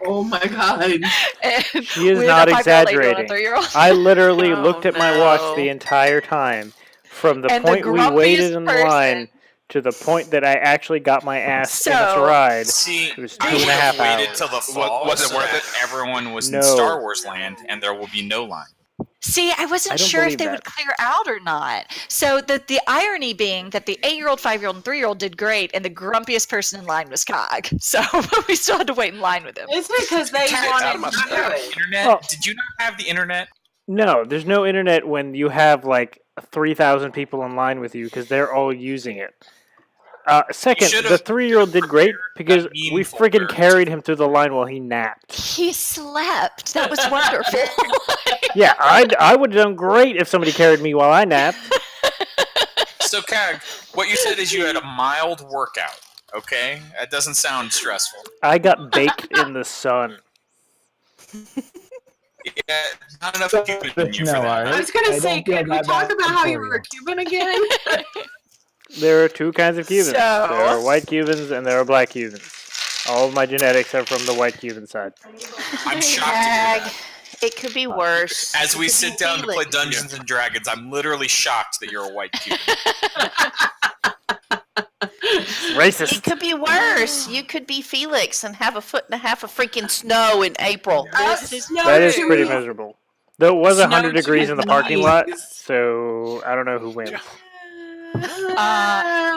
Oh my god. She is not exaggerating. I literally looked at my watch the entire time. From the point we waited in line to the point that I actually got my ass in its ride, it was 2.5 hours. Waited till the fall. Was it worth it? Everyone was No. in Star Wars land, and there will be no line. See, I wasn't sure if they would clear out or not. So the irony being that the 8-year-old, 5-year-old, and 3-year-old did great, and the grumpiest person in line was Cog. So we still had to wait in line with him. It's because they wanted to do it. Internet? Oh. Did you not have the internet? No, there's no internet when you have like 3,000 people in line with you because they're all using it. Second, the 3-year-old did great because we friggin' carried him through the line while he napped. He slept. That was wonderful. Yeah, I would have done great if somebody carried me while I napped. So, Cag, what you said is you had a mild workout, okay? That doesn't sound stressful. I got baked in the sun. Yeah, not enough Cuban in you for that. I was going to say, can we talk about how you were a Cuban again? There are two kinds of Cubans. There are white Cubans and there are black Cubans. All of my genetics are from the white Cuban side. I'm shocked to hear that. It could be worse. As we sit down to play Dungeons and Dragons, I'm literally shocked that you're a white Cuban. Racist. It could be worse. You could be Felix and have 1.5 feet of freaking snow in April. That is pretty miserable. Though it was 100 degrees in the parking lot, so I don't know who wins.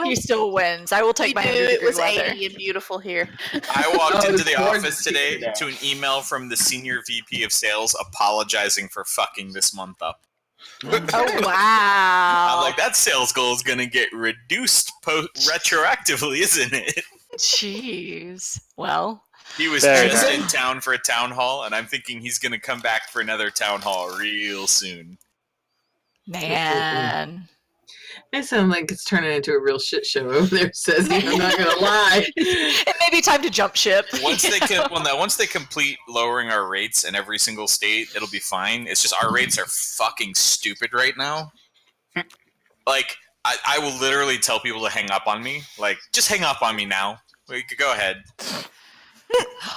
He still wins. I will take my 100 It was weather. 80 and beautiful here. I walked into the office today to an email from the senior VP of sales apologizing for fucking this month up. Oh, wow. I'm like, that sales goal is going to get reduced retroactively, isn't it? Jeez. Well. He was just in town for a town hall, and I'm thinking he's going to come back for another town hall real soon. Man. It sounds like it's turning into a real shit show over there, Says I'm not going to lie. It may be time to jump ship. Once they complete lowering our rates in every single state, it'll be fine. It's just our rates are fucking stupid right now. Like, I will literally tell people to hang up on me. Like, just hang up on me now. Go ahead.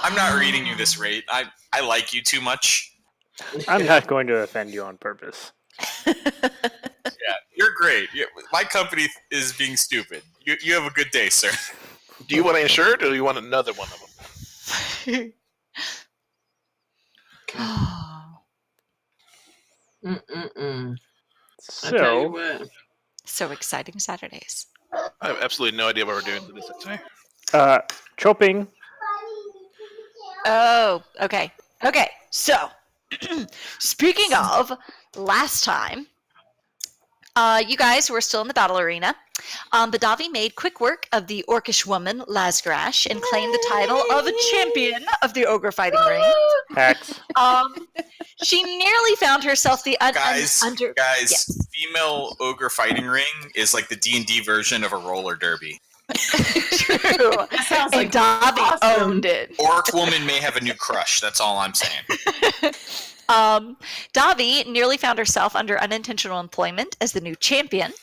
I'm not reading you this rate. I like you too much. I'm not going to offend you on purpose. Yeah, you're great. My company is being stupid. You have a good day, sir. Do you want to insure it, or do you want another one of them? So exciting Saturdays. I have absolutely no idea what we're doing to this today. Chopping. Oh, okay. Okay, so, speaking of, last time, you guys were still in the battle arena, but Davi made quick work of the orcish woman, Lazgrash, and claimed the title of a champion of the ogre fighting ring. Hacks. She nearly found herself the Guys, female ogre fighting ring is like the D&D version of a roller derby. True. That sounds like Davi owned it. Orc woman may have a new crush. That's all I'm saying. Davi nearly found herself under unintentional employment as the new champion,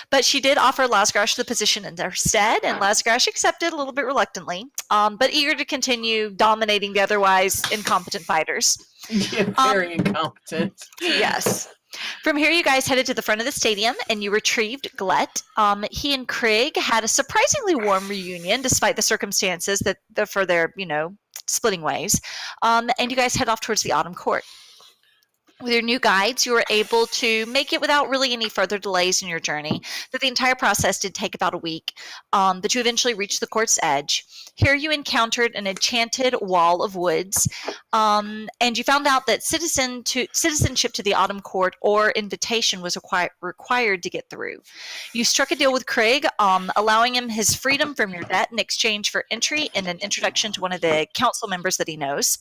but she did offer Lazgrash the position in their stead, and Lazgrash accepted a little bit reluctantly, but eager to continue dominating the otherwise incompetent fighters. Yeah, very incompetent. Yes. From here, you guys headed to the front of the stadium, and you retrieved Glet. He and Craig had a surprisingly warm reunion, despite the circumstances for their, splitting ways. And you guys head off towards the Autumn Court. With your new guides, you were able to make it without really any further delays in your journey. But the entire process did take about a week, but you eventually reached the court's edge. Here you encountered an enchanted wall of woods, and you found out that citizenship to the Autumn Court or invitation was required to get through. You struck a deal with Craig, allowing him his freedom from your debt in exchange for entry and an introduction to one of the council members that he knows.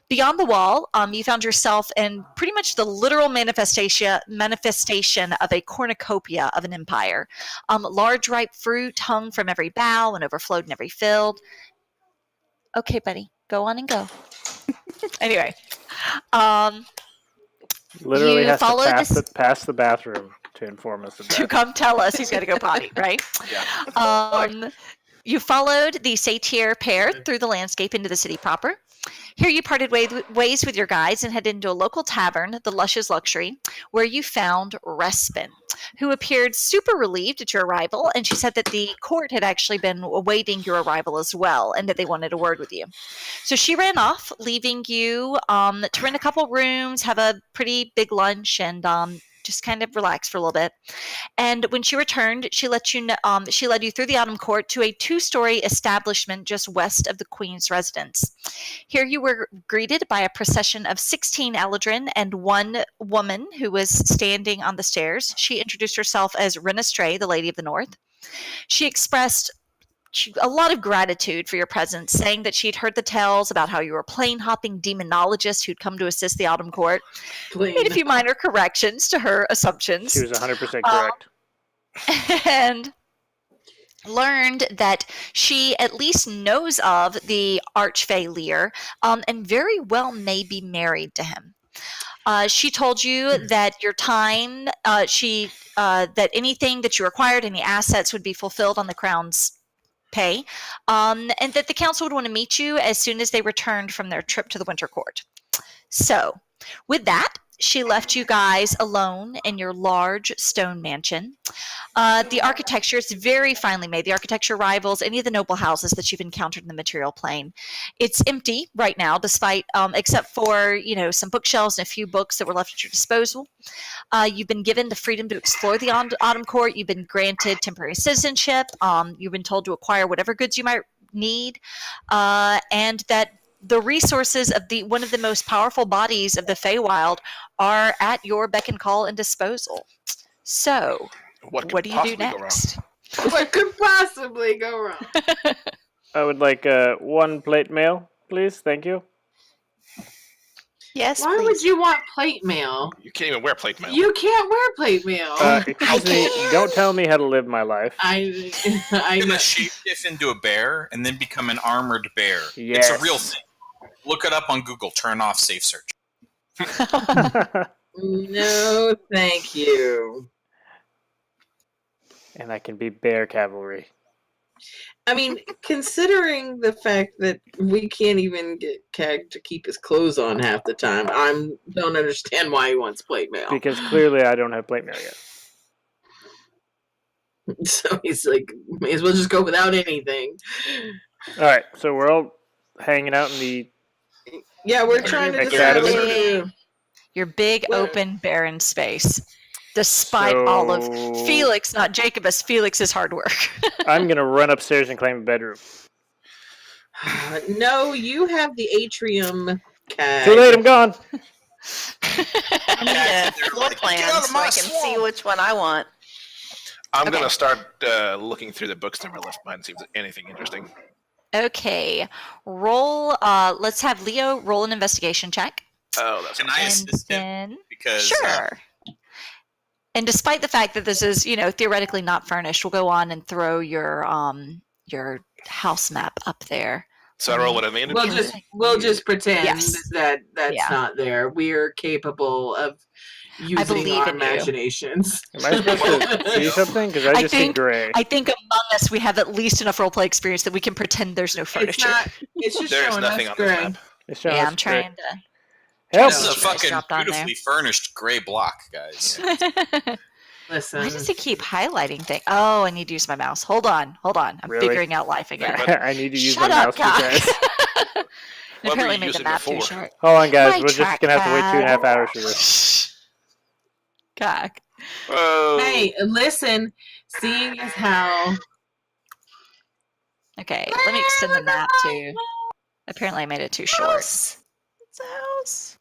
Beyond the wall, you found yourself in pretty much the literal manifestation of a cornucopia of an empire. Large ripe fruit hung from every bough and overflowed in every field. Okay, buddy, go on and go. Anyway, literally has to pass the bathroom to inform us of that. To come tell us he's got to go potty, right? Yeah. You followed the satyr pair through the landscape into the city proper. Here you parted ways with your guides and headed into a local tavern, the Luscious Luxury, where you found Respin, who appeared super relieved at your arrival, and she said that the court had actually been awaiting your arrival as well, and that they wanted a word with you. So she ran off, leaving you to rent a couple rooms, have a pretty big lunch, and just kind of relax for a little bit. And when she returned, she let you know, she led you through the Autumn Court to a 2-story establishment just west of the Queen's residence. Here you were greeted by a procession of 16 Eladrin and one woman who was standing on the stairs. She introduced herself as Renestray, the Lady of the North. She expressed a lot of gratitude for your presence, saying that she'd heard the tales about how you were a plane-hopping demonologist who'd come to assist the Autumn Court. Made a few minor corrections to her assumptions. She was 100% correct. And learned that she at least knows of the Archfey Lear, and very well may be married to him. She told you that your time, that anything that you required, any assets, would be fulfilled on the Crown's pay, and that the council would want to meet you as soon as they returned from their trip to the Winter Court. So, with that, she left you guys alone in your large stone mansion. The architecture is very finely made. The architecture rivals any of the noble houses that you've encountered in the material plane. It's empty right now, despite except for some bookshelves and a few books that were left at your disposal. You've been given the freedom to explore the Autumn Court. You've been granted temporary citizenship. You've been told to acquire whatever goods you might need, and that the resources of one of the most powerful bodies of the Feywild are at your beck and call and disposal. So, what do you do next? What could possibly go wrong? I would like 1 plate mail, please. Thank you. Yes, Why please. would you want plate mail? You can't even wear plate mail. You can't wear plate mail. Excuse me, don't tell me how to live my life. I I'm know. gonna shapeshift into a bear and then become an armored bear. Yes. It's a real thing. Look it up on Google. Turn off safe search. No, thank you. And I can be bear cavalry. I mean, considering the fact that we can't even get Cag to keep his clothes on half the time, I don't understand why he wants plate mail. Because clearly I don't have plate mail yet. So he's like, may as well just go without anything. Alright, so we're all hanging out in the... Yeah, we're trying to decide what to do. Your big, open, barren space. Despite all of Felix, not Jacobus, Felix's hard work. I'm going to run upstairs and claim a bedroom. No, you have the atrium, Cag. Too late, I'm gone. I need a floor plan so I can see which one I want. I'm going to start looking through the books that were left behind and see if there's anything interesting. Okay. Roll, let's have Leo roll an investigation check. Oh, that's Can I assist him? Because sure. And despite the fact that this is, theoretically not furnished, we'll go on and throw your house map up there. So I roll what advantage? We'll just pretend that that's Yeah. not there. We're capable of using our imaginations. Am I supposed to see something? Because I just see gray. I think among us we have at least enough roleplay experience that we can pretend there's no furniture. It's just There's showing nothing us on this gray. map. It's showing Yeah, us I'm trying to. Help! This is a Just fucking dropped on beautifully furnished gray block, guys. Listen. Why does it keep highlighting things? Oh, I need to use my mouse. Hold on. I'm Really? figuring out life again. I need to use Shut my up, mouse because... guys. What were Apparently you made the using map too before? short. Hold on, guys. My We're just going to have to wait 2.5 hours for this. Shh. God. Oh. Hey, listen. Seeing as how Okay, let me extend the map too. Apparently I made it too short. It's a house.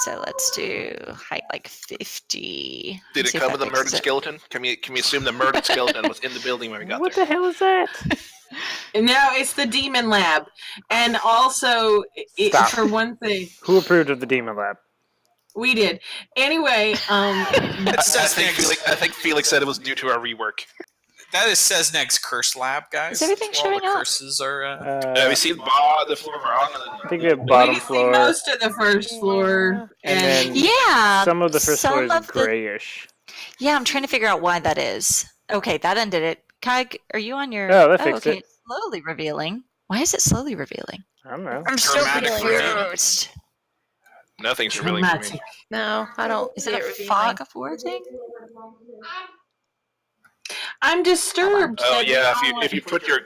So let's do height like 50. Did it See if come that with a murdered fixes it. skeleton? Can we assume the murdered skeleton was in the building when we got What there? the hell is that? no, it's the demon lab, and also Stop. for one thing, Who approved of the Demon Lab? we did. Anyway, I think Felix said it was due to our rework. That is Sezneg's curse lab, guys. Is everything That's where all showing the up? curses are. We see the floor we're on. I think we have we bottom can see floor. most of the first floor, And then Yeah. some of the first floor is some of the- grayish. Yeah, I'm trying to figure out why that is. Okay, that undid it. Kag, are you on your... Oh, that fixed it. slowly revealing? Why is it slowly revealing? I don't know. I'm so Dramatic confused. Nothing's revealing for me. Dramatic. No, I don't. Is see it a revealing. fog of war thing? I'm disturbed. Oh that yeah, no if you put your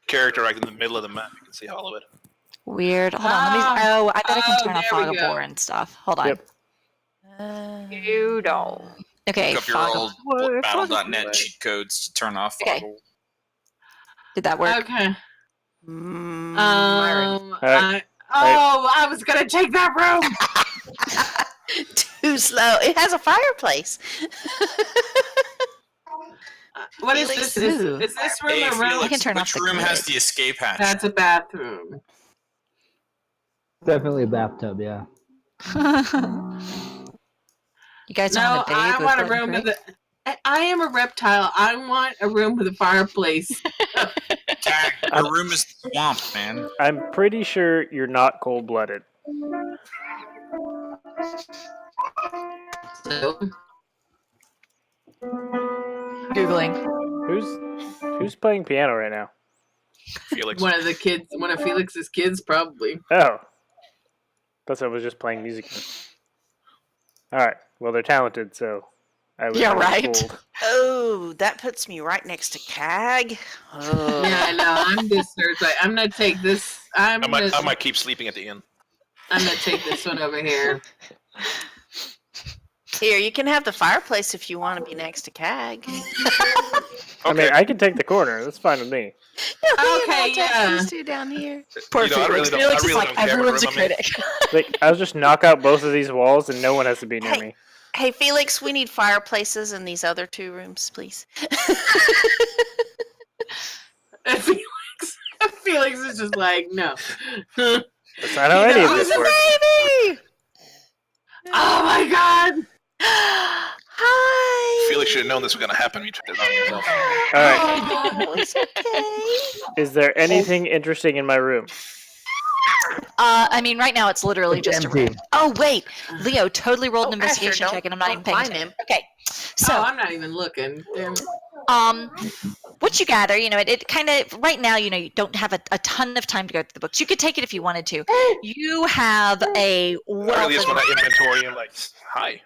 character like in the middle of the map, you can see all of it. Weird. Hold on. Let me. Oh, I bet I can turn off there we fog of go. war and stuff. Hold on. Yep. You don't. Okay. Look up your fog old of war, fog of battle.net war. cheat codes to turn off. Okay. Did that work? Okay. Myron. I was gonna take that room. Too slow. It has a fireplace. What is Felix, this? Is this room Hey, a room? Felix, I can turn which off the room has grid. the escape hatch? That's a bathroom. Definitely a bathtub, yeah. You guys No, want to bathe I with want a Glenn room Craig? with a. I am a reptile. I want a room with a fireplace. Tag, your room is swamped, man. I'm pretty sure you're not cold-blooded. So, Googling. Who's playing piano right now? Felix. one of Felix's kids, probably. Oh. Thought I was just playing music. Alright. Well, they're talented, so I was right. fooled. Oh, that puts me right next to Cag. Oh. Yeah, I know. I'm disturbed. Like, I'm gonna take this. I might keep sleeping at the inn. I'm gonna take this one over here. Here, you can have the fireplace if you want to be next to Cag. I mean, I can take the corner. That's fine with me. Okay, yeah. These two down here. Poor You know, I Felix. really Felix is don't like, care what everyone's a room I'm in. critic. Like, I'll just knock out both of these walls and no one has to be near me. Hey, Felix, we need fireplaces in these other two rooms, please. Felix is just like, no. That's not how any of this works. Baby! Oh my god! Hi! Felix should have known this was going to happen. He took it on himself. Alright. Oh, it's okay. Is there anything interesting in my room? I mean, right now it's literally It's just empty. a room. Oh, wait. Leo totally rolled an Oh, Asher, investigation don't- check and I'm not even don't paying find attention. him. Okay. So, I'm not even looking. Damn. what you gather, it kind of, right now, you don't have a ton of time to go through the books. You could take it if you wanted to. You have a I wealth really just of want to inventory and like, hi.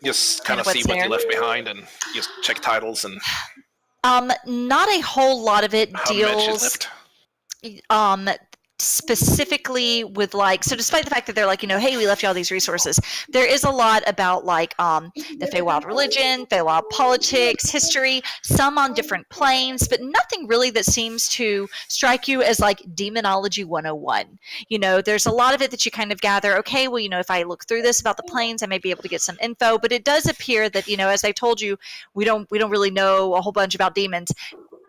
Just kind of see what's what there. you left behind and just check titles and not a whole lot of it how much is deals left. Specifically with so despite the fact that they're like, hey, we left you all these resources, there is a lot about the Feywild religion, Feywild politics, history, some on different planes, but nothing really that seems to strike you as like demonology 101. There's a lot of it that you kind of gather, okay, well, if I look through this about the planes, I may be able to get some info, but it does appear that, as I told you, we don't really know a whole bunch about demons.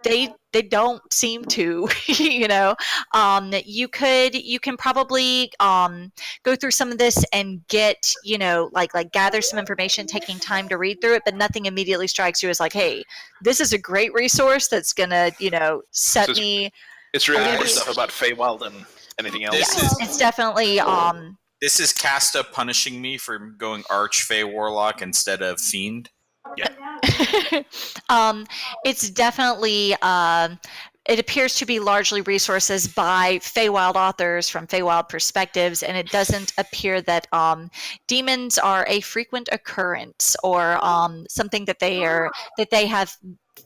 They don't seem to, you can probably go through some of this and get, like gather some information, taking time to read through it, but nothing immediately strikes you as like, hey, this is a great resource that's gonna, set So me. It's really more Yes. stuff about Feywild than anything else. This Yes, is- it's definitely This is Casta punishing me for going Archfey Warlock instead of Fiend. it's definitely it appears to be largely resources by Feywild authors from Feywild perspectives, and it doesn't appear that demons are a frequent occurrence or something that they have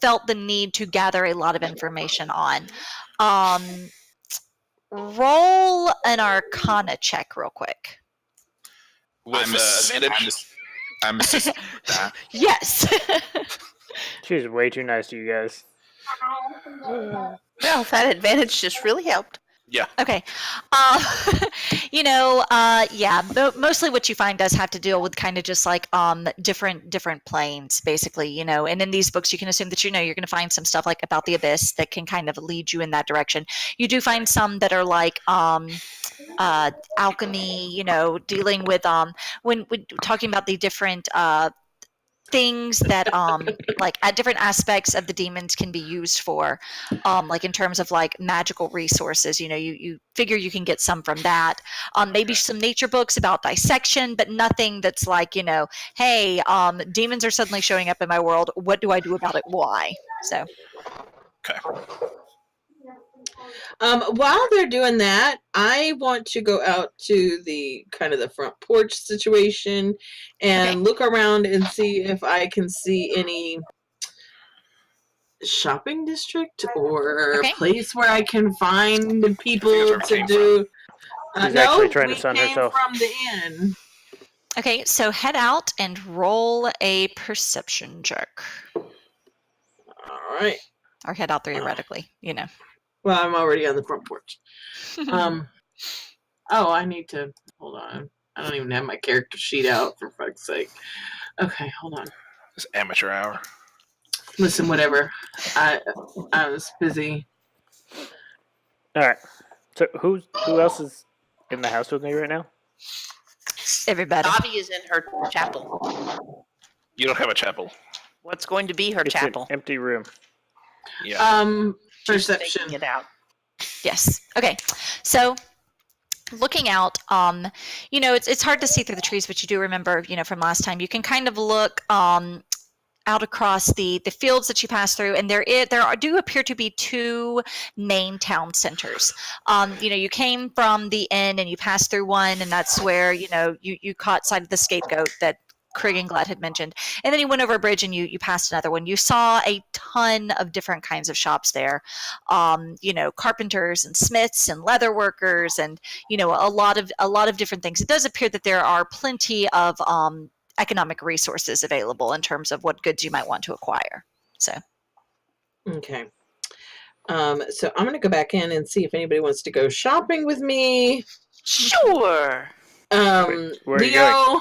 felt the need to gather a lot of information on. Roll an Arcana check real quick. With advantage. I'm assisting with that. Yes. She's way too nice to you guys. Well, that advantage just really helped. Yeah. Okay. Yeah, mostly what you find does have to deal with kind of just like different planes, basically, and in these books you can assume that you're going to find some stuff like about the abyss that can kind of lead you in that direction. You do find some that are like alchemy, dealing with when talking about the different things that like at different aspects of the demons can be used for, like in terms of like magical resources, you figure you can get some from that. Maybe some nature books about dissection, but nothing that's like, hey, demons are suddenly showing up in my world, what do I do about it, why? So Okay. While they're doing that, I want to go out to the kind of the front porch situation and look around and see if I can see any shopping district or place where I can find people to do. She's No, actually trying we to sun came herself. from the inn. Okay, so head out and roll a perception check. All right. Or head out theoretically, Well, I'm already on the front porch. Oh, I need to hold on. I don't even have my character sheet out, for fuck's sake. Okay, hold on. It's amateur hour. Listen, whatever. I was busy. All right. So who else is in the house with me right now? Everybody. Bobby is in her chapel. You don't have a chapel. What's going to be her It's chapel? an empty room. Yeah. Perception. Taking it out. Yes. Okay. So looking out, it's hard to see through the trees, but you do remember, from last time, you can kind of look out across the fields that you pass through, and there do appear to be two main town centers. You came from the inn and you passed through one, and that's where you caught sight of the scapegoat that Craig and Glad had mentioned, and then you went over a bridge and you passed another one. You saw a ton of different kinds of shops there, carpenters and smiths and leather workers, and a lot of different things. It does appear that there are plenty of economic resources available in terms of what goods you might want to acquire. So, okay. So I'm gonna go back in and see if anybody wants to go shopping with me. Sure. Where are you Leo. going?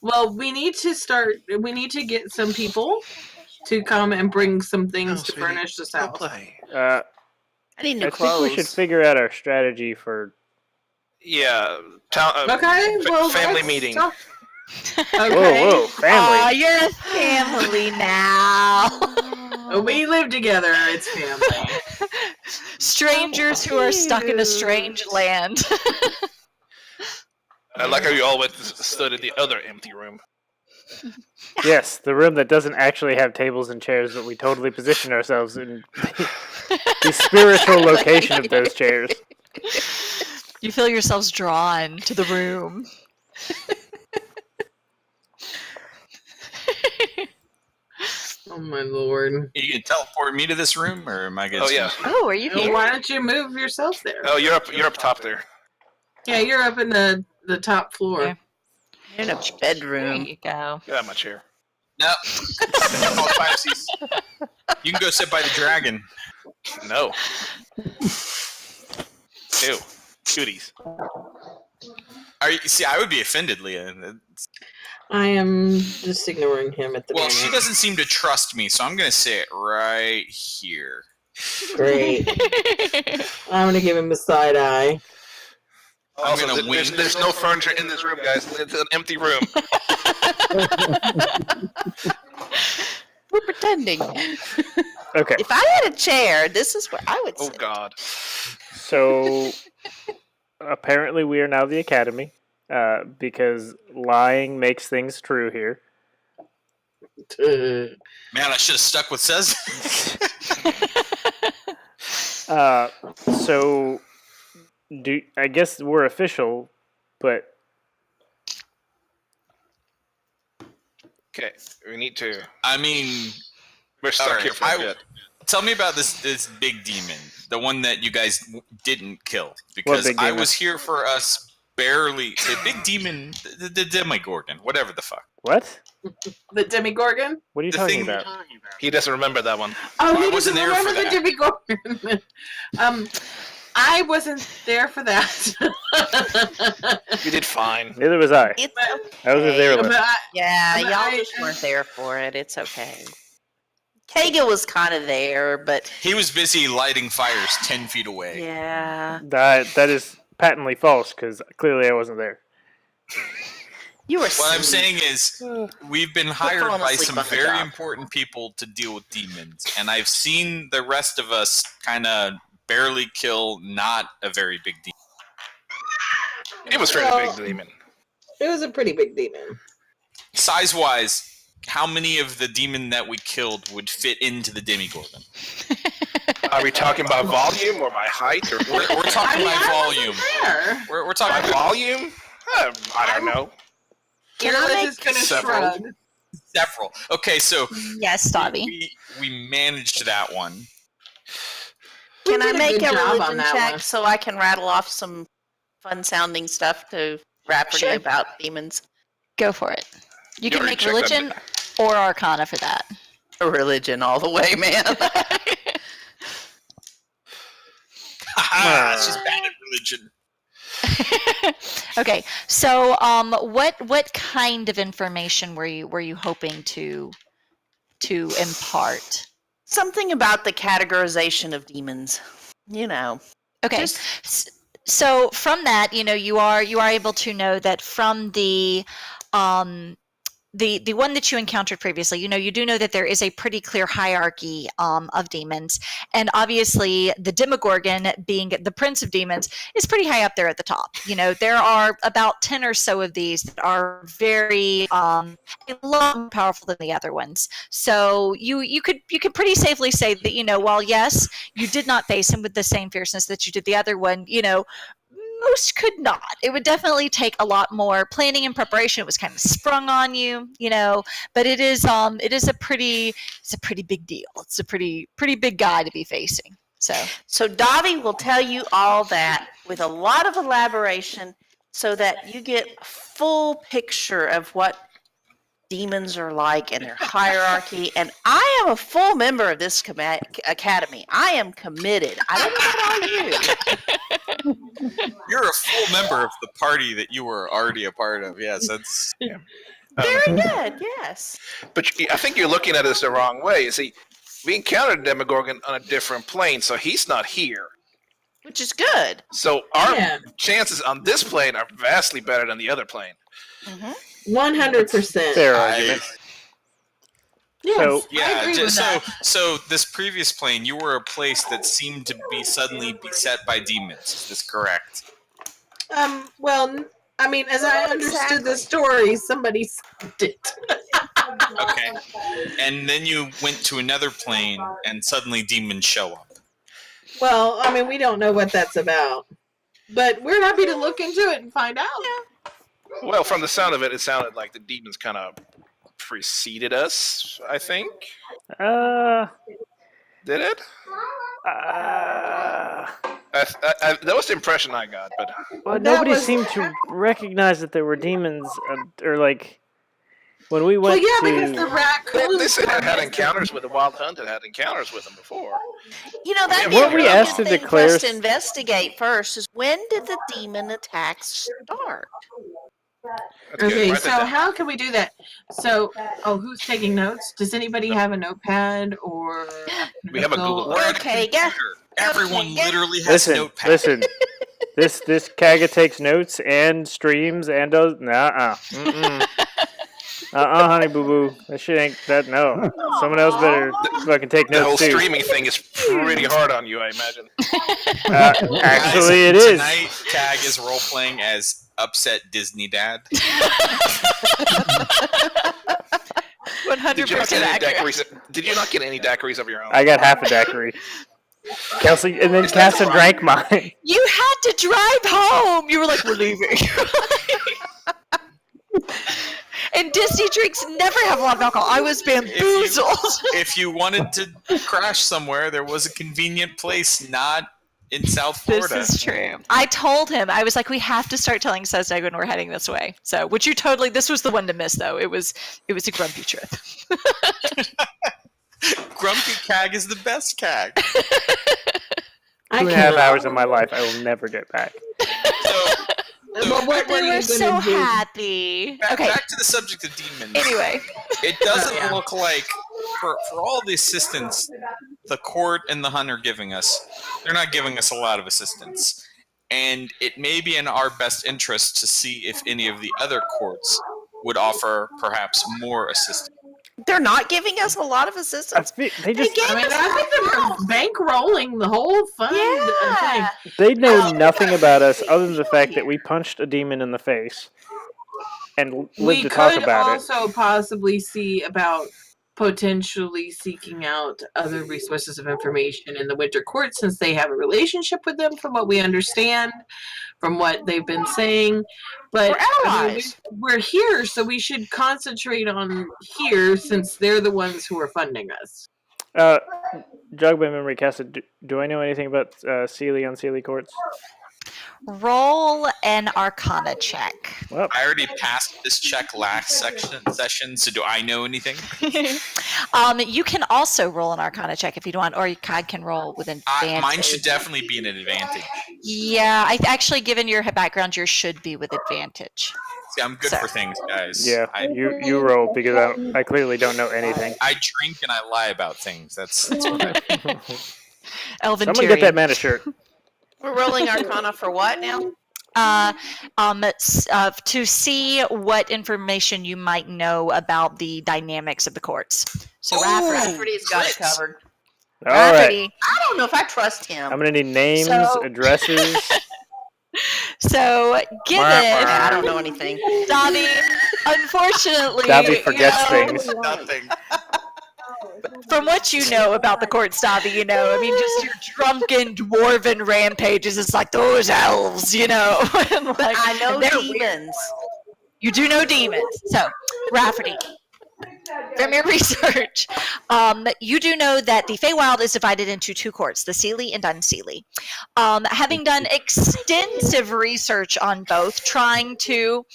Well, we need to get some people to come and bring some things to furnish this house. I need new clothes. I think we should figure out our strategy for. Yeah. Okay. Well, family meeting. Okay. Whoa, family. Oh, you're a family now. We live together. It's family. Strangers who are stuck in a strange land. I like how you all stood in the other empty room. Yes, the room that doesn't actually have tables and chairs, but we totally position ourselves in the spiritual location of those chairs. You feel yourselves drawn to the room. Oh my lord! You can teleport me to this room, or am I good? Oh yeah. Oh, are you here? Why don't you move yourself there? Oh, you're up top there. Yeah, you're up in the top floor. Yeah. In a There bedroom. you go. Get out of my chair. No. You can go sit by the dragon. No. Ew. Cooties. See, I would be offended, Leah. I am just ignoring him at the Well, moment. she doesn't seem to trust me, so I'm going to sit right here. Great. I'm gonna give him a side eye. Also, gonna win. there's no furniture in this room, guys. It's an empty room. We're pretending. Okay. If I had a chair, this is where I would Oh sit. God. So apparently we are now the Academy, because lying makes things true here. Man, I should have stuck with says. So I guess we're official, but Okay, we need to. I mean, We're stuck Alright, here for a bit. tell me about this big demon, the one that you guys didn't kill, because big I demon? was here for us barely. The big demon, the Demigorgon, whatever the fuck. what? The Demigorgon? What are you The talking thing- about? He doesn't remember that one. Oh, I he wasn't doesn't there for remember the Demigorgon. I wasn't there for that. You did fine. Neither was I. It's I was there But with. Yeah, But y'all I- just weren't there for it. It's okay. Kaga was kind of there, but He was busy lighting fires 10 feet away. yeah, That is patently false, because clearly I wasn't there. you were. What I'm asleep. saying is, we've been hired falling by asleep some on the very job. important people to deal with demons, and I've seen the rest of us kind of barely kill not a very big demon. It was pretty big demon. it was a pretty big demon. Size-wise, how many of the demon that we killed would fit into the Demigorgon? Are we talking about volume or by height? Or We're talking by volume. We're talking by volume? I don't know. Can I make just gonna several? shrug. Several. Okay, so Yes, Dobby. we managed that one. Can I did a make good a job on religion that check one. so I can rattle off some fun-sounding stuff to Rafferty Sure. about demons? Go for it. You can already make checked religion or arcana for that. Religion all the way, man. Haha, she's bad at religion. Okay, so what kind of information were you hoping to impart? Something about the categorization of demons. You know. Okay, so from that, you are able to know that from the one that you encountered previously, you do know that there is a pretty clear hierarchy of demons, and obviously the Demogorgon, being the prince of demons, is pretty high up there at the top. There are about 10 or so of these that are very a lot more powerful than the other ones. So you could pretty safely say that while yes, you did not face him with the same fierceness that you did the other one, most could not. It would definitely take a lot more planning and preparation. It was kind of sprung on you, but it is a pretty big deal. It's a pretty big guy to be facing. So Dobby will tell you all that with a lot of elaboration so that you get a full picture of what demons are like and their hierarchy. And I am a full member of this academy. I am committed. I don't know about you. You're a full member of the party that you were already a part of. Yes, that's Very good, yes. But I think you're looking at this the wrong way. You see, we encountered Demogorgon on a different plane, so he's not here. Which is good. So our chances on this plane are vastly better than the other plane. 100%. Fair argument. Yes, yeah. I agree with that. So this previous plane, you were a place that seemed to be suddenly beset by demons. Is this correct? Well, I mean, as I understood the story, somebody stopped it. Okay. And then you went to another plane, and suddenly demons show up. Well, I mean, we don't know what that's about, but we're happy to look into it and find out. Well, from the sound of it, it sounded like the demons kind of preceded us, I think. Did it? That was the impression I got, but... Well, nobody seemed to recognize that there were demons, or like... When we went because the raccoons... They said I had encounters with the Wild Hunt and had encounters with them before. That'd be a really good thing for us to investigate first, is when did the demon attacks start? Okay, so how can we do that? So, who's taking notes? Does anybody have a notepad or... We have a Google. Okay, yeah. Everyone literally has notepads. Listen. This Kaga takes notes and streams and does... honey boo boo. That shit ain't that. No. Someone else better fucking take notes. The whole streaming thing is pretty hard on you, I imagine. Actually, it is. Tonight, Kag is role playing as upset Disney dad. 100% accurate. Did you not get any daiquiris of your own? I got half a daiquiri. Kelsey, and then Cassie drank mine. You had to drive home. You were like, we're leaving. And Disney drinks never have a lot of alcohol. I was bamboozled. If you wanted to crash somewhere, there was a convenient place not in South Florida. This is true. I told him, I was like, we have to start telling Cesneg when we're heading this way. So, which you totally, this was the one to miss though. It was a grumpy trip. Grumpy Kag is the best Kag. 2.5 hours of my life I will never get back. But we were so happy. Back to the subject of demons. Anyway. It doesn't look like, for all the assistance the court and the hunt are giving us, they're not giving us a lot of assistance. And it may be in our best interest to see if any of the other courts would offer perhaps more assistance. They're not giving us a lot of assistance. I think they're bankrolling the whole fund. Yeah. They know nothing about us other than the fact that we punched a demon in the face and lived to talk about it. We could also possibly see about potentially seeking out other resources of information in the Winter Court, since they have a relationship with them, from what we understand, from what they've been saying. But We're allies. we're here, so we should concentrate on here, since they're the ones who are funding us. Jog by memory, Casa, do I know anything about Sealy on Sealy courts? Roll an Arcana check. Well, I already passed this check last session, so do I know anything? You can also roll an Arcana check if you want, or I can roll with advantage. Mine should definitely be an advantage. Yeah, I actually, given your background, yours should be with advantage. See, I'm good for things, guys. Yeah, you roll, because I clearly don't know anything. I drink and I lie about things. That's what I do. Elven Someone get that mana shirt. We're rolling Arcana for what now? To see what information you might know about the dynamics of the courts. So Rafferty's got it covered. All right. I don't know if I trust him. I'm going to need names, addresses. So, given... I don't know anything. Dobby, unfortunately... Dobby forgets things. Nothing. From what you know about the courts, Dobby, just your drunken dwarven rampages, it's like those elves, But I know demons. Weird. You do know demons. So, Rafferty, from your research, you do know that the Feywild is divided into two courts, the Seelie and Unseelie. Having done extensive research on both, trying to,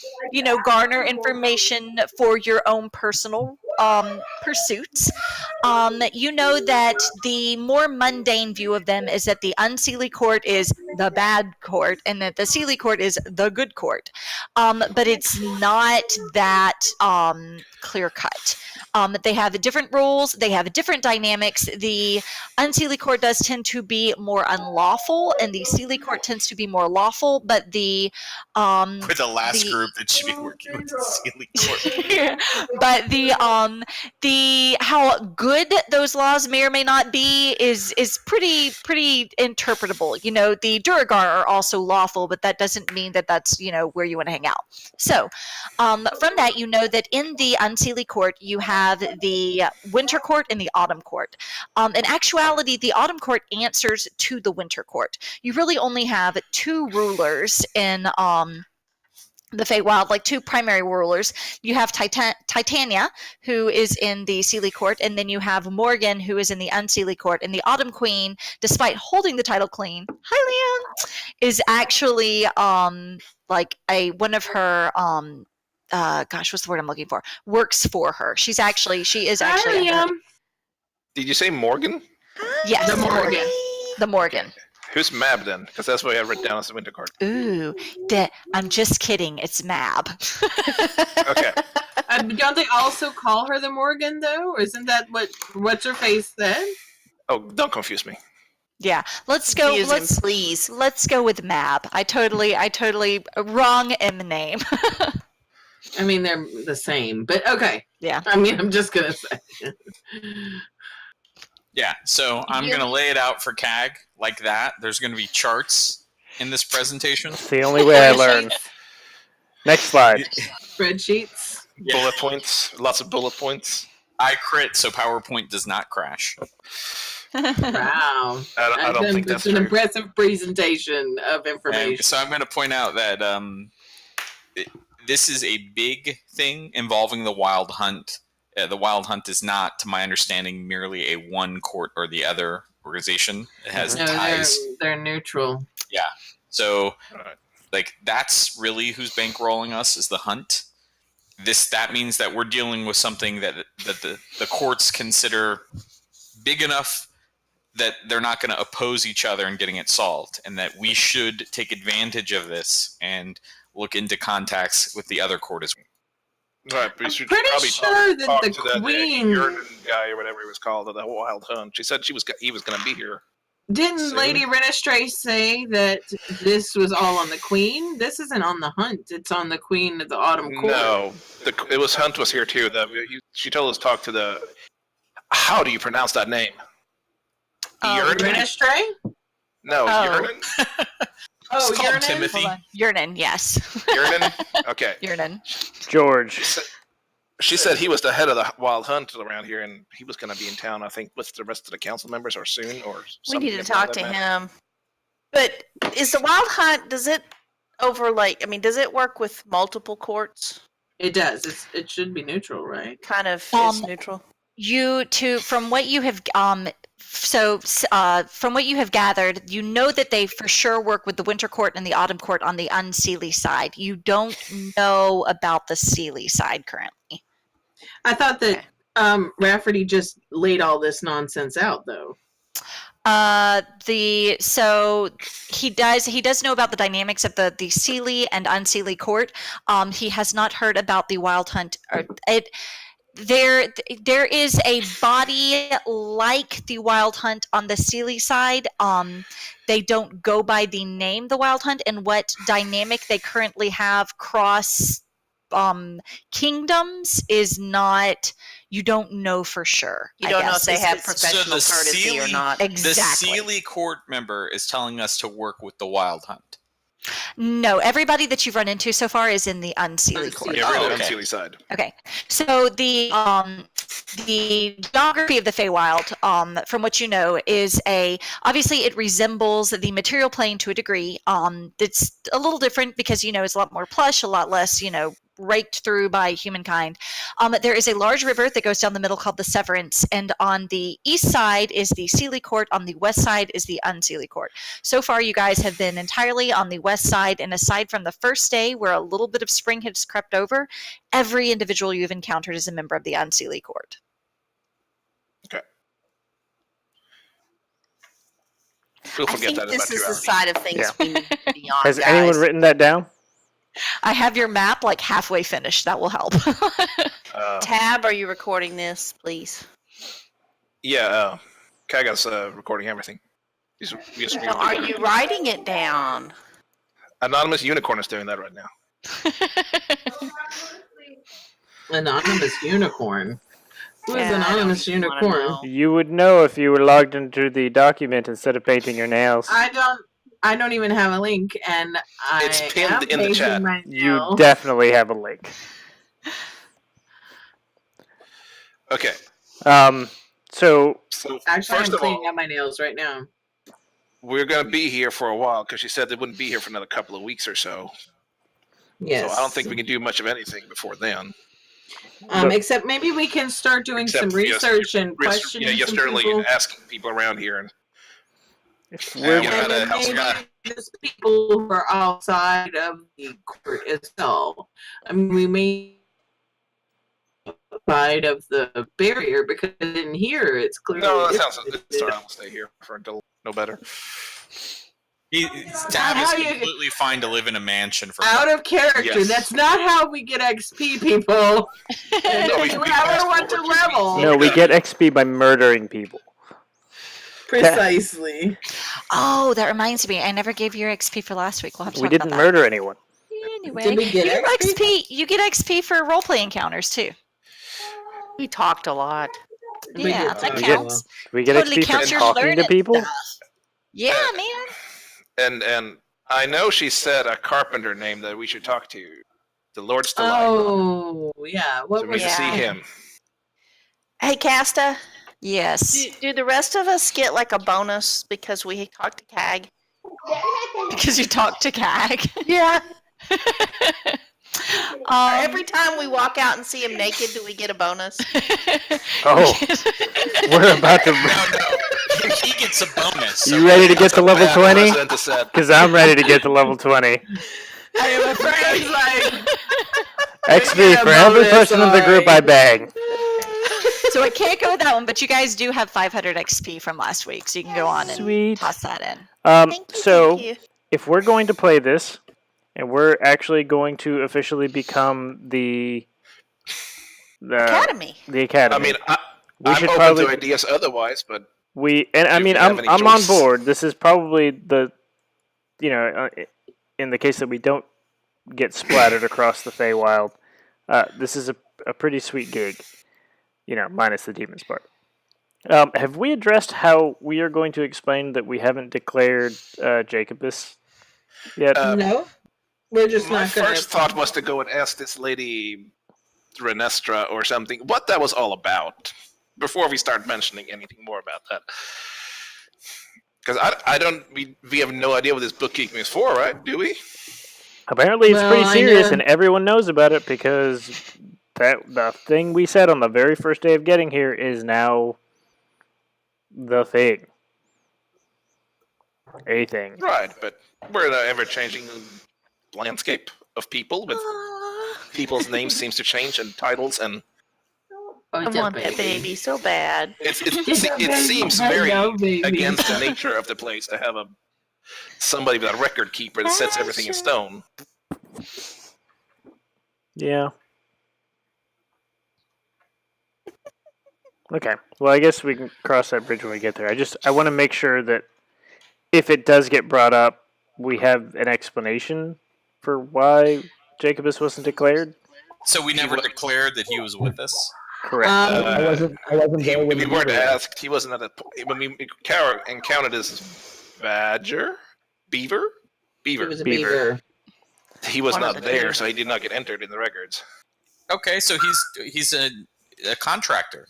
garner information for your own personal pursuits, you know that the more mundane view of them is that the Unseelie court is the bad court and that the Seelie court is the good court. But it's not that clear cut. They have different rules. They have different dynamics. The Unseelie court does tend to be more unlawful, and the Seelie court tends to be more lawful. But the we're the last group that should be working with the Seelie court. Yeah. But the how good those laws may or may not be is pretty interpretable. The Duragar are also lawful, but that doesn't mean that that's where you want to hang out. So from that, that in the Unseelie court you have the Winter Court and the Autumn Court. In actuality, the Autumn Court answers to the Winter Court. You really only have two rulers in the Feywild, like two primary rulers. You have Titania, who is in the Seelie court, and then you have Morgan, who is in the Unseelie court. And the Autumn Queen, despite holding the title Queen, hi Liam, is actually like one of her what's the word I'm looking for? Works for her. She is actually. Did you say Morgan? Yes, the Morgan. Who's Mab then? Because that's what I have written down as the Winter card. Ooh, I'm just kidding. It's Mab. Okay. Don't they also call her the Morgan though? Or isn't that what's her face said? Oh, don't confuse me. Yeah, let's go. Please. Let's go with Mab. I totally wrong M name. I mean, they're the same, but okay. Yeah. I mean, I'm just gonna say. Yeah, so I'm going to lay it out for CAG like that. There's going to be charts in this presentation. It's the only way I learn. Next slide. Spreadsheets. Yeah. Bullet points. Lots of bullet points. I crit, so PowerPoint does not crash. Wow. I don't think that's an true. impressive presentation of information. And so I'm going to point out that this is a big thing involving the Wild Hunt. The Wild Hunt is not, to my understanding, merely a one court or the other organization. It has ties. They're neutral. Yeah. So, that's really who's bankrolling us is the Hunt. That means that we're dealing with something that the courts consider big enough that they're not going to oppose each other in getting it solved, and that we should take advantage of this and look into contacts with the other court as well. Right, but you should pretty probably sure talk that to the Queen guy or whatever he was called, the Wild Hunt. She said he was going to be here. Didn't soon. Lady Renestray say that this was all on the Queen? This isn't on the Hunt. It's on the Queen of the Autumn Court. No, it was Hunt was here too. She told us to talk to the. How do you pronounce that name? Renestray? No, Yernan? Oh, It's called Yernan? Timothy. Yernan, yes. Yernan? Okay. Yernan. George. She said he was the head of the wild hunt around here, and he was going to be in town, I think, with the rest of the council members, or soon, or We something. need to talk to him. But is the wild hunt, does it does it work with multiple courts? It does. It should be neutral, right? Kind of is neutral. From what you have from what you have gathered, you know that they for sure work with the Winter Court and the Autumn Court on the Unseelie side. You don't know about the Seelie side currently. I thought that Rafferty just laid all this nonsense out, though. So he does know about the dynamics of the Seelie and Unseelie Court. He has not heard about the Wild Hunt. There is a body like the Wild Hunt on the Seelie side. They don't go by the name the Wild Hunt, and what dynamic they currently have cross kingdoms is not. You don't know for sure. You don't know if they have professional courtesy or not. Exactly. The Seelie court member is telling us to work with the Wild Hunt. No, everybody that you've run into so far is in the Unseelie Court. Yeah, we're on the Unseelie side. Okay, so the geography of the Feywild, from what you know, is obviously it resembles the material plane to a degree. It's a little different because it's a lot more plush, a lot less raked through by humankind. There is a large river that goes down the middle called the Severance, and on the east side is the Seelie Court, on the west side is the Unseelie Court. So far, you guys have been entirely on the west side, and aside from the first day where a little bit of spring has crept over, every individual you've encountered is a member of the Unseelie Court. Okay. We'll forget I think that this about is 2 the hours. side of things we need to be on, Has guys. anyone written that down? I have your map like halfway finished. That will help. Tab, are you recording this, please? Yeah, Kaga's recording everything. Are you writing it down? Anonymous Unicorn is doing that right now. Anonymous Unicorn. Who is Yeah, Anonymous I don't even wanna Unicorn? know. You would know if you were logged into the document instead of painting your nails. I don't even have a link, and It's I pinned am in the painting chat. my You nails. definitely have a link. Okay. So So Actually, first I'm of cleaning all, up my nails right now. we're going to be here for a while because she said they wouldn't be here for another couple of weeks or so. Yes. So I don't think we can do much of anything before then. Except maybe we can start doing some research and questioning some Yesterday people. asking people around here. And if we're Yeah. And then gotta- maybe just people who are outside of the court itself. I mean, we may outside of the barrier because in here it's clearly. no, that sounds. It's all right. I'll stay here for until no better. Tab is how you- completely fine to live in a mansion for out of character. Yes. That's not how we get XP, people. No, we You can never want to level. no, we get XP by murdering people. Precisely. Oh, that reminds me. I never gave you your XP for last week. We'll have to We talk didn't about murder anyone. that. Anyway, Did we get you get XP? XP. You get XP for roleplay encounters too. We talked a lot. We Yeah, did that talk. counts. We get Totally XP counts for your talking to learning people. stuff. Yeah, man. And I know she said a carpenter name that we should talk to. The Lord's Delight. Oh, yeah. So What we need was to see Yeah. him. Hey, Casta, Yes, do the rest of us get like a bonus because we talked to Cag? because you talked to Cag. Yeah. Every Every time we walk out and see him naked, do we get a bonus? Oh, we're about to. No, he gets a bonus. You ready to get to level 20? President said. Because I'm ready to get to level 20. I am afraid, like, XP get a for every bonus, person in the group I alright. bang. So I can't go with that one, but you guys do have 500 XP from last week, so you can go on and Sweet. toss that in. Thank you, So, thank you. if we're going to play this, and we're actually going to officially become the Academy. the academy. I mean, we I'm should open probably to ideas otherwise, but I if mean we have any I'm on choice. board. This is probably the in the case that we don't get splattered across the Feywild, this is a pretty sweet gig. Minus the demons part. Have we addressed how we are going to explain that we haven't declared Jacobus yet? no. We're just my not going first thought was to go and ask this lady Renestra or something, what that was all about before we start mentioning anything more about that. Because we have no idea what this bookkeeping is for, right? Do we? Apparently, it's pretty serious, and everyone knows about it because the thing we said on the very first day of getting here is now the thing. A thing. Right, but we're in an ever-changing landscape of people with people's names seems to change and titles and. I want that baby so bad. It seems very against the nature of the place to have somebody with a record keeper that sets everything in stone. Yeah. Okay. Well, I guess we can cross that bridge when we get there. I want to make sure that if it does get brought up, we have an explanation for why Jacobus wasn't declared. So we never declared that he was with us? Correct. I wasn't there when we weren't asked. He wasn't at the point. When we encountered his beaver. It was a beaver. He was not there, so he did not get entered in the records. Okay, so he's a contractor.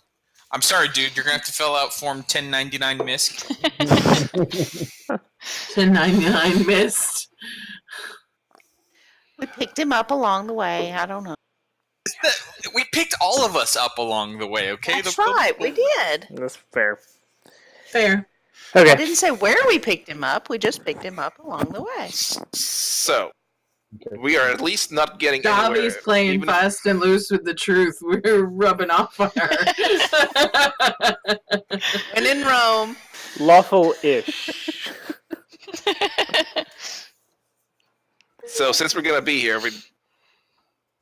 I'm sorry, dude. You're gonna have to fill out Form 1099 MISC. 1099 missed. We picked him up along the way. I don't know. We picked all of us up along the way, okay? That's right, we did. That's fair. Fair. Okay. I didn't say where we picked him up. We just picked him up along the way. So, we are at least not getting Dobby's playing fast and loose with the truth. We're rubbing off on her. And in Rome. Lawful-ish. So, since we're going to be here,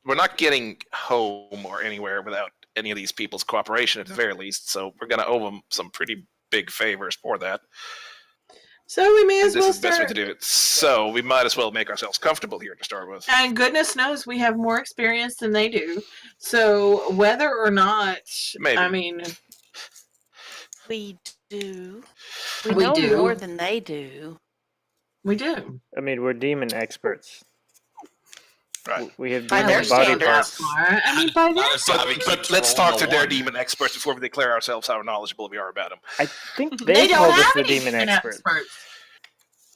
we're not getting home or anywhere without any of these people's cooperation at the very least, so we're going to owe them some pretty big favors for that. So we may as well This is the best way to do it. So we might as well make ourselves comfortable here to start with. And goodness knows we have more experience than they do. So whether or not, Maybe. I mean... We do. We know do. more than they do. We do. I mean, we're demon experts. Right. We have By demon their body standards. parts. I mean, by their But let's talk to their demon experts before we declare ourselves how knowledgeable we are about them. I think They they don't called us have the any demon experts.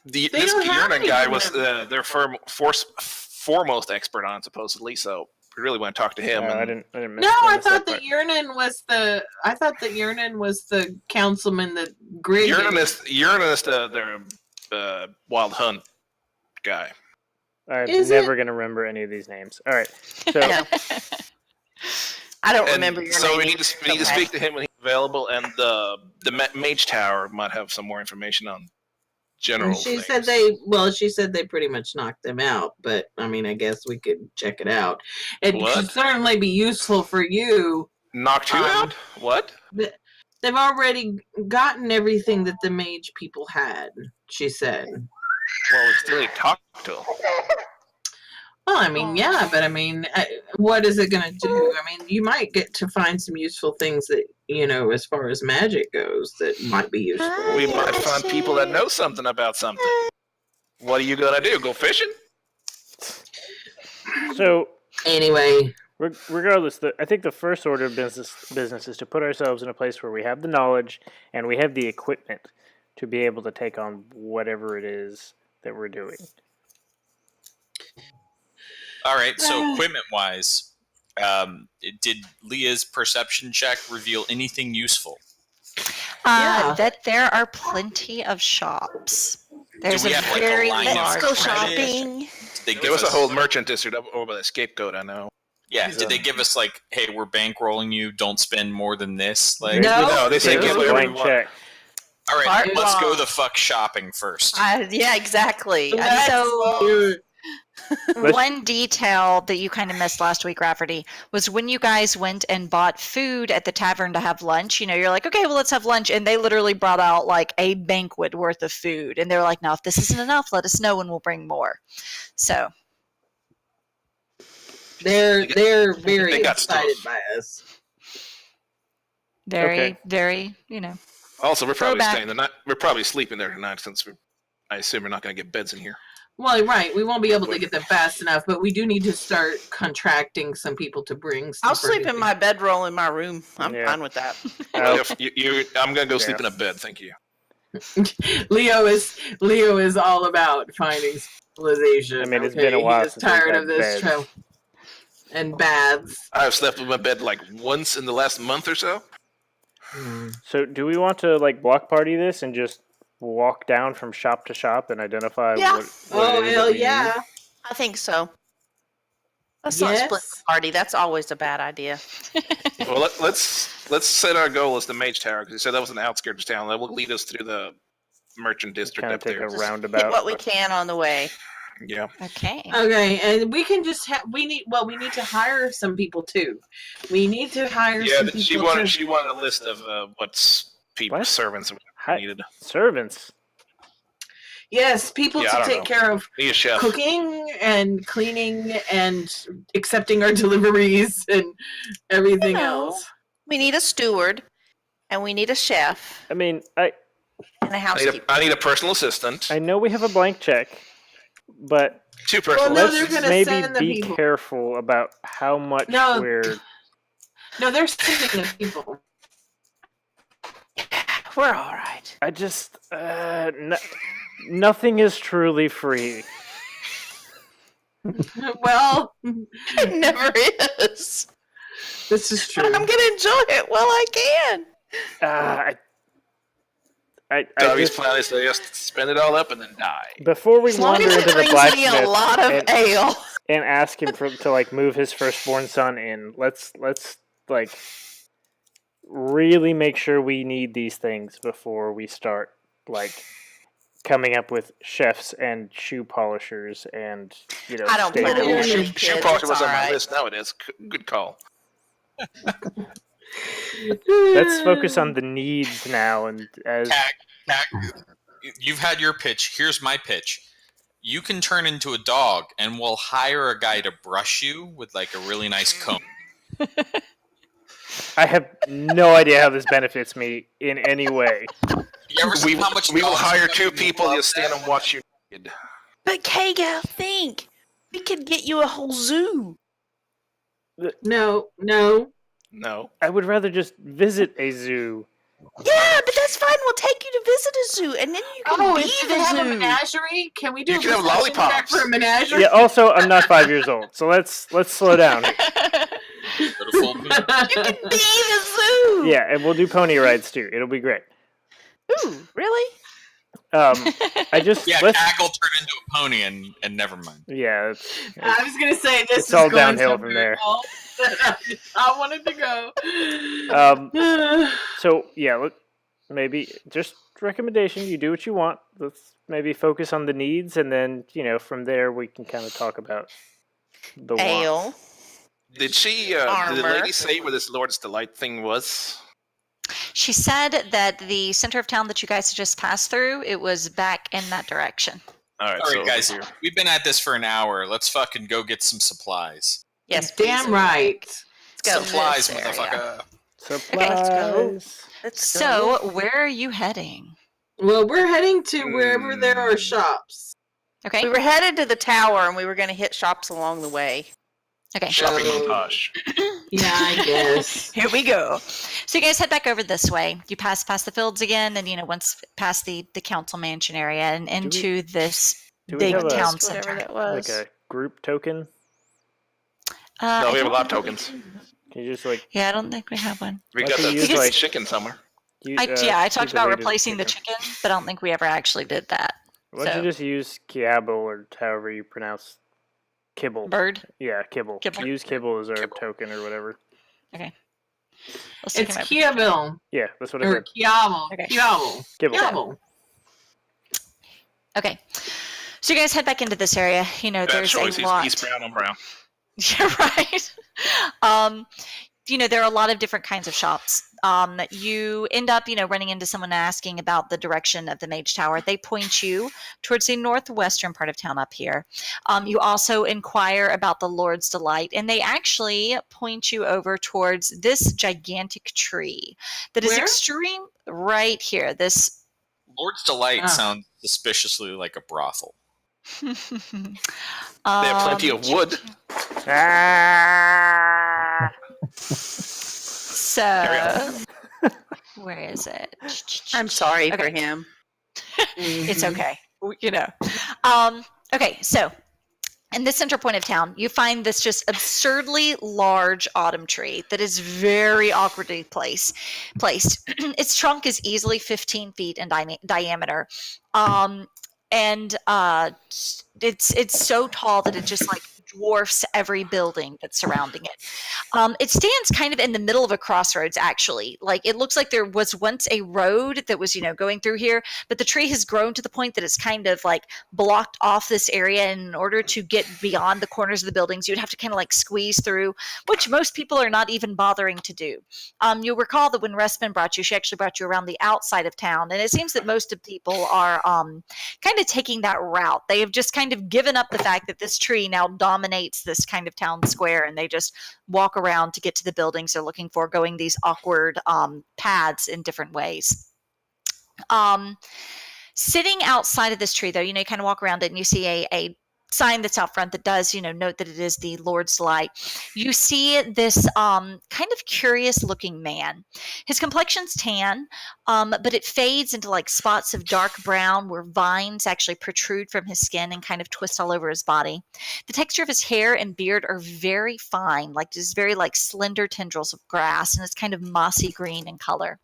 This don't have Kiernan any guy demon was their foremost expert on it, supposedly, so we really want to talk to him. No, and I didn't miss No, I miss thought part. that Yernan was the. I thought that Yernan was the councilman that Grig. Uranus their wild hunt guy. I'm Is never going to remember any of these names. All right. So, I know. I don't And remember your so name. we need to speak to him when he's available, and the Mage Tower might have some more information on general. She things. said they. Well, she said they pretty much knocked them out. But I mean, I guess we could check it out. It What? could certainly be useful for you. knocked you out. What? But they've already gotten everything that the mage people had. She said. Well, we still need to talk to him. Well, I mean, yeah, but I mean, what is it going to do? I mean, you might get to find some useful things that, as far as magic goes, that might be useful. We might find people that know something about something. What are you gonna do? Go fishing? so Anyway, regardless, I think the first order of business is to put ourselves in a place where we have the knowledge and we have the equipment to be able to take on whatever it is that we're doing. All right, so equipment-wise, did Leah's perception check reveal anything useful? Yeah. That there are plenty of shops. There's we a have, like, a very line of large Go credit? shopping. Did they give There was a us- whole merchant district over by the scapegoat. I know. Yeah, did they give us like, hey, we're bankrolling you, don't spend more than this? Like, No. They say Give give us a whatever you blank want. check. all right, Art let's go law. the fuck shopping first. Yeah, exactly. Let's so- do it. One detail that you kind of missed last week, Rafferty, was when you guys went and bought food at the tavern to have lunch. You're like, okay, well, let's have lunch. And they literally brought out like a banquet worth of food. And they're like, now, if this isn't enough, let us know and we'll bring more. So, They're very They got excited stuff. by us. very, very, Also, we're probably Throwback. staying the night. We're probably sleeping there tonight since I assume we're not going to get beds in here. Well, right. We won't be able to get them fast enough, but we do need to start contracting some people to bring stuff. I'll sleep in my bedroll in my room. I'm fine with that. I'm gonna go sleep in a bed. Thank you. Leo is all about finding civilization. I mean, it's been a while. He's tired of this trail and baths. I've slept in my bed like once in the last month or so. So, do we want to like block party this and just walk down from shop to shop and identify what it is hell that yeah. need? I think so. Let's not split the party. That's always a bad idea. Well, let's set our goal as the Mage Tower, because you said that was an outskirts of town. That will lead us through the merchant district Kind up of take there. a Hit roundabout. what we can on the way. Yeah. Okay. Okay, and we can just we need to hire some people too. We need to hire some people. She wanted a list of servants needed. Servants. Yes, people to take care of Need a chef. cooking and cleaning and accepting our deliveries and everything else. We need a steward, and we need a chef, I mean, and a housekeeper. I need a personal assistant. I know we have a blank check, but 2 personal no, assistants. they're gonna maybe send the be people. careful about how much No. we're. No, they're sending the people. We're all right. I just nothing is truly free. Well, It never is. this is true. I'm going to enjoy it while I can. Dobby's just, plan is to just spend it all up and then die. before we As long wander as into it the brings me blacksmith a lot of ale. and ask him to like move his firstborn son in, let's like really make sure we need these things before we start like coming up with chefs and shoe polishers and I don't plan on staplers. having Shoe kids. polisher It's was on all my right. list nowadays. Good call. Let's focus on the needs now, and as Tack, you've had your pitch. Here's my pitch. You can turn into a dog, and we'll hire a guy to brush you with like a really nice comb. I have no idea how this benefits me in any way. You ever seen how much we will dogs hire are 2 gonna people. love You'll stand that? and watch you naked. But K-Gal, think. We could get you a whole zoo. No. No. I would rather just visit a zoo. Yeah, but that's fine. We'll take you to visit a zoo, and then you can be do the they have a zoo. menagerie? Can we do You a can have perception check lollipops. for a menagerie? Yeah. Also, I'm not 5 years old, so let's slow down. Go to full beat. You can be the zoo. Yeah, and we'll do pony rides too. It'll be great. Ooh, really? I just Yeah, let's. Cag will turn into a pony and never mind. Yeah, I was gonna say this It's is all going downhill from somewhere there. else that I wanted to go. So yeah, maybe just recommendation. You do what you want. Let's maybe focus on the needs, and then from there we can kind of talk about the Ale. wants. Did she? Did the Armor. lady say where this Lord's Delight thing was? She said that the center of town that you guys had just passed through, it was back in that direction. All right, All so right, guys, we've been at this for an hour. Let's fucking go get some supplies. Yes, Damn please. right. Let's go. Supplies, This area. motherfucker. Supplies. Let's go. So, where are you heading? Well, we're heading to wherever there are shops. Okay. We were headed to the tower, and we were going to hit shops along the way. Okay. shopping So- montage. Yeah, I guess. Here we go. So you guys head back over this way. You pass past the fields again, and once past the council mansion area and into this do we big have a- town Whatever center. that was. Like a group token? No, I we have a don't lot of think- tokens. Can you just like Yeah, I don't think we have one. We Why got don't you that use, like- chicken somewhere. use, I talked use a about weighted replacing the chicken, but I don't think we ever actually did that. Why don't so- you just use Kiabble or however you pronounce kibble? Bird. Yeah, kibble. Kibble. Use kibble as our Kibble. token or whatever. Let's take It's him over. Kiabil Yeah, that's what I or said. Kiavel. Okay. Kiavel. Kibble. Kiavel. Okay. So you guys head back into this area. Bad There's choice. a lot. He's brown. I'm brown. Yeah, right. There are a lot of different kinds of shops. You end up, running into someone asking about the direction of the Mage Tower. They point you towards the northwestern part of town up here. You also inquire about the Lord's Delight, and they actually point you over towards this gigantic tree that is Where? extreme right here. This Lord's Delight Ah. sounds suspiciously like a brothel. They have plenty of wood. Ah! So, where is it? I'm sorry for him. It's okay. You know. Okay, so in the center point of town, you find this just absurdly large autumn tree that is very awkwardly placed. Its trunk is easily 15 feet in diameter, and it's so tall that it just like dwarfs every building that's surrounding it. It stands kind of in the middle of a crossroads, actually. Like it looks like there was once a road that was, going through here, but the tree has grown to the point that it's kind of like blocked off this area. And in order to get beyond the corners of the buildings, you'd have to kind of like squeeze through, which most people are not even bothering to do. You'll recall that when Respin brought you, she actually brought you around the outside of town. And it seems that most of people are kind of taking that route. They have just kind of given up the fact that this tree now dominates this kind of town square, and they just walk around to get to the buildings they're looking for, going these awkward paths in different ways. Sitting outside of this tree, though, you kind of walk around it and you see a sign that's out front that does, note that it is the Lord's Light. You see this kind of curious looking man. His complexion's tan, but it fades into like spots of dark brown where vines actually protrude from his skin and kind of twist all over his body. The texture of his hair and beard are very fine, like just very like slender tendrils of grass, and it's kind of mossy green in color.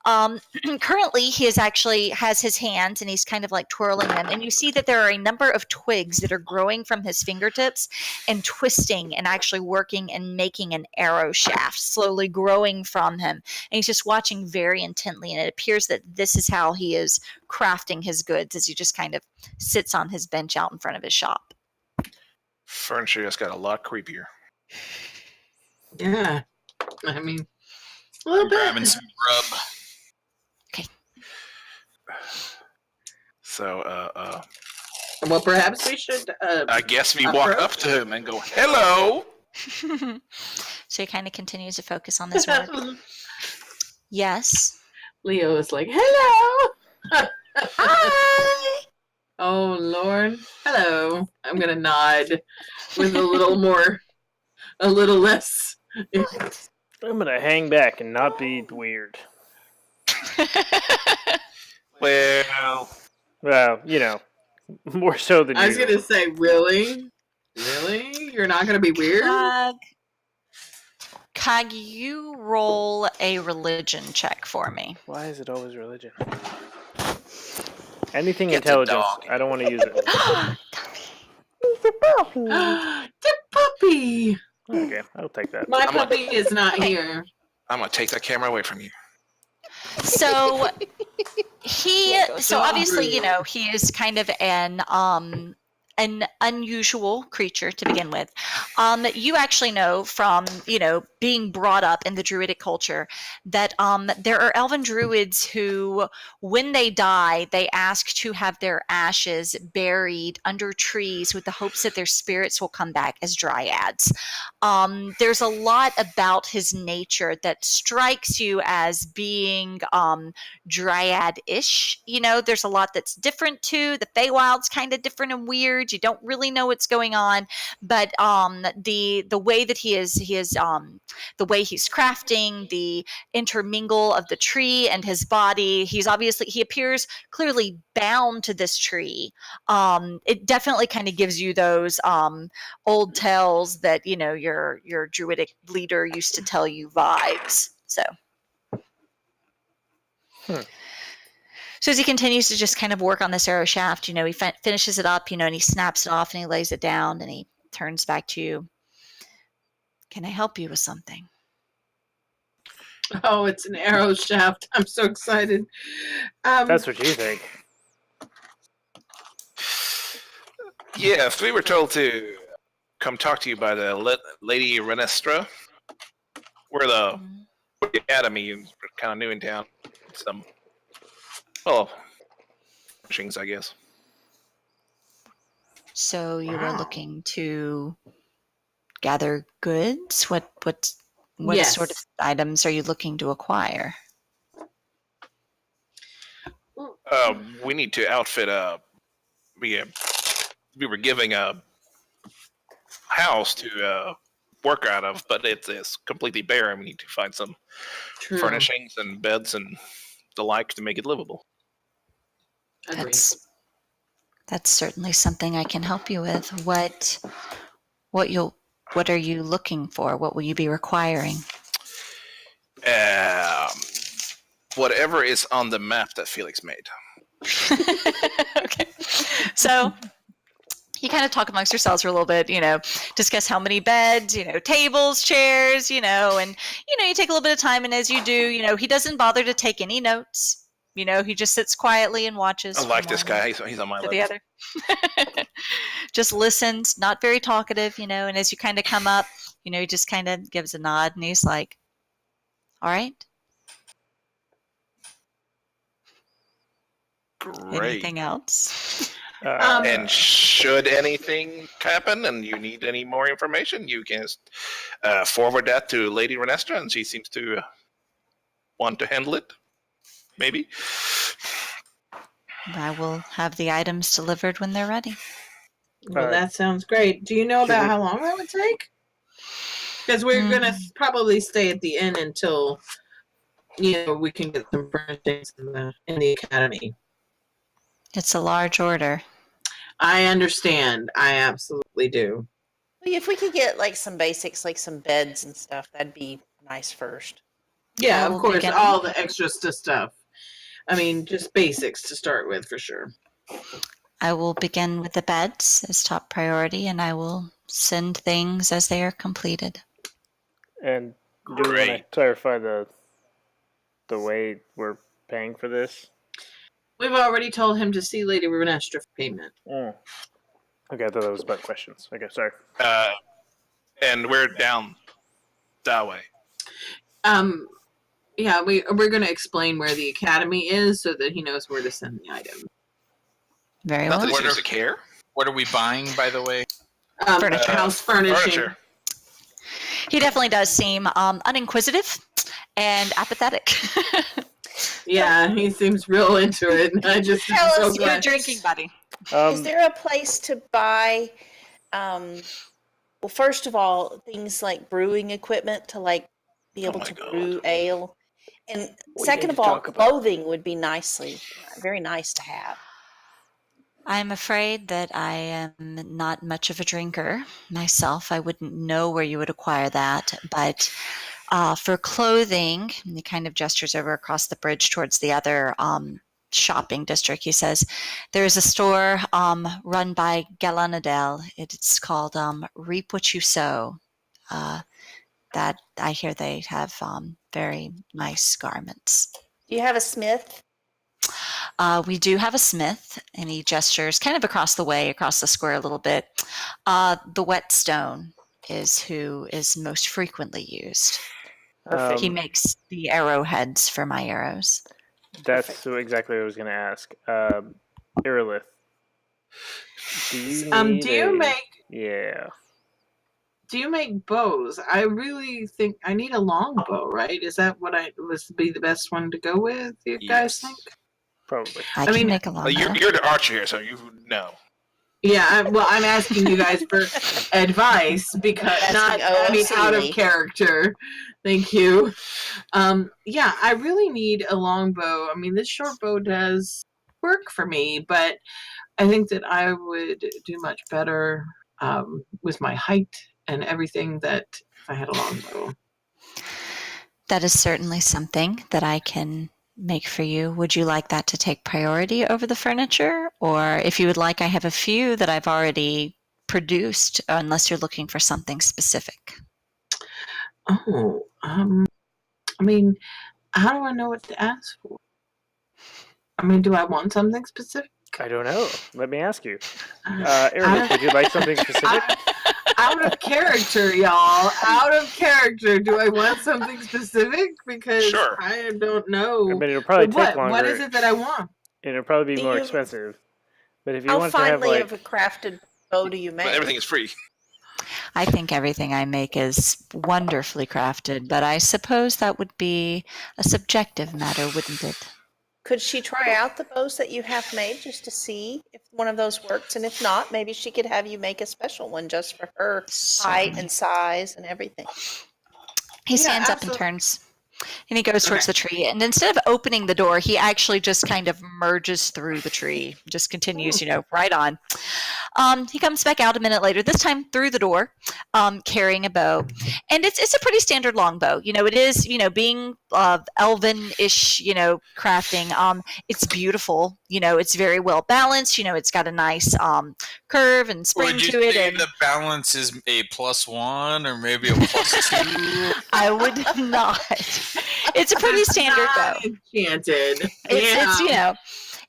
Currently, he has his hands and he's kind of like twirling them, and you see that there are a number of twigs that are growing from his fingertips and twisting and actually working and making an arrow shaft slowly growing from him. And he's just watching very intently, and it appears that this is how he is crafting his goods as he just kind of sits on his bench out in front of his shop. Furniture just got a lot creepier. Yeah. I mean, a little bit. Grabbing some grub. So, Well, perhaps we should. I guess we walk up to him and go, "Hello." So he kind of continues to focus on this one. Yes. Leo is like, "Hello." Hi. Oh Lord. Hello. I'm gonna nod with a little less. I'm gonna hang back and not be weird. Well, more so than I was you. gonna say, really? You're not gonna be weird? Cog, you roll a religion check for me. Why is it always religion? Anything intelligence. I don't want to use it. The puppy. Okay, I'll take that. My puppy is not here. I'm gonna take that camera away from you. So obviously, he is kind of an unusual creature to begin with. You actually know from, being brought up in the Druidic culture that there are elven druids who, when they die, they ask to have their ashes buried under trees with the hopes that their spirits will come back as dryads. There's a lot about his nature that strikes you as being dryad-ish. There's a lot that's different too. The Feywild's kind of different and weird. You don't really know what's going on, but the way that he is the way he's crafting, the intermingle of the tree and his body, he appears clearly bound to this tree. It definitely kind of gives you those old tales that your druidic leader used to tell you vibes. So as he continues to just kind of work on this arrow shaft, he finishes it up, and he snaps it off and he lays it down and he turns back to you. Can I help you with something? Oh, it's an arrow shaft. I'm so excited. That's what you think. Yes, we were told to come talk to you by the Lady Renestra. We're the academy. We're kind of new in town. Things, I guess. So you were looking to gather goods? What Yes. sort of items are you looking to acquire? We need to outfit we were giving a house to work out of, but it's completely bare, and we need to find some furnishings and beds and the like to make it livable. That's certainly something I can help you with. What are you looking for? What will you be requiring? Whatever is on the map that Felix made. Okay. So you kind of talk amongst yourselves for a little bit, discuss how many beds, tables, chairs, and, you take a little bit of time. And as you do, he doesn't bother to take any notes. He just sits quietly and watches. I like this guy. He's on my level. The other. Just listens, not very talkative, and as you kind of come up, he just kind of gives a nod and he's like, all right. Great. Anything else? And should anything happen and you need any more information, you can forward that to Lady Renestra, and she seems to want to handle it. Maybe. I will have the items delivered when they're ready. Well, that sounds great. Do you know about how long that would take? Because we're going to probably stay at the inn until, we can get some furnishings in the academy. It's a large order. I understand. I absolutely do. If we could get some basics, like some beds and stuff, that'd be nice first. Yeah, of course, all the extra stuff. I mean, just basics to start with, for sure. I will begin with the beds as top priority, and I will send things as they are completed. And do we want to clarify the way we're paying for this? We've already told him to see Lady Renestra for payment. Okay, I thought that was about questions. Okay, sorry. And we're down that way. Yeah, we're going to explain where the academy is so that he knows where to send the item. Very well. Not that What he seems to care. What are we buying, by the way? Furniture. House furnishing. Furniture. He definitely does seem uninquisitive and apathetic. Yeah, he seems real into it. I just Tell so us your drinking buddy. Is there a place to buy? Well, first of all, things like brewing equipment to be able to brew ale, and second of all, clothing would be very nice to have. I'm afraid that I am not much of a drinker myself. I wouldn't know where you would acquire that, but for clothing, and he kind of gestures over across the bridge towards the other shopping district. He says, there is a store run by Galanadel. It's called Reap What You Sow. That I hear they have very nice garments. Do you have a smith? We do have a smith, and he gestures kind of across the square a little bit. The whetstone is who is most frequently used. He makes the arrowheads for my arrows. That's exactly what I was going to ask. Irilith, do you need Do you make bows? I really think I need a long bow, right? Is that what would be the best one to go with, you guys think? Probably. I can make a long bow. You're the archer here, so you know. Yeah, I'm asking you guys for advice because out of character. Thank you. Yeah, I really need a long bow. I mean, this short bow does work for me, but I think that I would do much better with my height and everything that if I had a long bow. That is certainly something that I can make for you. Would you like that to take priority over the furniture? Or if you would like, I have a few that I've already produced, unless you're looking for something specific. Oh, I mean, how do I know what to ask for? I mean, do I want something specific? I don't know. Let me ask you. Eric, would you like something specific? Out of character, y'all. Out of character. Do I want something specific? Because I don't know. I mean, it'll probably take longer. What is it that I want? It'll probably be more expensive. But if you How want to have finely of a crafted bow do you make? But everything is free. I think everything I make is wonderfully crafted, but I suppose that would be a subjective matter, wouldn't it? Could she try out the bows that you have made just to see if one of those works? And if not, maybe she could have you make a special one just for her height and size and everything. He stands up and turns. And he goes towards the tree. And instead of opening the door, he actually just kind of merges through the tree. Just continues, right on. He comes back out a minute later, this time through the door, carrying a bow. And it's a pretty standard longbow. It is, being elven-ish, crafting. It's beautiful. It's very well balanced. It's got a nice curve and spring to it. And the balance is a +1 or maybe a +2? I would not. It's a pretty standard bow. Enchanted.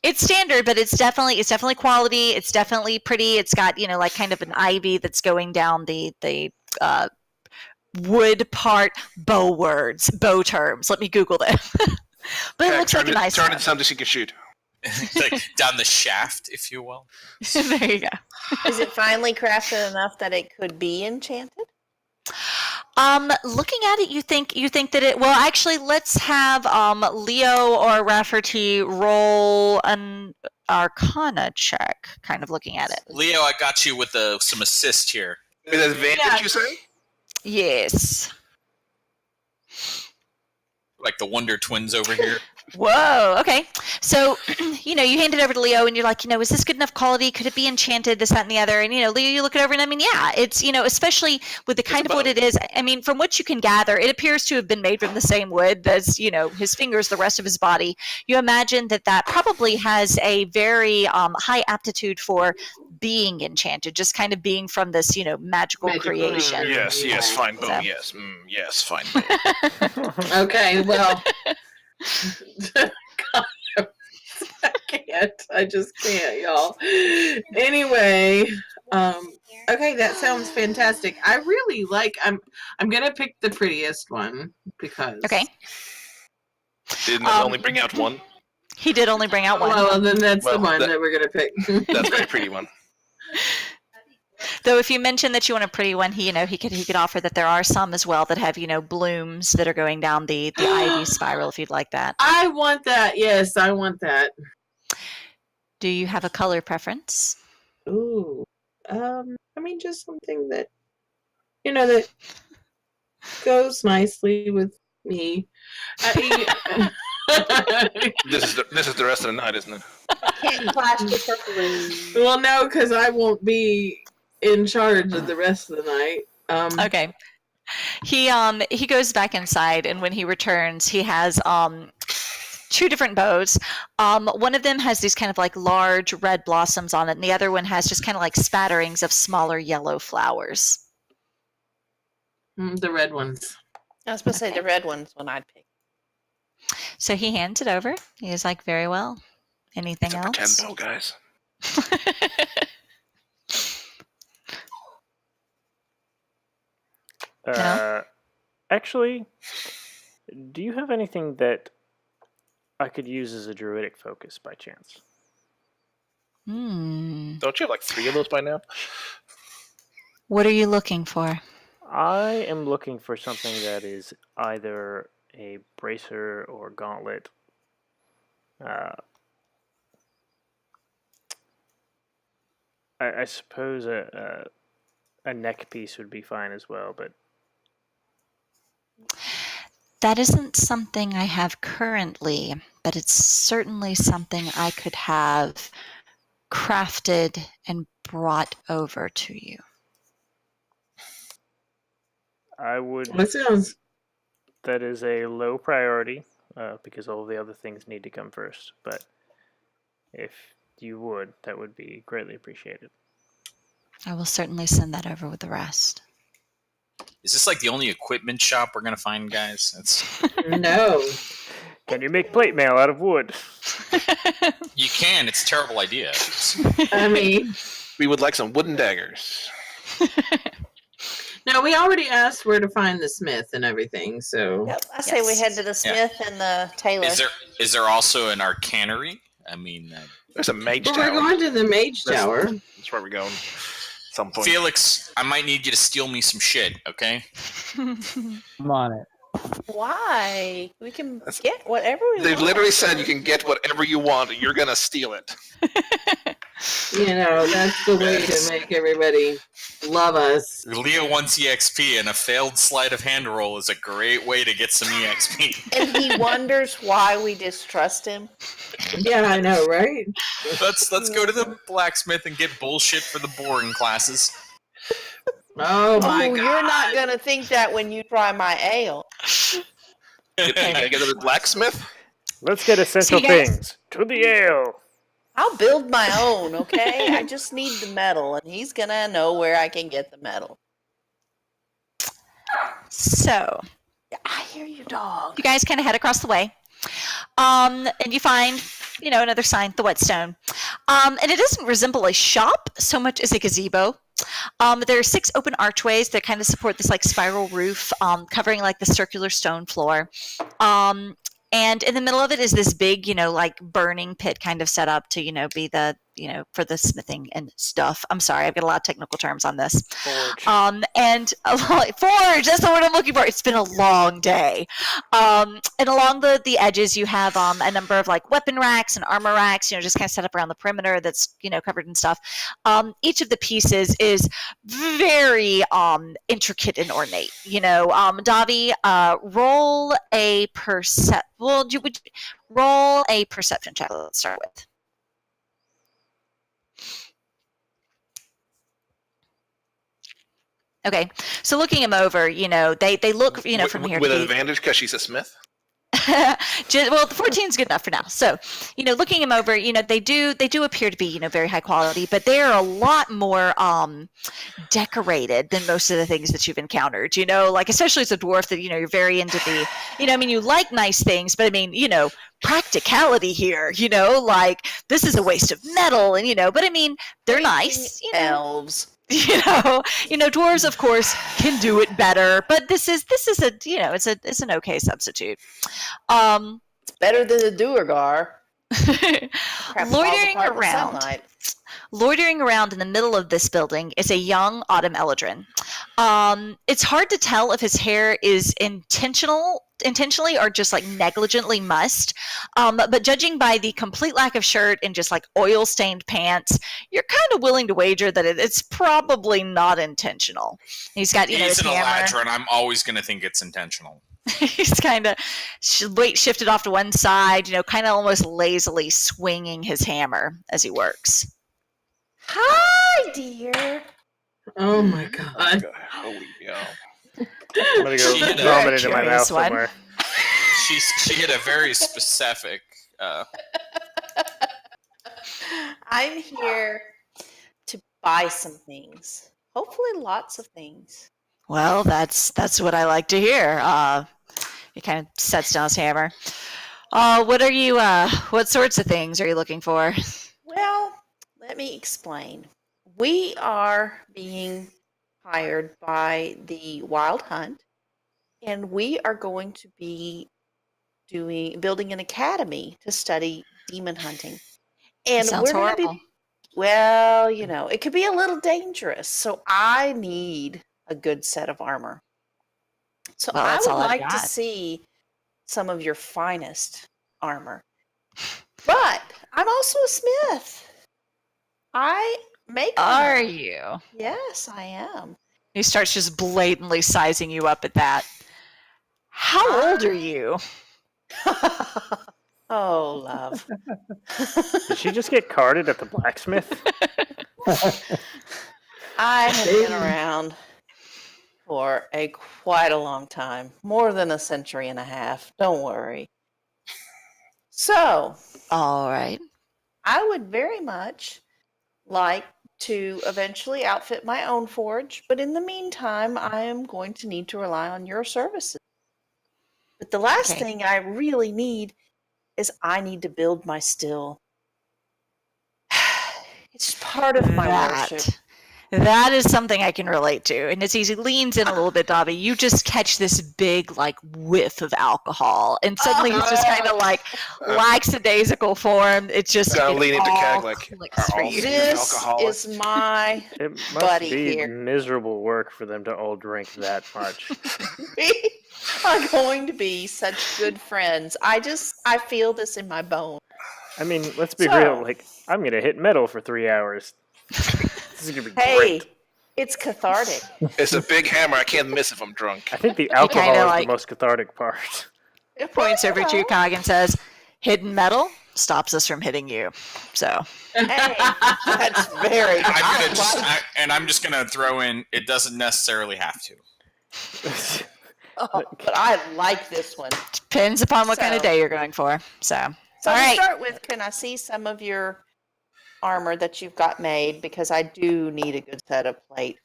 It's standard, but it's definitely quality. It's definitely pretty. It's got like kind of an ivy that's going down the wood part. Bow terms. Let me Google them. But it looks like a nice. Turn it something she can shoot. Like down the shaft, if you will. There you go. Is it finely crafted enough that it could be enchanted? Looking at it, you think that it. Well, actually, let's have Leo or Rafferty roll an Arcana check. Kind of looking at it. Leo, I got you with some assist here. With advantage, you say? Yes. Like the Wonder Twins over here. Whoa. Okay. So, you hand it over to Leo, and you're like, is this good enough quality? Could it be enchanted? This, that, and the other. And Leo, you look it over, and I mean, yeah, it's especially with the kind of wood it is. I mean, from what you can gather, it appears to have been made from the same wood as his fingers, the rest of his body. You imagine that probably has a very high aptitude for being enchanted, just kind of being from this magical creation. Yes, fine bow. So. Yes, fine bow. Okay, well. I just can't, y'all. Anyway, okay, that sounds fantastic. I really I'm gonna pick the prettiest one because Didn't it only bring out one? He did only bring out one. Well, then that's the one that we're gonna pick. That's a very pretty one. Though if you mention that you want a pretty one, he could offer that there are some as well that have blooms that are going down the ivy spiral if you'd like that. I want that. Yes, I want that. Do you have a color preference? Ooh, I mean, just something that that goes nicely with me. This is the rest of the night, isn't it? Can't flash the purple. Well, no, because I won't be in charge of the rest of the night. Okay. He goes back inside, and when he returns, he has two different bows. One of them has these kind of like large red blossoms on it, and the other one has just kind of like spatterings of smaller yellow flowers. The red ones. I was supposed to say the red one's one I'd pick. So he hands it over. He is like, very well. Anything else? Pretend bow, guys. No? Actually, do you have anything that I could use as a druidic focus by chance? Don't you have like 3 of those by now? What are you looking for? I am looking for something that is either a bracer or gauntlet. I suppose a neck piece would be fine as well, but that isn't something I have currently, but it's certainly something I could have crafted and brought over to you. I would. That sounds. That is a low priority because all the other things need to come first. But if you would, that would be greatly appreciated. I will certainly send that over with the rest. Is this like the only equipment shop we're gonna find, guys? No. Can you make plate mail out of wood? You can. It's a terrible idea. I mean, we would like some wooden daggers. No, we already asked where to find the smith and everything, so... Yep, I say we head to the smith and the tailor. Is there also an arcanery? I mean... There's a mage tower. We're going to the mage tower. That's where we're going. Some point. Felix, I might need you to steal me some shit, okay? I'm on it. Why? We can get whatever we want. They've literally said you can get whatever you want, and you're gonna steal it. That's the way to make everybody love us. Leo wants EXP, and a failed sleight of hand roll is a great way to get some EXP. And he wonders why we distrust him. Yeah, I know, right? Let's go to the blacksmith and get bullshit for the boring classes. Oh my God! You're not gonna think that when you try my ale. Can I get to the blacksmith? Let's get essential things. To the ale. I'll build my own, okay? I just need the metal, and he's gonna know where I can get the metal. So, I hear you, dog. you guys kind of head across the way. And you find, another sign, the Whetstone. And it doesn't resemble a shop so much as a gazebo. There are 6 open archways that kind of support this like spiral roof, covering like the circular stone floor. And in the middle of it is this big, like burning pit kind of set up to, be the, for the smithing and stuff. I'm sorry, I've got a lot of technical terms on this. Forge. And forge, that's the word I'm looking for. It's been a long day. And along the edges, you have a number of like weapon racks and armor racks, just kind of set up around the perimeter that's, covered in stuff. Each of the pieces is very intricate and ornate. Davi, roll a roll a perception check. Let's start with. Okay, so looking them over, they look, from here with to an advantage because she's a smith. well, the 14 is good enough for now. So, looking them over, they do appear to be, very high quality, but they are a lot more decorated than most of the things that you've encountered. Like especially as a dwarf, that you're very into the, you like nice things, but practicality here. Like this is a waste of metal, and but they're nice. Elves. Dwarves of course can do it better, but this is a it's an okay substitute. It's better than the Duergar. Loitering around in the middle of this building is a young Autumn Eladrin. It's hard to tell if his hair is intentionally or just like negligently mussed, but judging by the complete lack of shirt and just like oil stained pants, you're kind of willing to wager that it's probably not intentional. He's got he's his an hammer. Eladrin. I'm always going to think it's intentional. He's kind of weight shifted off to one side, kind of almost lazily swinging his hammer as he works. Hi, dear. Oh my God. Holy cow. I'm going to go vomit into my mouth somewhere. She hit a very specific... I'm here to buy some things. Hopefully lots of things. Well, that's what I like to hear. He kind of sets down his hammer. What sorts of things are you looking for? Well, let me explain. We are being hired by the Wild Hunt, and we are going to be building an academy to study demon hunting. And sounds horrible. It could be a little dangerous, so I need a good set of armor. So I would like to see some of your finest armor. But I'm also a smith. I make armor. Are you? Yes, I am. He starts just blatantly sizing you up at that. How old are you? Oh, love. Did she just get carded at the blacksmith? I have been around for quite a long time, more than a century and a half. Don't worry. So, all right. I would very much like to eventually outfit my own forge, but in the meantime, I am going to need to rely on your services. But the last thing I really need is I need to build my still. It's part of my worship. That is something I can relate to. And as he leans in a little bit, Dobby, you just catch this big, like, whiff of alcohol. And suddenly he's just kind of like lackadaisical form. It's just gotta lean into Cag like, clicks for you. This alcoholic. is my It must buddy be here. miserable work for them to all drink that much. We are going to be such good friends. I feel this in my bones. I mean, let's be real. Like, I'm gonna hit metal for 3 hours. This is gonna be great. It's cathartic. It's a big hammer. I can't miss if I'm drunk. I think the alcohol is like- the most cathartic part. It points over to you, Cog, and says, hidden metal stops us from hitting you. So. Hey, that's very I'm just gonna throw in, it doesn't necessarily have to. but I like this one. Depends upon what kind of day you're going for. So all right. to start with, can I see some of your armor that you've got made? Because I do need a good set of plate.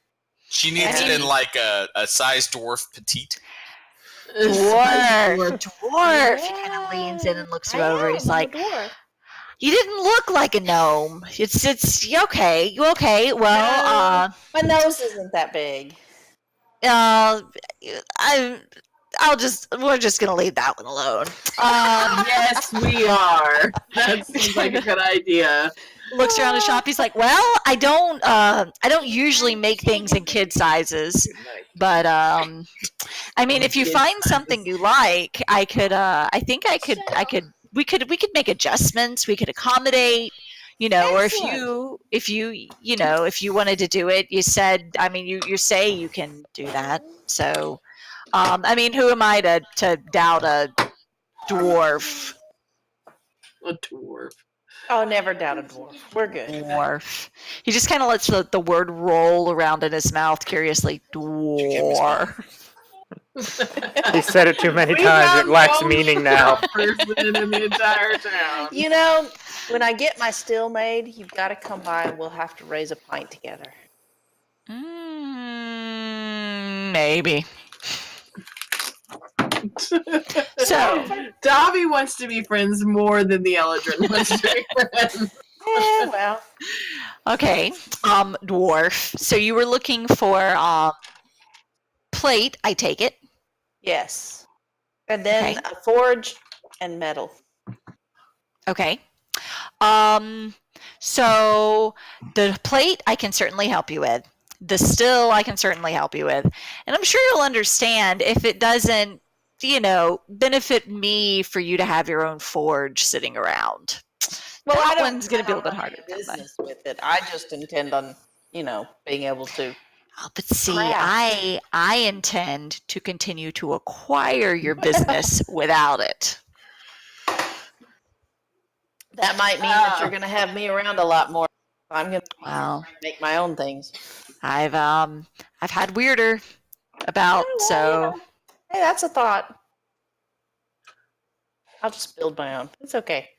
She needs it in like a size dwarf petite. Dwarf. He kind of leans in and looks you over. He's like, you didn't look like a gnome. It's okay. Okay. Well, my nose isn't that big. We're just gonna leave that one alone. Yes, we are. That seems like a good idea. Looks around the shop. He's like, well, I don't usually make things in kid sizes, but I mean, if you find something you like, I could. We could make adjustments. We could accommodate. Or if you wanted to do it, you said. I mean, you say you can do that. So, I mean, who am I to doubt a dwarf? A dwarf. Oh, never doubt a dwarf. We're good. Dwarf. He just kind of lets the word roll around in his mouth curiously. Dwarf. He said it too many times. It lacks meaning now. Person in the entire town. When I get my still made, you've got to come by and we'll have to raise a pint together. Maybe. So, Dobby wants to be friends more than the Eldrin wants to be friends. Yeah, well. Okay, dwarf. So you were looking for plate, I take it? Yes. And then a forge and metal. Okay. So the plate I can certainly help you with. The still I can certainly help you with. And I'm sure you'll understand if it doesn't, benefit me for you to have your own forge sitting around. Well, that one's going to be a little bit harder. Business with it. I just intend on, being able to. Oh, but see, I intend to continue to acquire your business without it. That might mean that you're going to have me around a lot more. I'm going to make my own things. I've had weirder about, so. Hey, that's a thought. I'll just build my own. It's okay.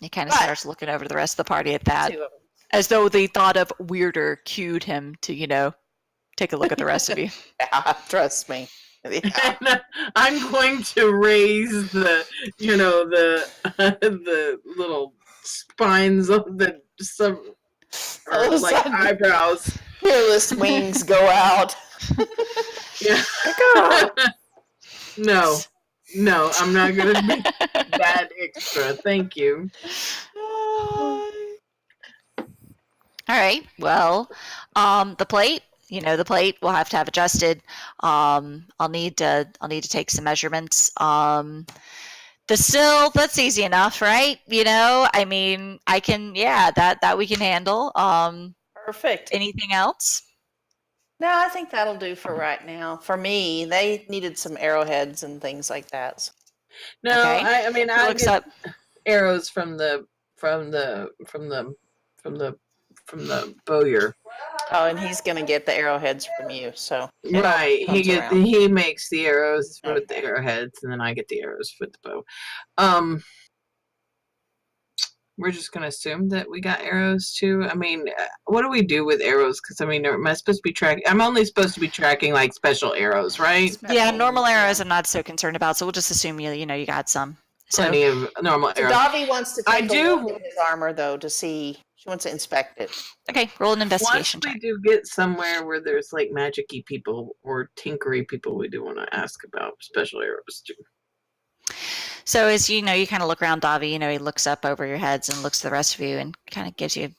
He kind of starts looking over the rest of the party at that, as though the thought of weirder cued him to, take a look at the rest of you. Yeah, trust me. Yeah. And I'm going to raise the little spines of the eyebrows. Hairless wings go out. Yeah. No, I'm not going to be that extra. Thank you. All right. Well, the plate. The plate will have to have adjusted. I'll need to take some measurements. The still, that's easy enough, right? I mean, I can, that we can handle. Perfect. Anything else? No, I think that'll do for right now. For me, they needed some arrowheads and things like that. So. No, okay. I mean, I get arrows from the bowyer. Oh, and he's gonna get the arrowheads from you. So right, he makes the arrows with the arrowheads, and then I get the arrows with the bow. We're just gonna assume that we got arrows too. I mean, what do we do with arrows? Because I mean, am I supposed to be tracking? I'm only supposed to be tracking like special arrows, right? Yeah, normal arrows I'm not so concerned about. So we'll just assume you got some. Plenty of normal arrows. Davi wants to take a look at his armor though to see She wants to inspect it. Okay, roll an investigation Once we check. do get somewhere where there's like magic-y people or tinkery people, we do want to ask about special arrows too. So as you kind of look around Davi, he looks up over your heads and looks at the rest of you and kind of gives you a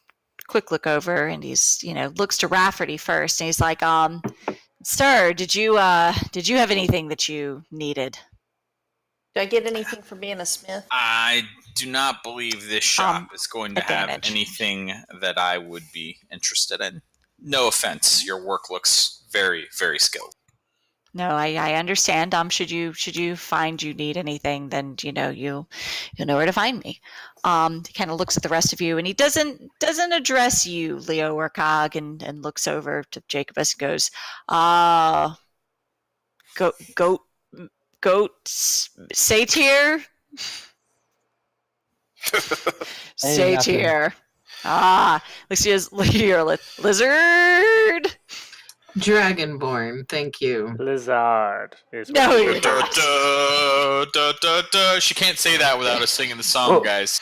quick look over, and he's, looks to Rafferty first, and he's like, sir, did you have anything that you needed? Do I get anything for being a smith? I do not believe this shop is going to have anything that I would be interested in. No offense, your work looks very, very skilled. No, I understand. Should you find you need anything, then you'll know where to find me. He kind of looks at the rest of you, and he doesn't address you, Leo or Cog, and looks over to Jacobus and goes, goat satyr. Satyr. You're a lizard. Dragonborn, thank you. Lizard. No, you're not. She can't say that without us singing the song, guys.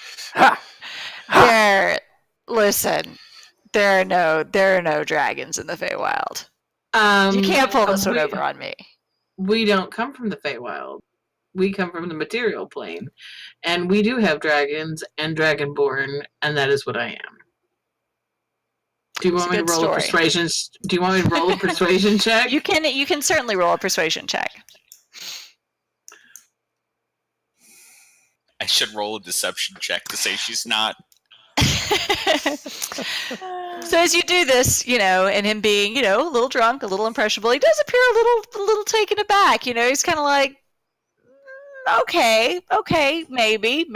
Listen, there are no dragons in the Feywild. You can't pull this one over on me. We don't come from the Feywild. We come from the material plane. And we do have dragons and dragonborn, and that is what I am. Do you want me to roll a persuasion? Do you want me to roll a persuasion check? You can certainly roll a persuasion check. I should roll a deception check to say she's not. So as you do this, and him being, a little drunk, a little impressionable, he does appear a little taken aback. He's kind of like, okay, maybe.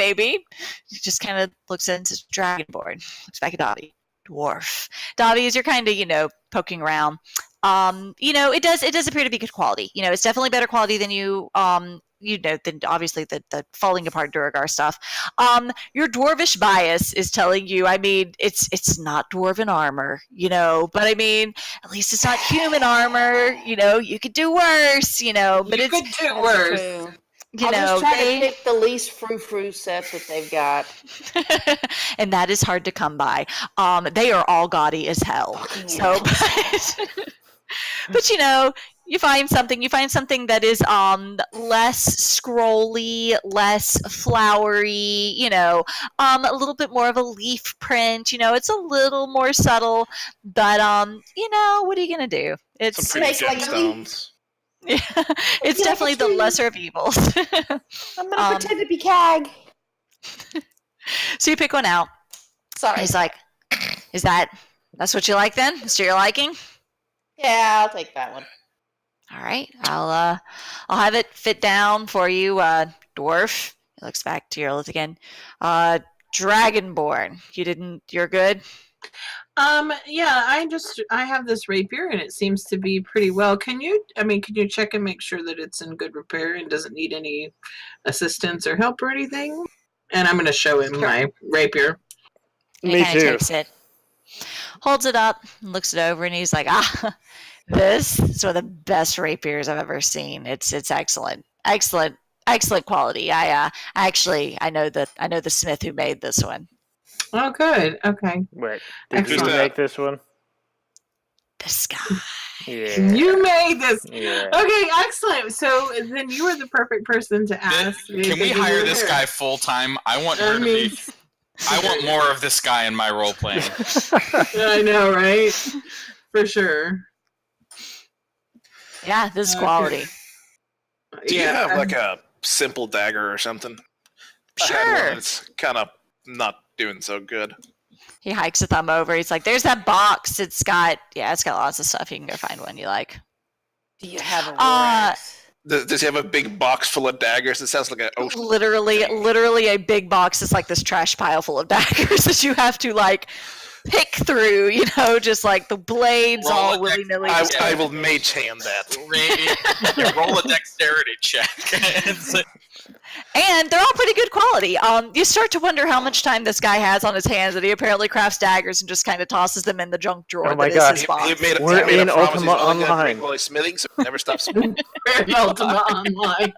He just kind of looks into Dragonborn, looks back at Davi. Dwarf. Davi, as you're kind of, poking around, it does appear to be good quality. It's definitely better quality than than obviously the falling apart Duragar stuff. Your dwarvish bias is telling you, it's not dwarven armor, but at least it's not human armor, you could do worse, but you could do worse. I'll just try to pick the least frou-frou set that they've got. And that is hard to come by. They are all gaudy as hell. So, but you find something that is less scrolly, less flowery, a little bit more of a leaf print, it's a little more subtle, but what are you gonna do? It's some pretty gemstones. Yeah, it's definitely the lesser of evils. I'm gonna pretend to be Cag. So you pick one out. Sorry. He's like, that's what you like then? Is to your liking? Yeah, I'll take that one. All right. I'll have it fit down for you, dwarf. He looks back to your list again. Dragonborn. You're good? Yeah, I have this rapier and it seems to be pretty well. Can you check and make sure that it's in good repair and doesn't need any assistance or help or anything? And I'm going to show him my rapier. Me too. Takes it, holds it up, looks it over, and he's like, this is one of the best rapiers I've ever seen. It's excellent. Excellent quality. I know the smith who made this one. Oh, good. Okay. Wait, did you make this one? This guy. Yeah. You made this. Yeah. Okay, excellent. So then you are the perfect person to ask. Can we hire this guy full time? I want her to be. I want more of this guy in my role playing. I know, right? For sure. Yeah, this is quality. Do you have like a simple dagger or something? Sure. It's kind of not doing so good. He hikes a thumb over. He's like, "There's that box. It's got lots of stuff. You can go find one you like." Do you have a war Does he have a big box full of daggers? It sounds like an ocean. Literally a big box is like this trash pile full of daggers that you have to like pick through, just like the blades all willy-nilly. I will mage hand that. Roll a dexterity check. And they're all pretty good quality. You start to wonder how much time this guy has on his hands, that he apparently crafts daggers and just kind of tosses them in the junk drawer. Oh my god! We're in Ultima Online. Smithing, so never stop smithing. Ultima Online.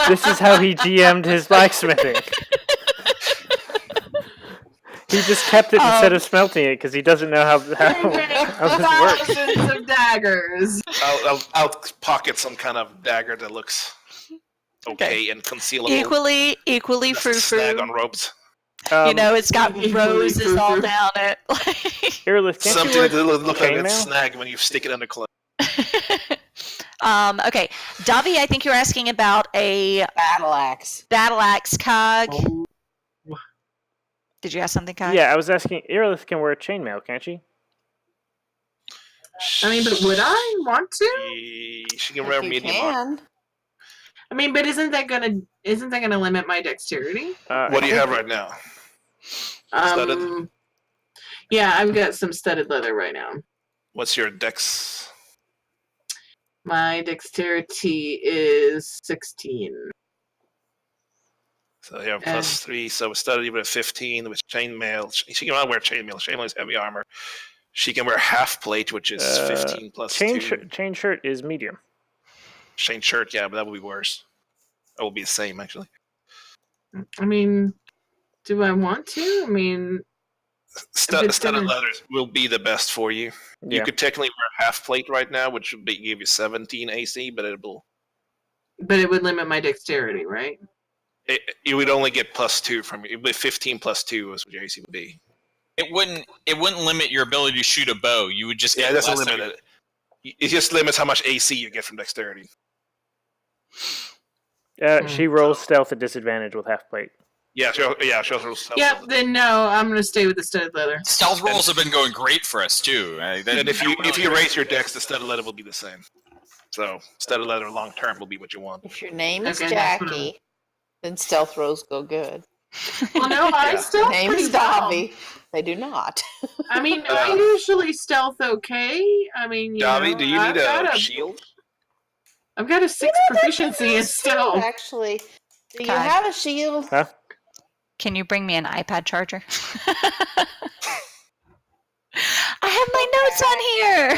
This is how he GM'd his blacksmithing. He just kept it instead of smelting it because he doesn't know how this works. Thousands of daggers. I'll pocket some kind of dagger that looks okay and concealable. Equally frou-frou. Snag on ropes. It's got roses all down it. Something that looks like a snag when you stick it under clothes. Okay, Davi, I think you're asking about a battle axe. Cog. Oh. Did you ask something, Cog? Yeah, I was asking. Irilith can wear a chainmail, can't she? I mean, but would I want to? She can wear medium armor. I mean, but isn't that gonna limit my dexterity? What do you have right now? Studded? Yeah, I've got some studded leather right now. What's your dex? My dexterity is 16. So you have plus 3, so studded with 15 with chainmail. She can wear chainmail. Chainmail is heavy armor. She can wear half plate, which is 15 plus 2. Chain shirt is medium. Chain shirt, yeah, but that would be worse. That will be the same, actually. I mean, do I want to? I mean, studded leathers will be the best for you. Yeah. You could technically wear half plate right now, which would give you 17 AC, but it would limit my dexterity, right? You would only get plus 2 from it. 15 plus 2 is what your AC would be. It wouldn't limit your ability to shoot a bow. You would just get it doesn't limit it. It just limits how much AC you get from dexterity. She rolls stealth at disadvantage with half plate. Yeah, she'll roll stealth. Yeah, then no, I'm going to stay with the studded leather. Stealth rolls have been going great for us too. And if you raise your dex, the studded leather will be the same. So studded leather long term will be what you want. If your name is Jackie, then stealth rolls go good. Well, no, I stealth name is Davi. They do not. I mean, I usually stealth okay. I mean, Davi, do you need a shield? I've got a 6 proficiency in stealth. Actually, do you have a shield? Huh? Can you bring me an iPad charger? I have my notes on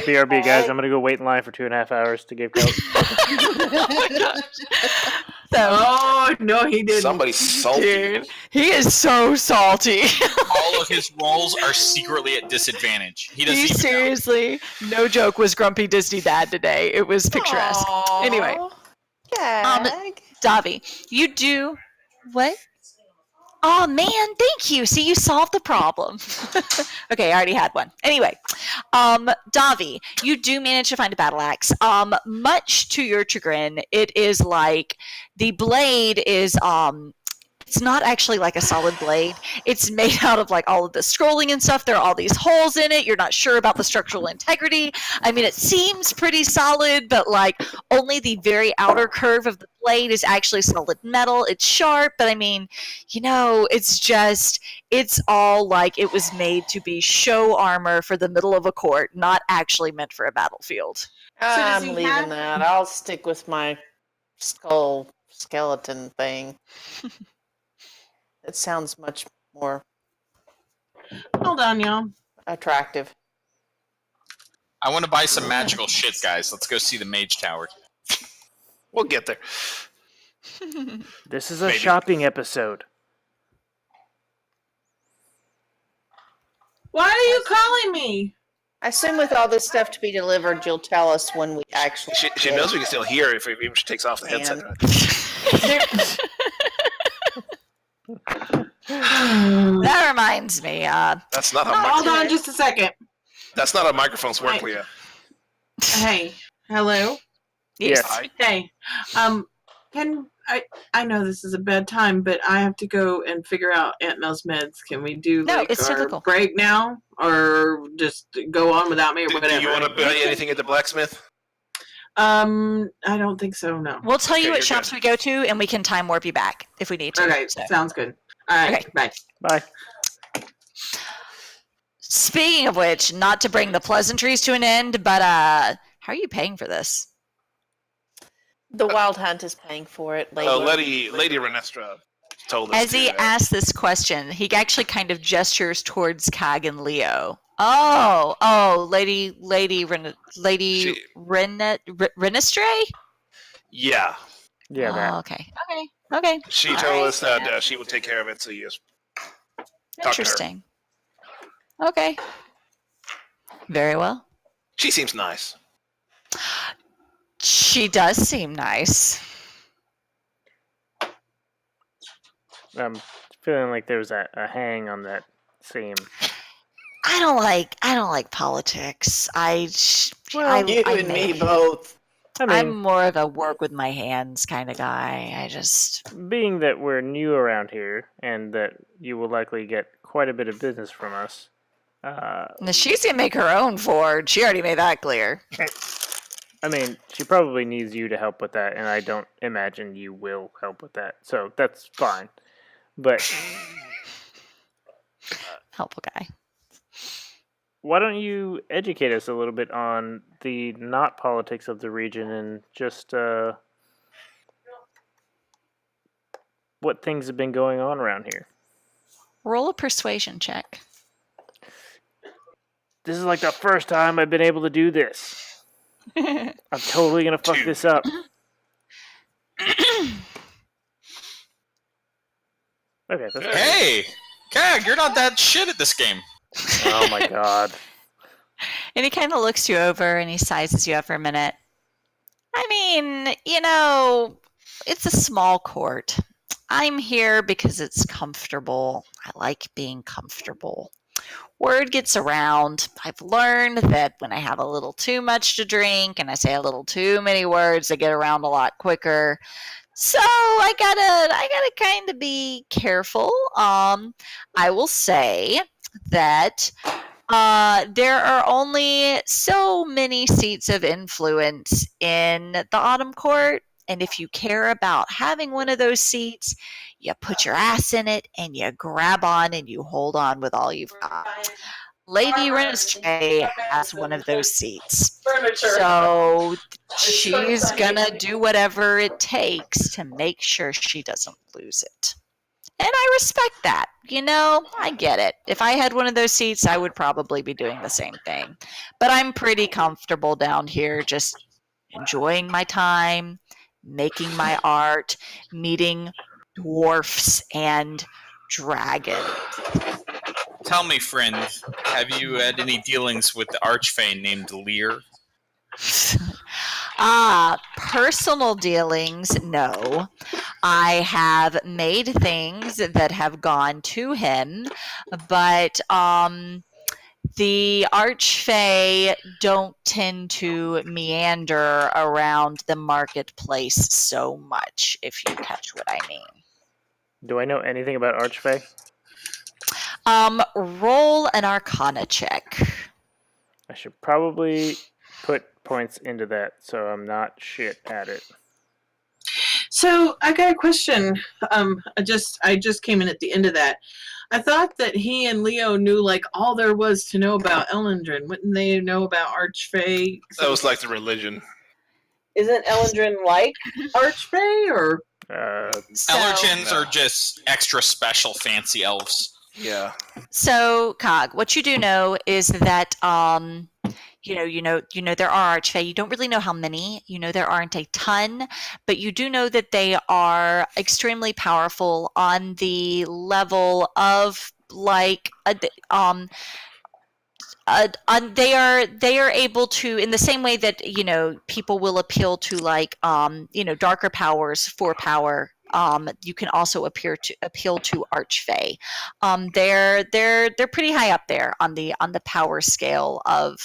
here. BRB, guys, I'm going to go wait in line for 2.5 hours to give Coke. Oh my gosh. Oh, no, he didn't. Somebody's salty. Dude, he is so salty. All of his rolls are secretly at disadvantage. He doesn't even seriously, no joke, was grumpy Disney dad today. It was picturesque. Aww. Anyway. Davi, you do... What? Oh, man, thank you. See, you solved the problem. Okay, I already had one. Anyway, Davi, you do manage to find a battle axe. Much to your chagrin, it is like the blade is it's not actually like a solid blade. It's made out of like all of the scrolling and stuff. There are all these holes in it. You're not sure about the structural integrity. I mean, it seems pretty solid, but like only the very outer curve of the blade is actually solid metal. It's sharp, but I mean, it's all like it was made to be show armor for the middle of a court, not actually meant for a battlefield. I'm leaving that. I'll stick with my skeleton thing. It sounds much more Hold on, y'all. attractive. I want to buy some magical shit, guys. Let's go see the Mage Tower. We'll get there. This is a shopping episode. Why are you calling me? I assume with all this stuff to be delivered, you'll tell us when we actually. She knows we can still hear if she takes off the headset. That reminds me. That's not how. Hold on, just a second. That's not how microphones work, Leah. Hey, hello. Yes. Hi. Hey, I know this is a bad time, but I have to go and figure out Aunt Mel's meds. Can we do it's our typical. break now, or just go on without me, or whatever? Do you want to buy anything at the blacksmith? I don't think so. No. We'll tell you Okay, what you're shops good. we go to, and we can time warp you back if we need to. Okay, So. sounds good. All right, Okay. bye. Bye. Speaking of which, not to bring the pleasantries to an end, but how are you paying for this? The Wild Hunt is paying for it. Lady Renestra told us. As he asked this question, he actually kind of gestures towards Cag and Leo. Oh, Lady Renestre? Yeah. Yeah, that. Okay. She told us that she would take care of it, so you just talk to her. Interesting. Okay. Very well. She seems nice. She does seem nice. I'm feeling like there's a hang on that seam. I don't like politics. You and me both. I mean, I'm more of a work with my hands kind of guy. Being that we're new around here and that you will likely get quite a bit of business from us. Now she's gonna make her own Ford. She already made that clear. I mean, she probably needs you to help with that, and I don't imagine you will help with that. So that's fine. But helpful guy. Why don't you educate us a little bit on the not politics of the region and just what things have been going on around here? Roll a persuasion check. This is like the first time I've been able to do this. I'm totally going to fuck this up. Okay, that's right. Hey! Kag, you're not that shit at this game. Oh my god. And he kind of looks you over and he sizes you up for a minute. I mean, it's a small court. I'm here because it's comfortable. I like being comfortable. Word gets around. I've learned that when I have a little too much to drink and I say a little too many words, they get around a lot quicker. So I gotta kind of be careful. I will say that there are only so many seats of influence in the Autumn Court, and if you care about having one of those seats, you put your ass in it and you grab on and you hold on with all you've got. Lady Renestray has one of those seats. So she's gonna do whatever it takes to make sure she doesn't lose it. And I respect that. I get it. If I had one of those seats, I would probably be doing the same thing. But I'm pretty comfortable down here just enjoying my time, making my art, meeting dwarfs and dragons. Tell me, friend, have you had any dealings with the Archfey named Lear? Personal dealings, no. I have made things that have gone to him, but the Archfey don't tend to meander around the marketplace so much, if you catch what I mean. Do I know anything about Archfey? Roll an Arcana check. I should probably put points into that so I'm not shit at it. So I got a question. I just came in at the end of that. I thought that he and Leo knew like all there was to know about Ellendrin. Wouldn't they know about Archfey? That was like the religion. Isn't Ellendrin like Archfey or? Ellergens are just extra special fancy elves. Yeah. So, Cog, what you do know is that there are Archfey. You don't really know how many. There aren't a ton, but you do know that they are extremely powerful on the level of like they are able to, in the same way that people will appeal to like darker powers for power. You can also appeal to Archfey. They're pretty high up there on the power scale of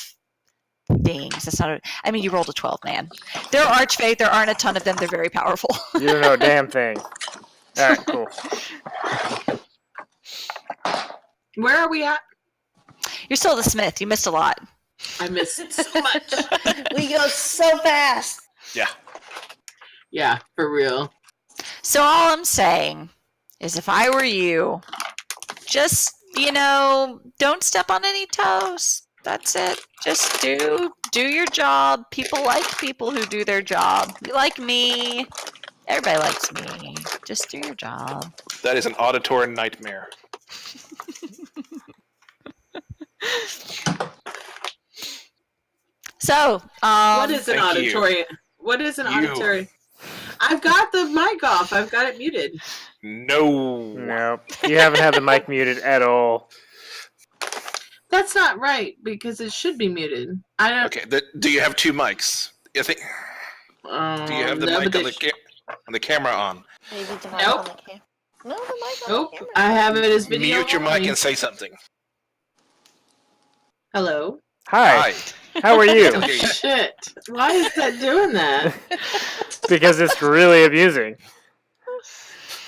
things. That's not. You rolled a 12, man. They're Archfey. There aren't a ton of them. They're very powerful. You don't know a damn thing. All right, cool. Where are we at? You're still the Smith. You missed a lot. I missed so much. We go so fast. Yeah. Yeah, for real. So all I'm saying is, if I were you, just don't step on any toes. That's it. Just do your job. People like people who do their job. You like me. Everybody likes me. Just do your job. That is an auditory nightmare. So, what is an auditory? What is an auditory? I've got the mic off. I've got it muted. No. You haven't had the mic muted at all. That's not right because it should be muted. I don't. Okay. Do you have two mics? I think. Do you have the no, mic on the camera on? Maybe the mic Nope. on the camera. No, the mic on Nope. the camera. I have it as video. Mute your only. mic and say something. Hello. Hi. How are you? Oh, shit. Why is that doing that? Because it's really amusing.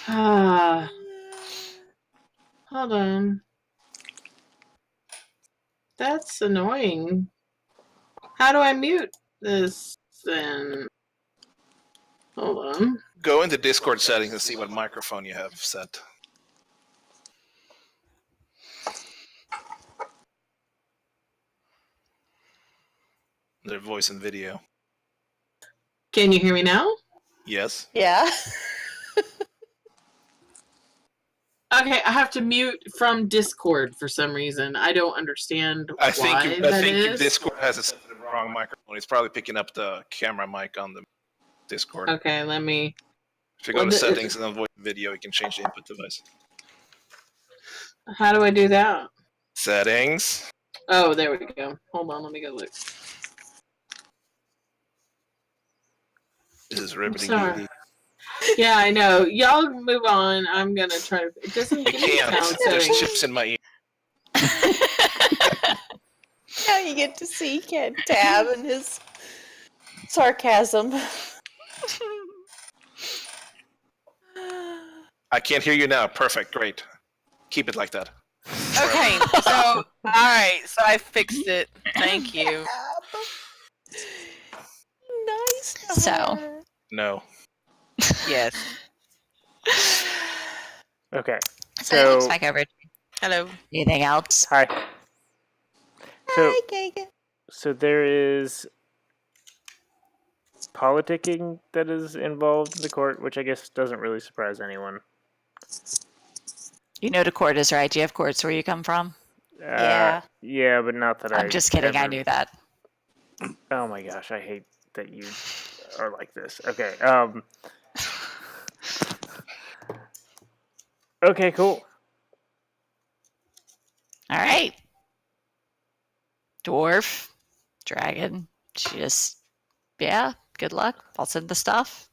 Hold on. That's annoying. How do I mute this then? Hold on. Go into Discord settings and see what microphone you have set. Their voice and video. Can you hear me now? Yes. Yeah. Okay, I have to mute from Discord for some reason. I don't understand I think your is. Discord has a wrong microphone. It's probably picking up the camera mic on the Discord. Okay, let me. If you go to settings and then voice and video, you can change the input device. How do I do that? Settings. Oh, there we go. Hold on, let me go look. This is riveting. Sorry. Yeah, I know. Y'all move on. I'm gonna try to. It doesn't I give me can't. sound There's settings. chips in my ear. Now you get to see Ken Tab and his sarcasm. I can't hear you now. Perfect. Great. Keep it like that. Okay, so alright, so I fixed it. Thank you. Nice. So. No. Yes. Okay. So So back over. Hello. Anything else? hi. So Hi, Gaga. so there is politicking that is involved in the court, which I guess doesn't really surprise anyone. You know Decourt is right. Do you have courts where you come from? Yeah. Yeah, but not that I'm just kidding. I ever- knew that. Oh my gosh, I hate that you are like this. Okay. Okay, cool. All right. Dwarf, dragon. Yeah. Good luck. I'll send the stuff.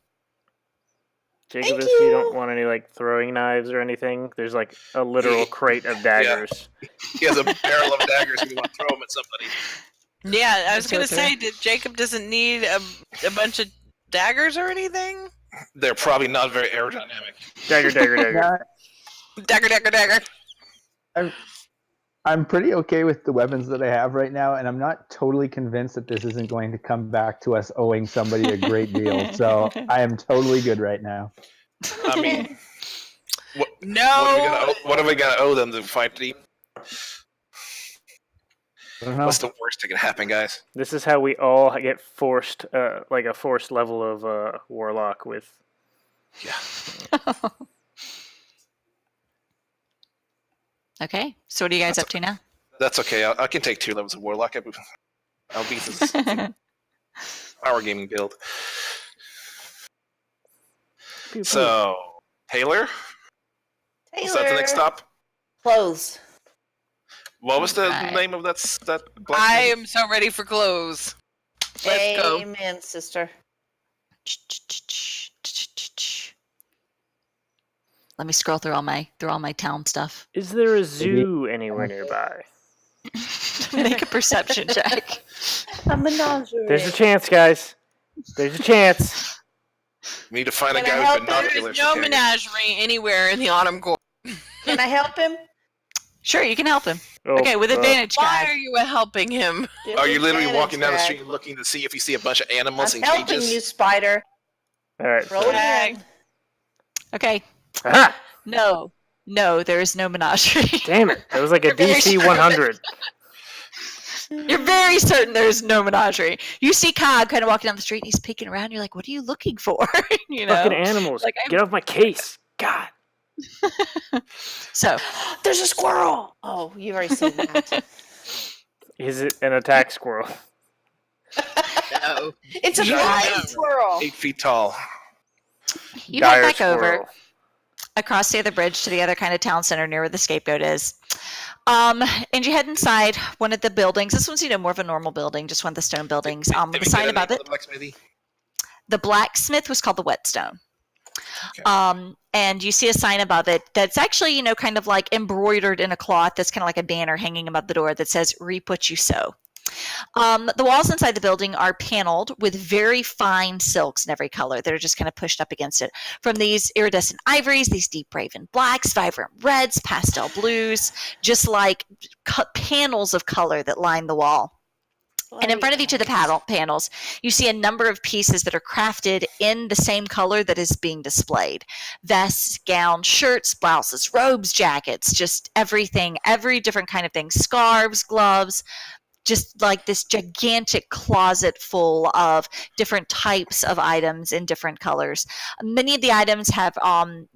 Jacobus, you don't want any like throwing knives or anything? There's like a literal crate of daggers. He has a barrel of daggers and you want to throw them at somebody. Yeah, I was That's gonna okay. say, did Jacob doesn't need a bunch of daggers or anything? They're probably not very aerodynamic. Dagger, dagger, dagger. Dagger, dagger, dagger. I'm pretty okay with the weapons that I have right now, and I'm not totally convinced that this isn't going to come back to us owing somebody a great deal. So I am totally good right now. I mean, No. what are we gonna owe them to fight the? I don't know. What's the worst that can happen, guys? This is how we all get forced, like a forced level of warlock with. Yeah. Okay. So what are you guys up to now? That's okay. I can take 2 levels of warlock. I'll beat this power gaming build. Pew, pew. So, Taylor? Is that the next stop? Clothes. What was the Right. name of that black I thing? am so ready for clothes. Let's go. Amen, sister. Let me scroll through all my town stuff. Is there a zoo anywhere nearby? Make a perception check. A menagerie. There's a chance, guys. There's a chance. We need to find a Can I guy help with him? binoculars. There's to no carry. menagerie anywhere in the Autumn Court. Can I help him? Sure, you can help him. Oh, Okay, with advantage, Why guys. are you helping him? Give Are me you literally advantage, walking down the Greg. street looking to see if you see a bunch of animals I'm in helping cages? you, Spider. All right. Roll So, it in. Okay. aha! No, there is no menagerie. Damn it! That was like a You're very DC sure. 100. You're very certain there is no menagerie. You see Cobb kind of walking down the street and he's peeking around. You're like, what are you looking for? You know? Fucking animals! Like, I'm- Get off my case! God. So, There's a squirrel. Oh, you've already seen that. Is it an attack squirrel? No. It's a giant squirrel. 8 feet tall. you Dire head back over squirrel. across the other bridge to the other kind of town center near where the scapegoat is. And you head inside one of the buildings. This one's, more of a normal building, just one of the stone buildings. With a sign above it. The blacksmith was called the Whetstone. Okay. And you see a sign above it that's actually, kind of like embroidered in a cloth. That's kind of like a banner hanging above the door that says, "Reap what you sow." The walls inside the building are paneled with very fine silks in every color that are just kind of pushed up against it. From these iridescent ivories, these deep raven blacks, vibrant reds, pastel blues, just like panels of color that line the wall. And in front of each of the panels, you see a number of pieces that are crafted in the same color that is being displayed. Vests, gowns, shirts, blouses, robes, jackets, just everything, every different kind of thing. Scarves, gloves, just like this gigantic closet full of different types of items in different colors. Many of the items have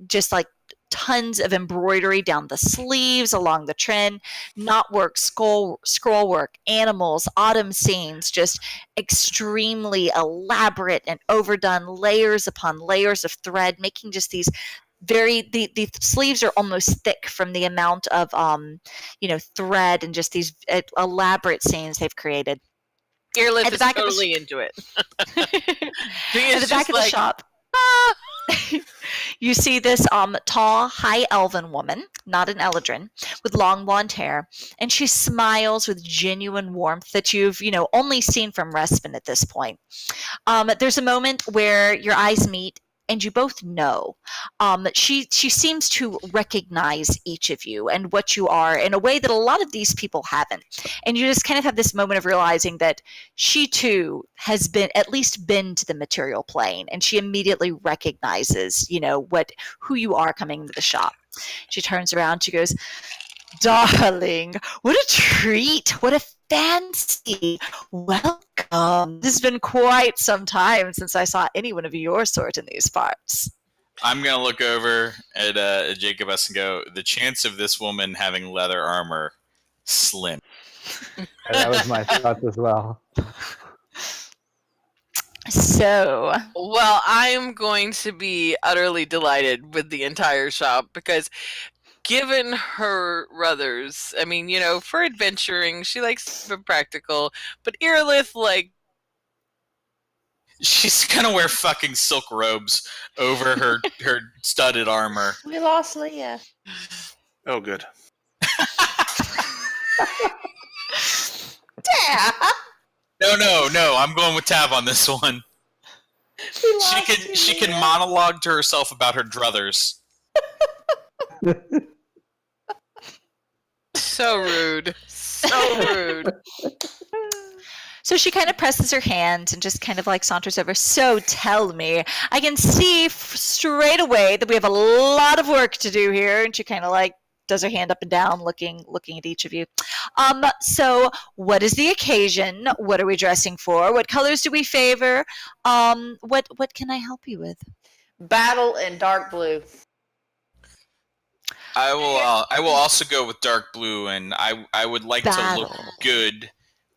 just like tons of embroidery down the sleeves, along the trend, knotwork, scroll work, animals, autumn scenes, just extremely elaborate and overdone, layers upon layers of thread, making just these the sleeves are almost thick from the amount of thread and just these elaborate scenes they've created. Earlift is totally into it. At the back of the shop, you see this tall, high elven woman, not an Eladrin, with long blonde hair, and she smiles with genuine warmth that you've only seen from Respin at this point. There's a moment where your eyes meet, and you both know. She seems to recognize each of you and what you are in a way that a lot of these people haven't. And you just kind of have this moment of realizing that she too has at least been to the material plane, and she immediately recognizes, who you are coming into the shop. She turns around, she goes, "Darling, what a treat, what a fancy, welcome. This has been quite some time since I saw anyone of your sort in these parts." I'm going to look over at Jacob S. and go, the chance of this woman having leather armor, slim. That was my thoughts as well. So, well, I'm going to be utterly delighted with the entire shop because given her ruthers, I mean, for adventuring, she likes to be practical, but Earlith, she's gonna wear fucking silk robes over her studded armor. We lost Leah. Oh, good. Tab. No. I'm going with Tab on this one. She can monologue to herself about her druthers. So rude. So rude. So she kind of presses her hand and just kind of saunters over. "So tell me, I can see straight away that we have a lot of work to do here." And she kind of does her hand up and down, looking at each of you. So what is the occasion? What are we dressing for? What colors do we favor? What can I help you with? Battle and dark blue. I will also go with dark blue, and I would like to look good.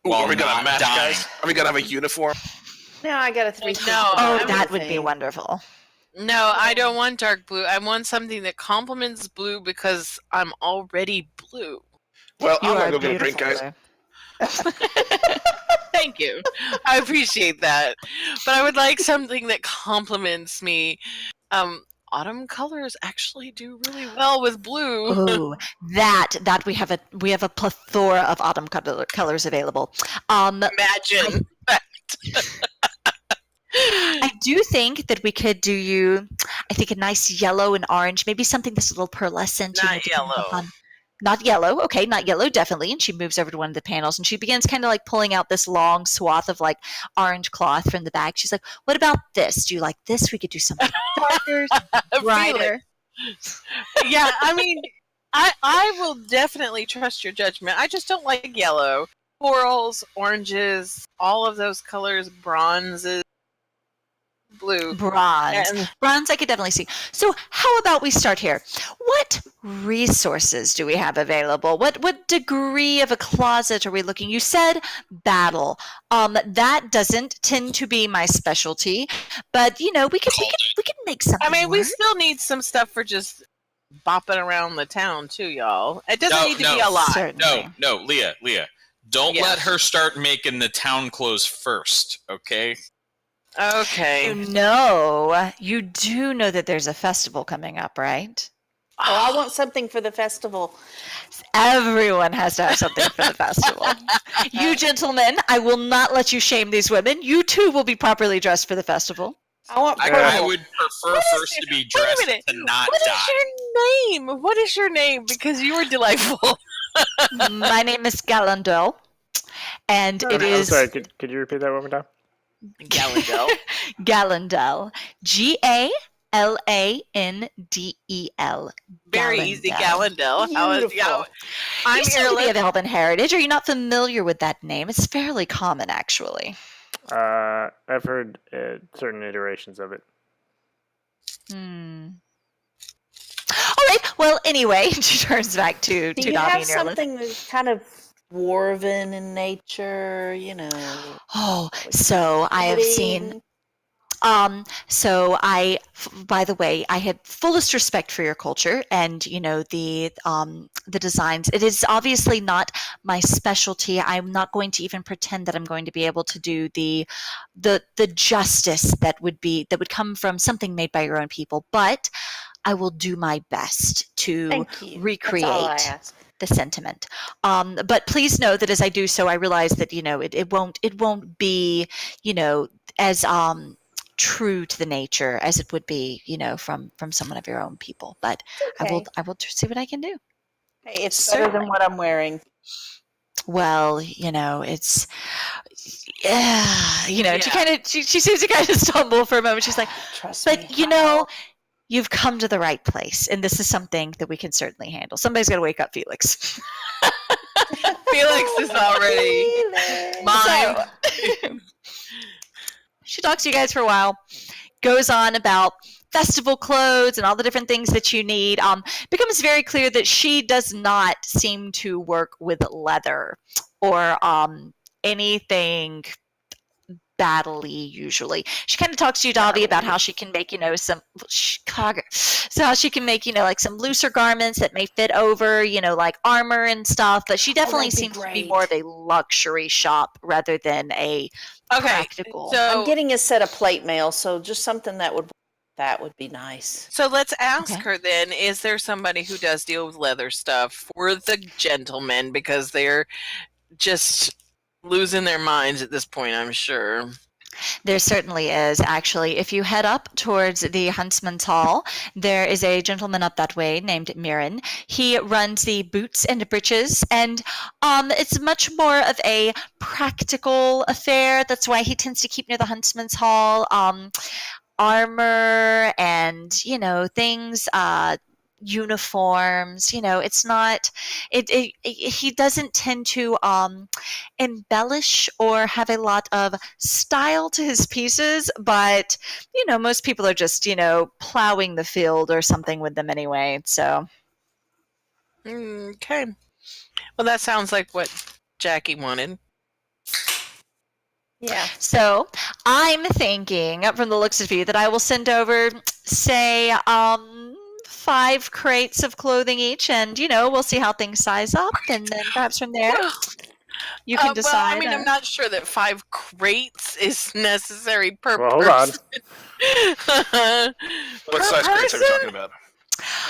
Are we gonna match, guys? Are we gonna have a uniform? No, I got a 3. No. Oh, that would be wonderful. No, I don't want dark blue. I want something that complements blue because I'm already blue. Well, I'm gonna go get a drink, guys. Thank you. I appreciate that. But I would like something that complements me. Autumn colors actually do really well with blue. Oh, that we have a plethora of autumn colors available. Imagine that. I do think that we could do you, I think, a nice yellow and orange, maybe something that's a little pearlescent. Not yellow. Not yellow. Okay, not yellow, definitely. And she moves over to one of the panels and she begins kind of pulling out this long swath of orange cloth from the bag. She's like, "What about this? Do you like this? We could do something darker, brighter." Yeah, I mean, I will definitely trust your judgment. I just don't like yellow. Corals, oranges, all of those colors, bronzes, blue. Bronze I could definitely see. So how about we start here? What resources do we have available? What degree of a closet are we looking? You said battle. That doesn't tend to be my specialty, but we could make something. I mean, work. we still need some stuff for just bopping around the town too, y'all. It doesn't need to be a lot. Certainly. No, Leah. Don't let her start making the town clothes first, okay? Okay. You do know that there's a festival coming up, right? Oh, I want something for the festival. Everyone has to have something for the festival. You gentlemen, I will not let you shame these women. You too will be properly dressed for the festival. I would prefer first to be dressed to not What die. is your name? What is your name? Because you were delightful. My name is Gallandel, and it is. I'm sorry. Could you repeat that one more time? Gallandel. Gallandel. Gallandel. Very easy, Gallandel. I'm Irland of Elven heritage. Are you not familiar with that name? It's fairly common, actually. I've heard certain iterations of it. All right. Well, anyway, she turns back to Do you Dobby have and Ireland. something that's kind of dwarven in nature, Oh, so I have seen. By the way, I had fullest respect for your culture and, the designs. It is obviously not my specialty. I'm not going to even pretend that I'm going to be able to do the justice that would come from something made by your own people, but I will do my best to recreate the sentiment. But please know that as I do so, I realize that, it won't be, as, true to the nature as it would be, from someone of your own people. But okay. I will see what I can do. Hey, it's better than what I'm wearing. Well, it's she seems to kind of stumble for a moment. She's like, you've come to the right place, and this is something that we can certainly handle. Somebody's got to wake up Felix. Felix is already mine. She talks to you guys for a while, goes on about festival clothes and all the different things that you need. Becomes very clear that she does not seem to work with leather or anything battle-y usually. She kind of talks to you, Dobby, about how she can make, some looser garments that may fit over, like armor and stuff. But she definitely seems to be more of a luxury shop rather than a practical. So I'm getting a set of plate mail, so just something that would be nice. So let's ask her then, is there somebody who does deal with leather stuff for the gentlemen, because they're just losing their minds at this point, I'm sure. There certainly is. Actually, if you head up towards the Huntsman's Hall, there is a gentleman up that way named Mirren. He runs the boots and breeches, and it's much more of a practical affair. That's why he tends to keep near the Huntsman's Hall. Armor and, things, uniforms, it's not, he doesn't tend to embellish or have a lot of style to his pieces, but most people are just plowing the field or something with them anyway. So okay, well, that sounds like what Jackie wanted. Yeah. So I'm thinking, from the looks of you, that I will send over, say, 5 crates of clothing each, and we'll see how things size up, and then perhaps from there you can decide. Well, I'm not sure that 5 crates is necessary per person. Hold on. What size crates are we talking about?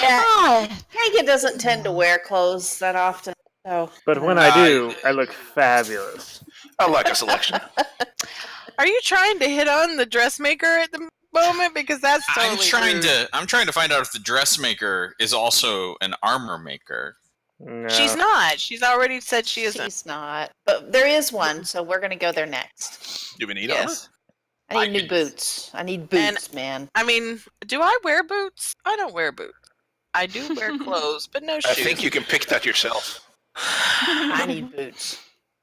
Yeah, Megan doesn't tend to wear clothes that often. So. But when I do, I look fabulous. I like a selection. Are you trying to hit on the dressmaker at the moment? Because that's totally I'm trying to find out if the dressmaker is also an armor maker. No. She's not. She's already said she isn't. She's not. But there is one, so we're going to go there next. Do we need armor? I need new boots. I need boots, man. I mean, do I wear boots? I don't wear boots. I do wear clothes, but no shoes. I think you can pick that yourself. I need boots.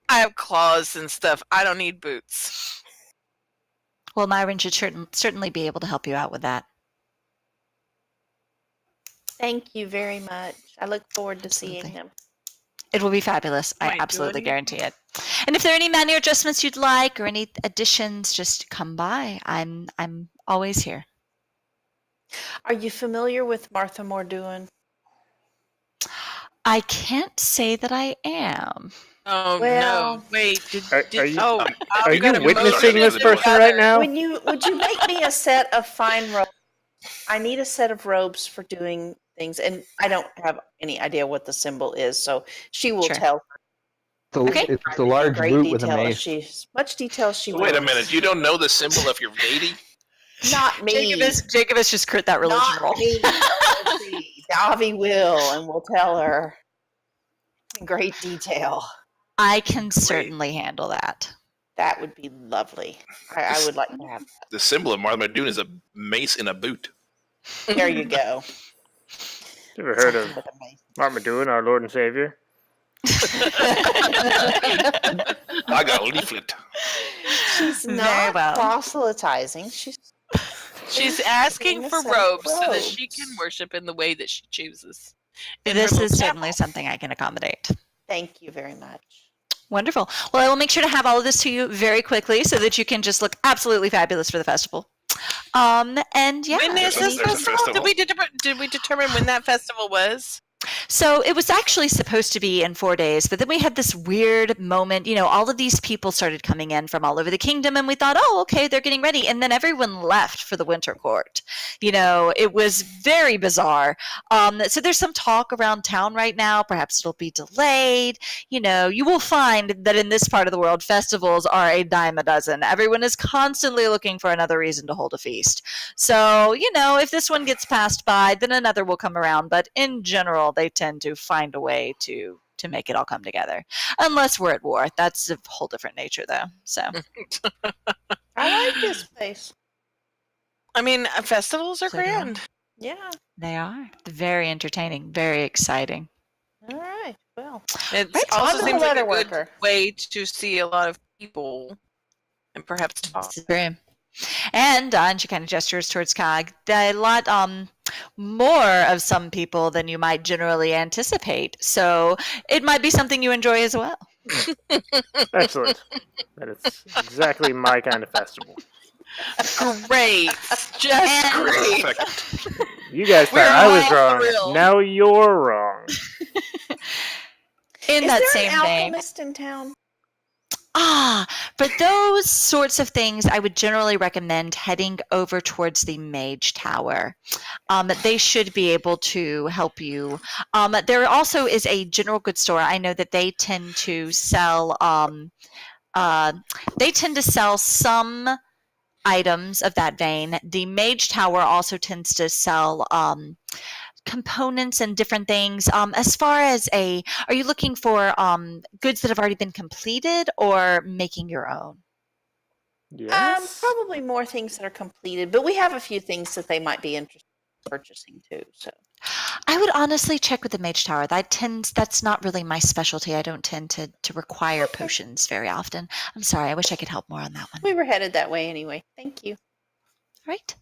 I have claws and stuff. I don't need boots. Well, Myron should certainly be able to help you out with that. Thank you very much. I look forward to seeing him. It will be fabulous. I absolutely guarantee it. And if there are any minor adjustments you'd like or any additions, just come by. I'm always here. Are you familiar with Martha Morduin? I can't say that I am. Oh Well, no! Wait, Are you, are you witnessing this person right now? would you make me a set of fine robes? I need a set of robes for doing things, and I don't have any idea what the symbol is, so she will tell. Okay. It's a large boot with a mace. Much detail as she Wait a wills. minute, you don't know the symbol of your deity? Not me. Jacobus just crit that religion Not roll. me. Let's see. Davi will, and we'll tell her in great detail. I can certainly handle that. That would be lovely. I would like to have that. The symbol of Marmaduke is a mace in a boot. There you go. You ever heard of Marmaduke, our Lord and Savior? I got a leaflet. She's not proselytizing. She's asking for robes so that she can worship in the way that she chooses. This is certainly something I can accommodate. Thank you very much. Wonderful. Well, I will make sure to have all of this to you very quickly so that you can just look absolutely fabulous for the festival. And yeah. When is this festival? Did we determine when that festival was? So it was actually supposed to be in 4 days, but then we had this weird moment. All of these people started coming in from all over the kingdom, and we thought, oh, okay, they're getting ready. And then everyone left for the winter court. It was very bizarre. So there's some talk around town right now. Perhaps it'll be delayed. You will find that in this part of the world, festivals are a dime a dozen. Everyone is constantly looking for another reason to hold a feast. So, if this one gets passed by, then another will come around. But in general, they tend to find a way to make it all come together, unless we're at war. That's a whole different nature, though. So I like this place. I mean, festivals are grand. Yeah, they are very entertaining, very exciting. All right. Well, it also seems like a good way to see a lot of people and perhaps talk. And she kind of gestures towards Cog. A lot more of some people than you might generally anticipate. So it might be something you enjoy as well. Excellent. That is exactly my kind of festival. Great. Just great. Perfect. You guys thought I was wrong. Now you're wrong. Is there an alchemist in town? For those sorts of things, I would generally recommend heading over towards the Mage Tower. They should be able to help you. There also is a general goods store. I know that they tend to sell. Some items of that vein. The Mage Tower also tends to sell components and different things. As far as are you looking for goods that have already been completed or making your own? Yes. Probably more things that are completed, but we have a few things that they might be interested in purchasing too. So I would honestly check with the Mage Tower. That's not really my specialty. I don't tend to require potions very often. I'm sorry. I wish I could help more on that one. We were headed that way anyway. Thank you. Right.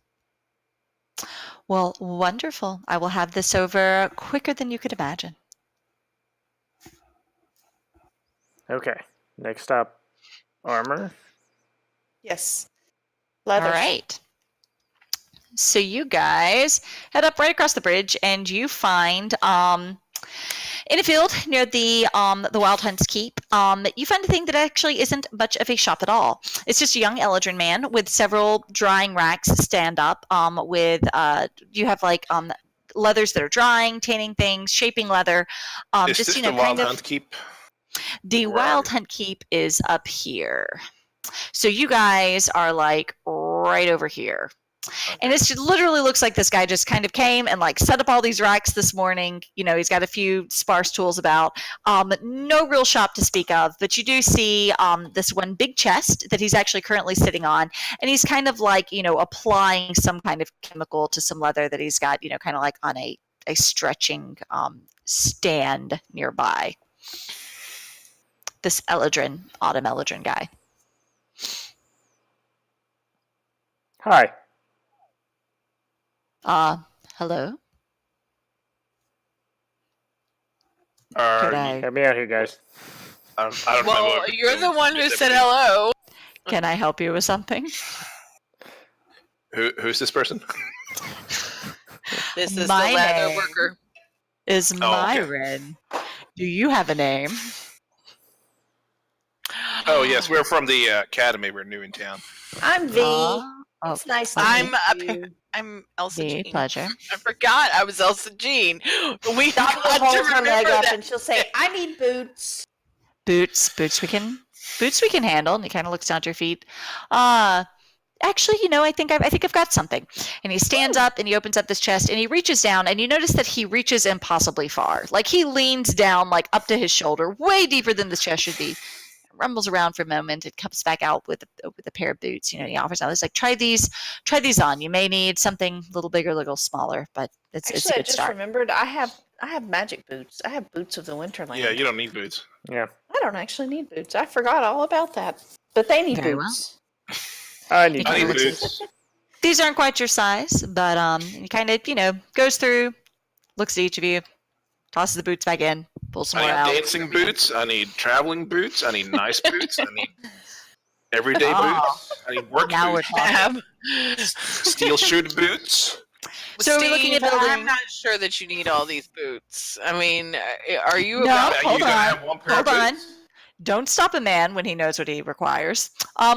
Well, wonderful. I will have this over quicker than you could imagine. Okay. Next up, armor. Yes. Leather. All right. So you guys head up right across the bridge, and you find in a field near the Wild Hunt's Keep, you find a thing that actually isn't much of a shop at all. It's just a young Eldrin man with several drying racks stand up. You have leathers that are drying, tanning things, shaping leather. Is this the Wild Hunt Keep? The Wild Hunt Keep is up here. So you guys are right over here. And it literally looks like this guy just kind of came and set up all these racks this morning. He's got a few sparse tools about. No real shop to speak of, but you do see this one big chest that he's actually currently sitting on. And he's kind of applying some kind of chemical to some leather that he's got, kind of on a stretching stand nearby. This Autumn Eldrin guy. Hi. Hello? Get me out here, guys. I don't know. You're the one who said hello. Can I help you with something? Who's this person? This is the leather worker. Is Myron. Okay. Do you have a name? Oh yes, we're from the academy. We're new in town. I'm V. It's nice to meet you. I'm Elsa Be Jean. pleasure. I forgot I was Elsa Jean. We Dobby will got hold to her leg remember up that. and she'll say, "I need boots." Boots we can handle. And he kind of looks down at your feet. Actually, I think I've got something. And he stands up and he opens up this chest and he reaches down and you notice that he reaches impossibly far. Like he leans down like up to his shoulder, way deeper than the chest should be. Rumbles around for a moment. It comes back out with a pair of boots. He offers out. He's like, try these on. You may need something a little bigger, a little smaller, but it's a Actually, I good just start. remembered I have magic boots. I have boots of the Winterland. Yeah, you don't need boots. Yeah. I don't actually need boots. I forgot all about that. But they need Very boots. I need I need boots. boots. These aren't quite your size, but he kind of goes through, looks at each of you, tosses the boots back in, pulls some I more need out. dancing boots. I need traveling boots. I need nice boots. I need everyday boots. I need work Now we're boots. talking. Steel shoed boots. So are we looking at Steve, building? I'm not sure that you need all these boots. I mean, are you No. about? Are hold you gonna on. have one pair Hold of on. boots? Don't stop a man when he knows what he requires.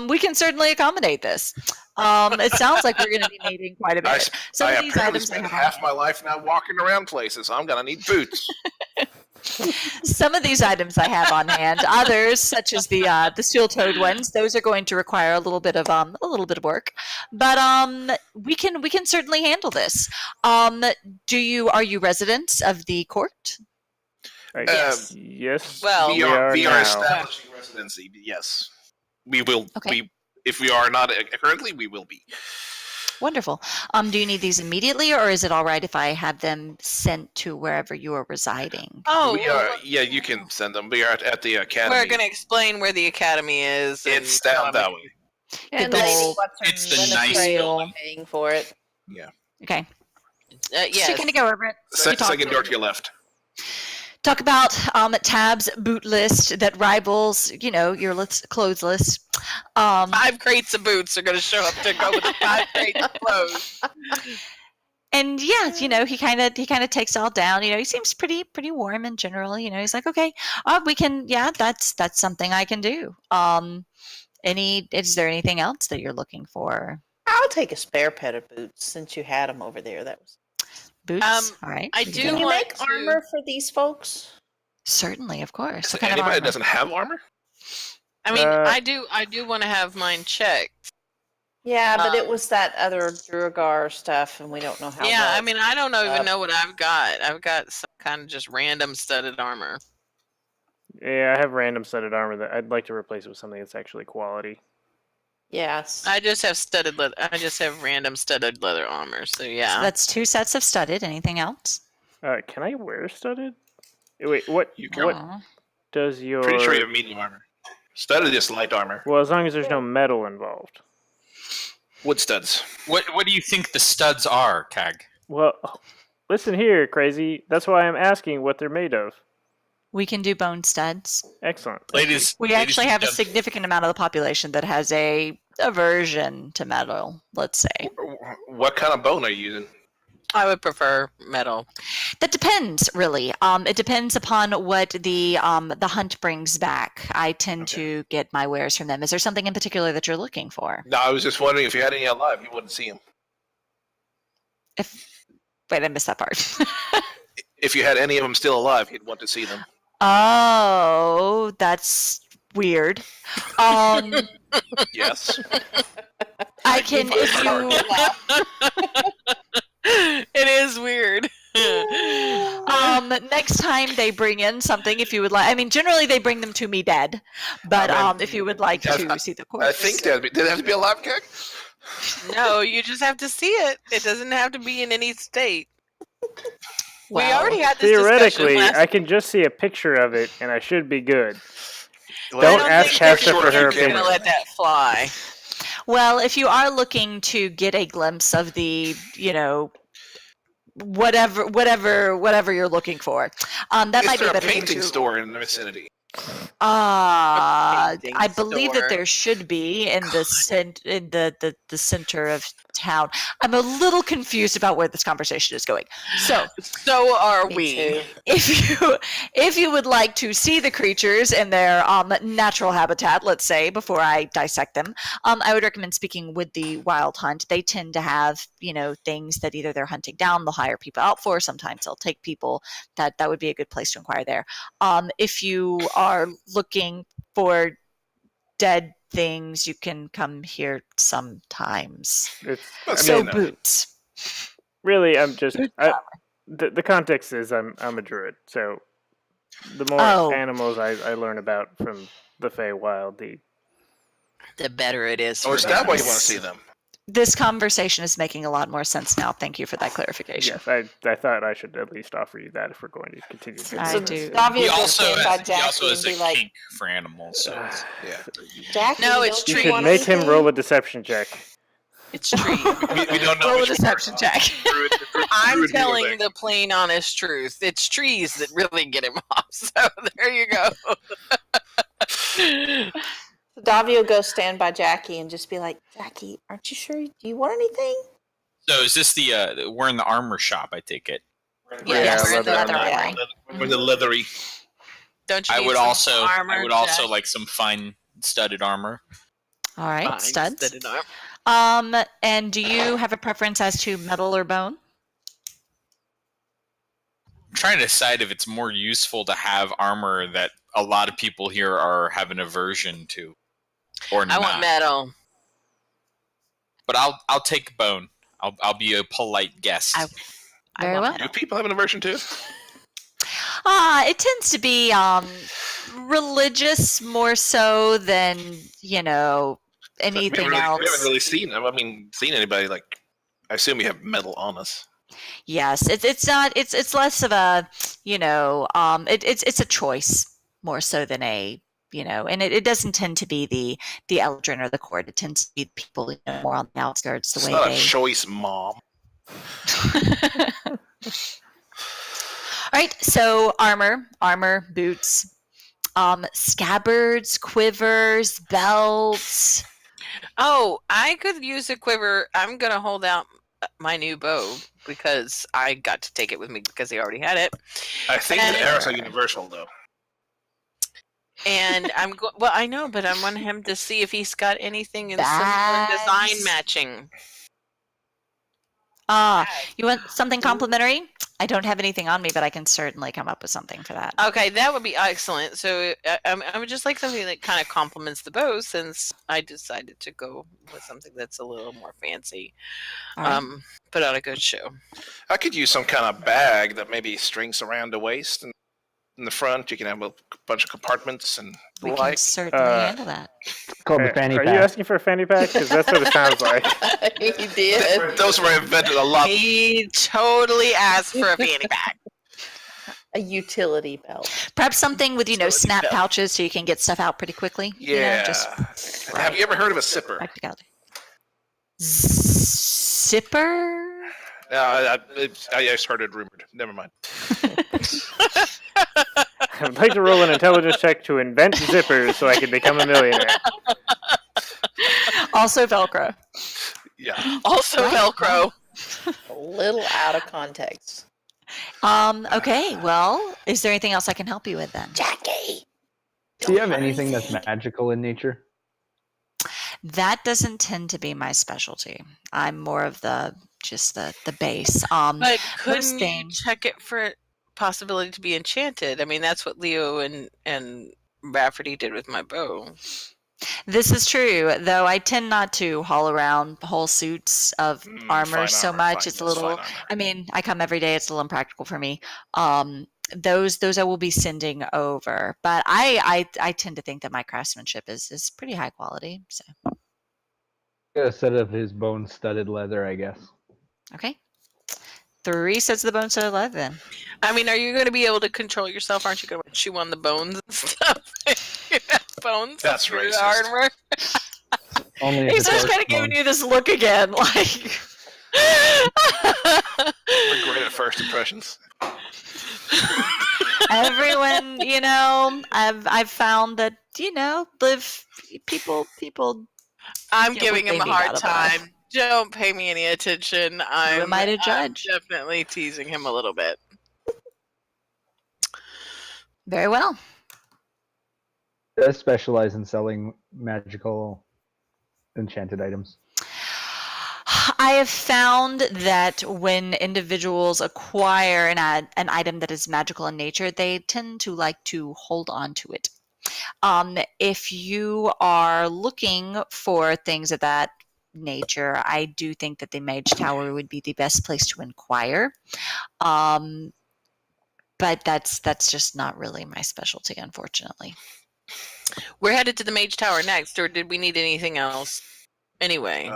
We can certainly accommodate this. It sounds like we're going to be needing quite a bit. Some I of these apparently items I spent have on half hand. my life now walking around places. So I'm gonna need boots. Some of these items I have on hand. Others, such as the steel-toed ones, those are going to require a little bit of work. But we can certainly handle this. Are you residents of the court? Yes. Yes. Well, we are now. establishing residency. Yes, we will. Okay. If we are not currently, we will be. Wonderful. Do you need these immediately, or is it all right if I have them sent to wherever you are residing? Oh, We are. Yeah, you can send them. We are at the academy. we're going to explain where the academy is. and It's down that way. And the Lady whole- What's-her-name, it's the Linda nice Trail building. paying for it. Okay. Yes. So kind of go over it. You talk- Second door to your left. Talk about Tab's boot list that rivals, your clothes list. 5 crates of boots are going to show up to go with the 5 crates of clothes. And yeah, he kind of takes it all down. He seems pretty warm in general. He's like, okay, we can. Yeah, that's something I can do. Is there anything else that you're looking for? I'll take a spare pair of boots since you had them over there. That was. Boots. All right. I we do can Can you want make to- armor for these folks? Certainly, of course. Is What there kind of anybody that armor? doesn't have armor? I mean, I do want to have mine checked. Yeah, but it was that other Duergar stuff, and we don't know how. Yeah, I well- mean, I don't even know what I've got. I've got some kind of just random studded armor. Yeah, I have random studded armor that I'd like to replace it with something that's actually quality. Yes. I just have studded leather. I just have random studded leather armor. So yeah. So that's 2 sets of studded. Anything else? Can I wear studded? Wait, what? You can. What Aw. does your? Pretty sure you have medium armor. Studded is light armor. Well, as long as there's no metal involved. Wood studs. What do you think the studs are, Kag? Well, listen here, crazy. That's why I'm asking what they're made of. We can do bone studs. Excellent. Ladies, We actually have a and gentlemen, significant amount of the population that has a aversion to metal, let's say. What kind of bone are you using? I would prefer metal. That depends, really. It depends upon what the hunt brings back. I tend to get my wares from them. Is there something in particular that you're looking for? No, I was just wondering if you had any alive. You wouldn't see them. Wait, I missed that part. If you had any of them still alive, you'd want to see them. Oh, that's weird. Yes. I can, if you, It is weird. next time they bring in something, if you would like, I mean, generally they bring them to me dead, but if you would like to see the corpse. I think that did it have to be a live Keg? No, you just have to see it. It doesn't have to be in any state. We Well, already had this Theoretically, discussion I can just see a picture of it, and I should be good. Well, Don't I don't ask think Hester you're for her gonna opinion. let that fly. Well, if you are looking to get a glimpse of the, whatever you're looking for, that Is might be there a a better thing painting to. store in the vicinity? I believe that there should be in the center of town. I'm a little confused about where this conversation is going. So are Me we. too. If you would like to see the creatures in their natural habitat, let's say, before I dissect them, I would recommend speaking with the Wild Hunt. They tend to have, things that either they're hunting down, they'll hire people out for. Sometimes they'll take people. That would be a good place to inquire there. If you are looking for dead things, you can come here sometimes. Boots. Really, I'm just the context is I'm a druid, so the more animals I learn about from the Feywild, the better it is. Is that why you want to see them? This conversation is making a lot more sense now. Thank you for that clarification. Yes, I thought I should at least offer you that if we're going to continue. I do. He also has a kink for animals. So Jackie, no, it's you tree. should make him roll a deception check. It's tree. we don't know. Roll a deception check. I'm telling the plain, honest truth. It's trees that really get him off. So there you go. Davi will go stand by Jackie and just be like, Jackie, aren't you sure? Do you want anything? So is this we're in the armor shop? I take it. Yes, we're the leather armory. We're the leathery. Don't you? I would also Jack? like some fine studded armor. All right, Fine, studs. studded armor. And do you have a preference as to metal or bone? I'm trying to decide if it's more useful to have armor that a lot of people here have an aversion to, or not. I want metal. But I'll take bone. I'll be a polite guest. Very well. Do people have an aversion to it? It tends to be religious more so than anything else. We haven't really seen anybody like. I assume you have metal on us. Yes, it's not. It's less of a it's a choice more so than a and it doesn't tend to be the Eldrin or the court. It tends to be people more on the outskirts. It's not a choice, Mom. All right, so armor, boots, scabbards, quivers, belts. Oh, I could use a quiver. I'm gonna hold out my new bow because I got to take it with me because he already had it. I think the arrows are universal, though. And well, I know, but I want him to see if he's got anything in similar design matching. You want something complimentary? I don't have anything on me, but I can certainly come up with something for that. Okay, that would be excellent. So I would just like something that kind of complements the bow, since I decided to go with something that's a little more fancy. Right. Put on a good show. I could use some kind of bag that maybe strings around the waist, and in the front you can have a bunch of compartments and We can certainly handle that. It's called the fanny Are pack. you asking for a fanny pack? Because that's what it sounds like. He did. Those were invented a lot. He totally asked for a fanny pack. A utility belt. Perhaps something with snap pouches so you can get stuff out pretty quickly. Yeah. Have you ever heard of a zipper? Practicality. Zipper? I just heard it rumored. Never mind. I'd like to roll an intelligence check to invent zippers so I can become a millionaire. Also Velcro. Yeah. Also Velcro. A little out of context. Okay, well, is there anything else I can help you with then? Jackie! Do you have anything that's magical in nature? That doesn't tend to be my specialty. I'm more of the base. But couldn't you check it for possibility to be enchanted? I mean, that's what Leo and Rafferty did with my bow. This is true, though I tend not to haul around whole suits of armor so much. It's a little, I come every day. It's a little impractical for me. Those I will be sending over, but I tend to think that my craftsmanship is pretty high quality. So, Get a set of his bone-studded leather, I guess. okay. 3 sets of the bone studded leather then. I mean, are you going to be able to control yourself? Aren't you going to chew on the bones and stuff? Bones? That's racist. Armor? Only if He's it's just horse kind of giving bone. you this look again, like. We're great at first impressions. Everyone, I've found that, people. I'm get giving what him they a need hard out of life. time. Don't pay me any attention. am I to I'm judge? definitely teasing him a little bit. Very well. Does specialize in selling magical enchanted items. I have found that when individuals acquire an item that is magical in nature, they tend to like to hold on to it. If you are looking for things of that nature, I do think that the Mage Tower would be the best place to inquire. But that's just not really my specialty, unfortunately. We're headed to the Mage Tower next, or did we need anything else? Anyway.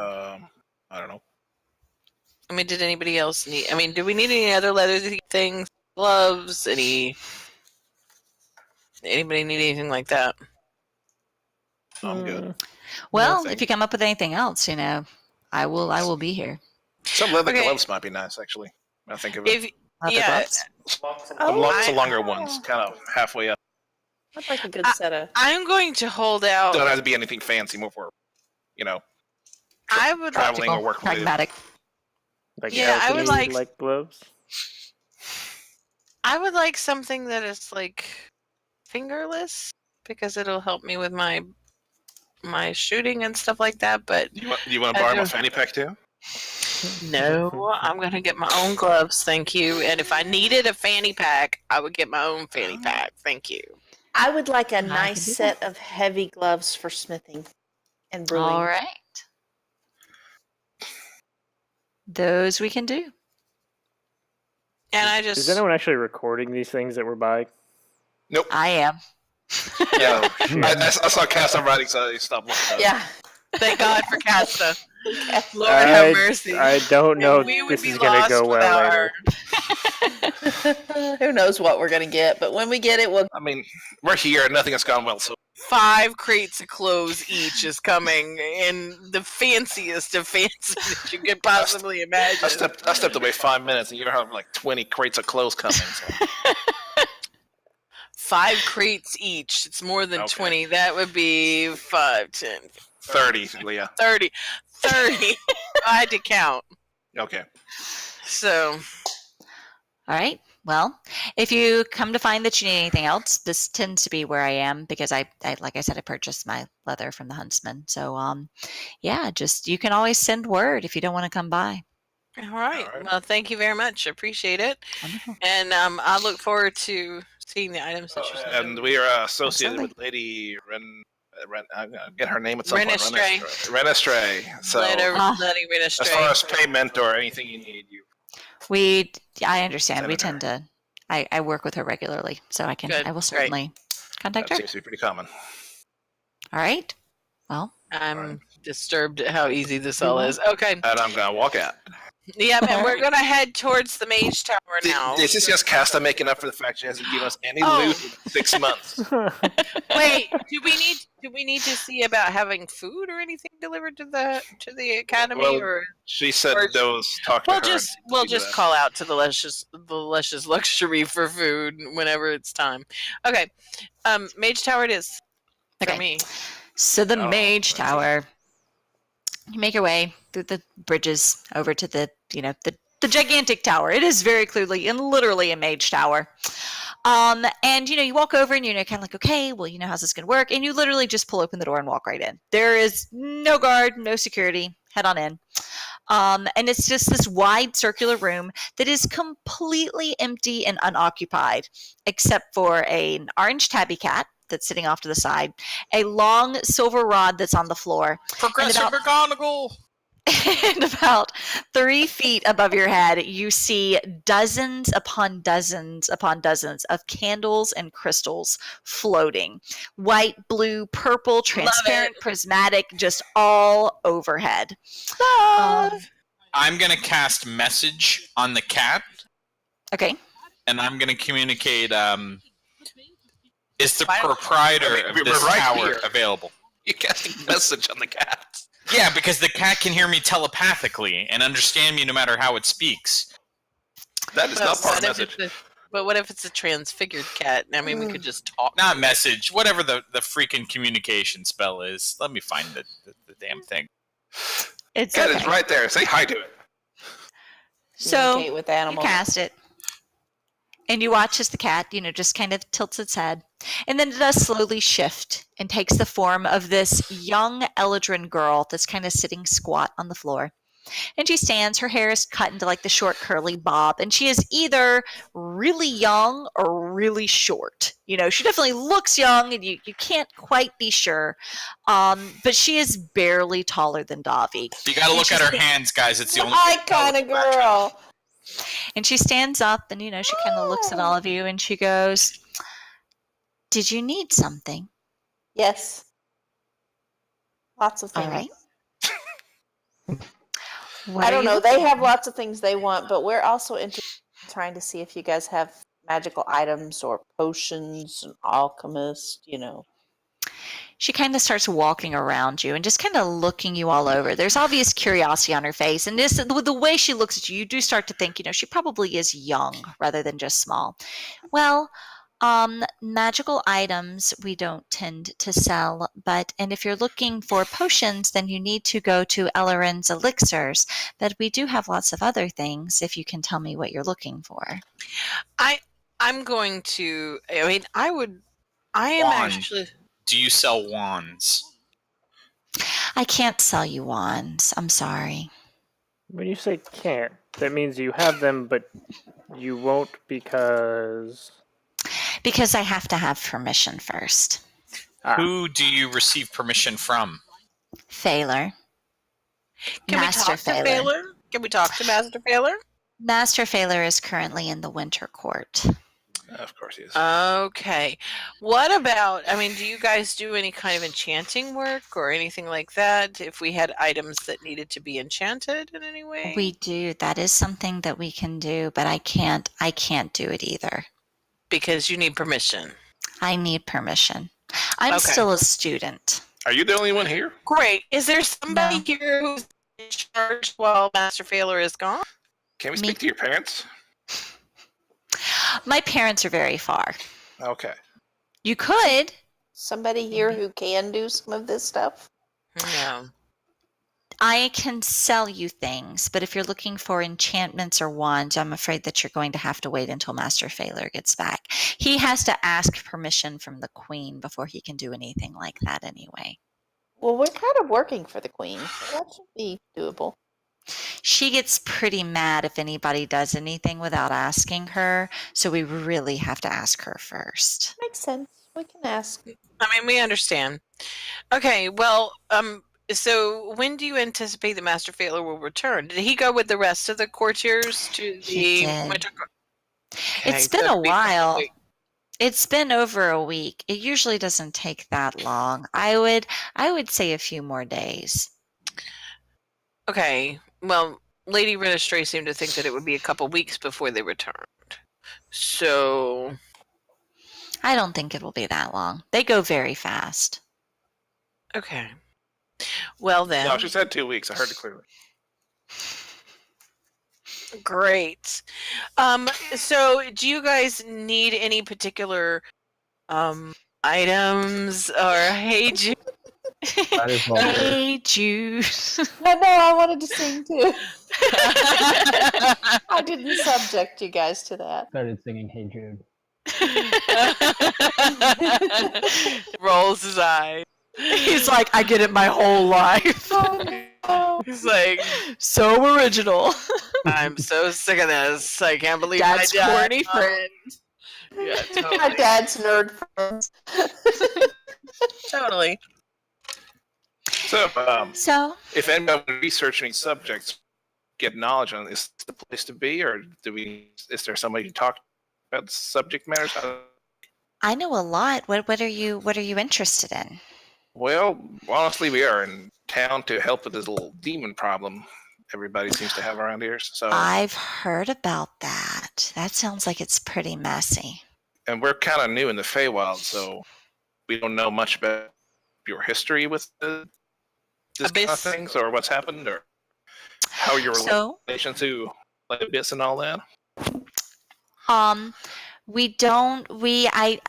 I don't know. I mean, did anybody else need... I mean, do we need any other leather things? Gloves? Anybody need anything like that? I'm good. Well, Nothing. if you come up with anything else, I will be here. Some leather gloves might be nice, actually. I think of it. Gloves? Some longer ones, kind of halfway up. I'd like a good set of. I'm going to hold out. Don't have to be anything fancy, more for, I would traveling or work pragmatic. I would like gloves. I would like something that is like fingerless because it'll help me with my shooting and stuff like that. But you want to borrow my fanny pack too? No, I'm gonna get my own gloves, thank you. And if I needed a fanny pack, I would get my own fanny pack, thank you. I would like a nice set of heavy gloves for smithing and brewing. All right. Those we can do. And Is anyone actually recording these things that we're buying? Nope. I am. Yeah. I saw Cass writing, so I stopped looking. Yeah. Thank God for Casta. Lord have mercy. I don't know if this is going to go well later. Who knows what we're going to get, but when we get it, we'll... I mean, we're here. Nothing has gone well, so... 5 crates of clothes each is coming in the fanciest of fancy that you could possibly imagine. I stepped away 5 minutes, and you're having like 20 crates of clothes coming. So. 5 crates each. It's more than 20. That would be 5, 10... 30, Leah. 30. I had to count. Okay. So. All right. Well, if you come to find that you need anything else, this tends to be where I am because I like I said, I purchased my leather from the huntsman. So, just you can always send word if you don't want to come by. All right. Well, thank you very much. I appreciate it. Wonderful. And I look forward to seeing the items that you're sending. And we are associated with Lady I'm gonna get her name at some point. Renestray. So, as far as payment or anything you need, I understand. We tend to. I work with her regularly, so I will certainly contact her. Seems to be pretty common. All right. Well, I'm disturbed at how easy this all is. Okay. And I'm gonna walk out. Yeah, and we're gonna head towards the Mage Tower now. This is just Casta making up for the fact she hasn't given us any loot in 6 months. Wait, do we need to see about having food or anything delivered to the academy? Well, or she said those talk to her. We'll just call out to the luscious luxury for food whenever it's time. Okay, Mage Tower it is. For me. So the Mage Tower. You make your way through the bridges over to the gigantic tower. It is very clearly and literally a mage tower. And you walk over and kind of like, okay, well, how's this going to work? And you literally just pull open the door and walk right in. There is no guard, no security. Head on in. And it's just this wide circular room that is completely empty and unoccupied, except for an orange tabby cat that's sitting off to the side, a long silver rod that's on the floor. Progressive McGonagall! And about 3 feet above your head, you see dozens upon dozens upon dozens of candles and crystals floating. White, blue, purple, transparent, prismatic, just all overhead. I'm going to cast message on the cat. Okay. And I'm going to communicate... Is the proprietor of this tower available? You're casting a message on the cat. Yeah, because the cat can hear me telepathically and understand me no matter how it speaks. That is not part of the message. But what if it's a transfigured cat? I mean, we could just talk. Not message, whatever the freaking communication spell is. Let me find the damn thing. It's Cat is right there. Say hi to it. So with you animals. cast it. And you watch as the cat, just kind of tilts its head. And then it does slowly shift and takes the form of this young Eladrin girl that's kind of sitting squat on the floor. And she stands, her hair is cut into like the short curly bob, and she is either really young or really short. She definitely looks young, and you can't quite be sure. But she is barely taller than Davi. You got to look at her hands, guys. It's the only My kind of girl. And she stands up, and she kind of looks at all of you, and she goes, "Did you need something?" Yes. Lots of things. All right. I don't know. They have lots of things they want, but we're also trying to see if you guys have magical items or potions and alchemist, She kind of starts walking around you and just kind of looking you all over. There's obvious curiosity on her face. And the way she looks at you, you do start to think, she probably is young rather than just small. Well, magical items we don't tend to sell, and if you're looking for potions, then you need to go to Elleren's Elixirs. But we do have lots of other things if you can tell me what you're looking for. I'm going to. I mean, I am actually. Do you sell wands? I can't sell you wands. I'm sorry. When you say can't, that means you have them, but you won't because I have to have permission first. Who do you receive permission from? Phaler. Can we talk to Phaler? Can we talk to Master Phaler? Master Phaler is currently in the Winter Court. Of course he is. Okay. What about, do you guys do any kind of enchanting work or anything like that? If we had items that needed to be enchanted in any way? We do. That is something that we can do, but I can't do it either. Because you need permission. I need permission. I'm still a student. Are you the only one here? Great. Is there somebody here who's in charge while Master Phaler is gone? Can we speak to your parents? My parents are very far. Okay. You could. Somebody here who can do some of this stuff? No. I can sell you things, but if you're looking for enchantments or wands, I'm afraid that you're going to have to wait until Master Phaler gets back. He has to ask permission from the Queen before he can do anything like that anyway. Well, we're kind of working for the Queen, so that should be doable. She gets pretty mad if anybody does anything without asking her, so we really have to ask her first. Makes sense. We can ask. We understand. Okay, well, so when do you anticipate that Master Phaler will return? Did he go with the rest of the courtiers to the Winter Court? It's been a while. It's been over a week. It usually doesn't take that long. I would say a few more days. Okay. Well, Lady Renestray seemed to think that it would be a couple weeks before they returned. So I don't think it will be that long. They go very fast. Okay. Well then. No, she said 2 weeks. I heard it clearly. Great. So do you guys need any particular items or hey Jude? Hey Jude. I know, I wanted to sing too. I didn't subject you guys to that. Started singing Hey Jude. Rolls his eyes. He's like, I get it my whole life. Oh, He's like, so original. I'm so sick of this. I can't believe Dad's my dad. corny friend. Yeah, totally. my dad's nerd friends. Totally. So, if anyone would research any subjects, get knowledge on, is this the place to be, or is there somebody to talk about subject matters? I know a lot. What are you interested in? Well, honestly, we are in town to help with this little demon problem everybody seems to have around here. So I've heard about that. That sounds like it's pretty messy. And we're kind of new in the Feywild, so we don't know much about your history with this kind of things, or what's happened, or how your relation to like Abyss and all that.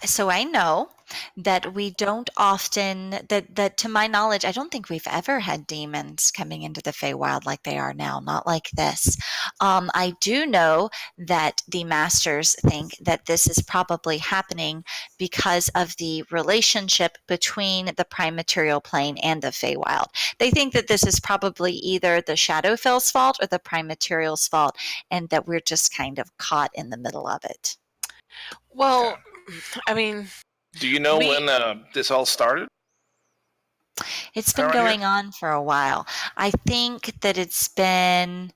So I know that we don't often, that to my knowledge, I don't think we've ever had demons coming into the Feywild like they are now, not like this. I do know that the masters think that this is probably happening because of the relationship between the prime material plane and the Feywild. They think that this is probably either the Shadowfell's fault or the prime material's fault, and that we're just kind of caught in the middle of it. Well, I mean, do you know when this all started? It's been going on for a while. I think that it's been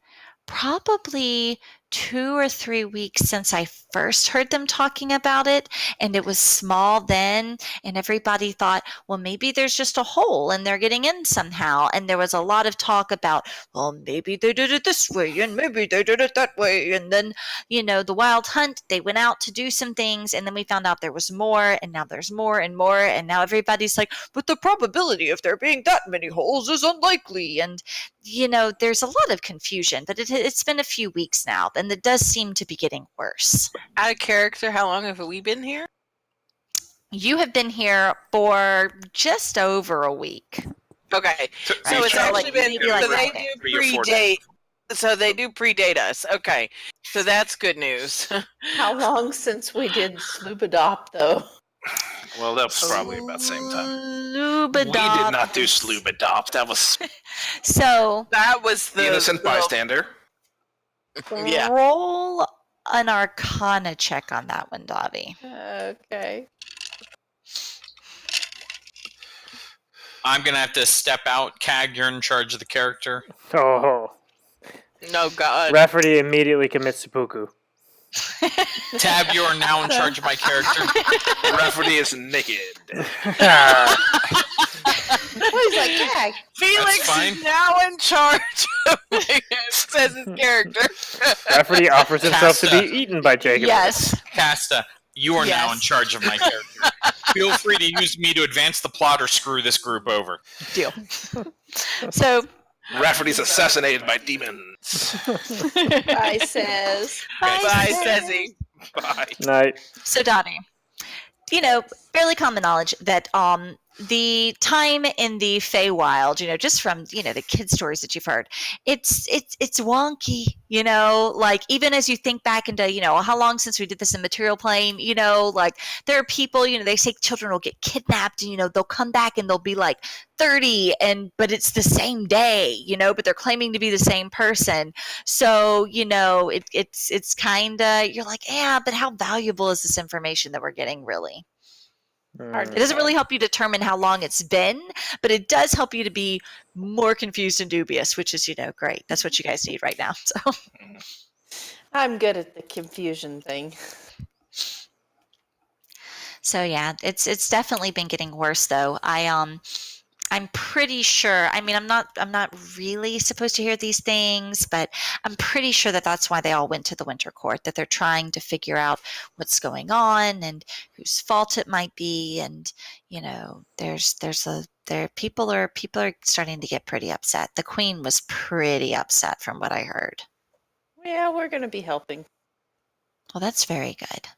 probably 2 or 3 weeks since I first heard them talking about it, and it was small then, and everybody thought, well, maybe there's just a hole and they're getting in somehow. And there was a lot of talk about, well, maybe they did it this way and maybe they did it that way. And then, the Wild Hunt, they went out to do some things, and then we found out there was more, and now there's more and more, and now everybody's like, but the probability of there being that many holes is unlikely. And there's a lot of confusion, but it's been a few weeks now, and it does seem to be getting worse. Out of character, how long have we been here? You have been here for just over a week. Okay, so it's actually been. So they do predate. So they do predate us. Okay, so that's good news. How long since we did Sloop Adopt, though? Well, that was probably about the same time. Sloop Adopt. We did not do Sloop Adopt. That was that was the innocent bystander. Yeah. Roll an Arcana check on that one, Davi. Okay. I'm gonna have to step out. Cag, you're in charge of the character. Oh. No, God. Rafferty immediately commits seppuku. Tab, you are now in charge of my character. Rafferty is naked. He's like, yeah. Felix is now in charge of says his character. Rafferty offers himself to be eaten by Jacob. Yes. Casta, you are now in charge of my character. Feel free to use me to advance the plot or screw this group over. Deal. So Rafferty's assassinated by demons. Bye, says. Bye, says he. Bye. Night. So, Donnie, fairly common knowledge that the time in the Feywild, just from the kid stories that you've heard, it's wonky. Like even as you think back into how long since we did this in Material Plane, like there are people, they say children will get kidnapped and they'll come back and they'll be like 30 but it's the same day, but they're claiming to be the same person. So it's kind of, you're like, yeah, but how valuable is this information that we're getting really? It doesn't really help you determine how long it's been, but it does help you to be more confused and dubious, which is, great. That's what you guys need right now. So I'm good at the confusion thing. So yeah, it's definitely been getting worse though. I'm pretty sure. I mean, I'm not really supposed to hear these things, but I'm pretty sure that that's why they all went to the Winter Court. That they're trying to figure out what's going on and whose fault it might be. And people are starting to get pretty upset. The Queen was pretty upset from what I heard. Yeah, we're going to be helping. Well, that's very good.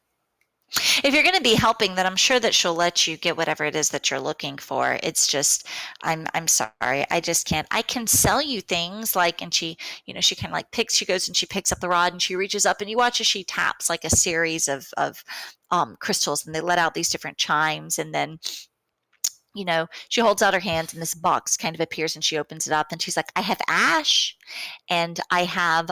If you're going to be helping, then I'm sure that she'll let you get whatever it is that you're looking for. It's just, I'm sorry, I just can't. I can sell you things and she kind of she goes and she picks up the rod and she reaches up and you watch as she taps like a series of crystals and they let out these different chimes and then she holds out her hand and this box kind of appears and she opens it up and she's like, I have ash and I have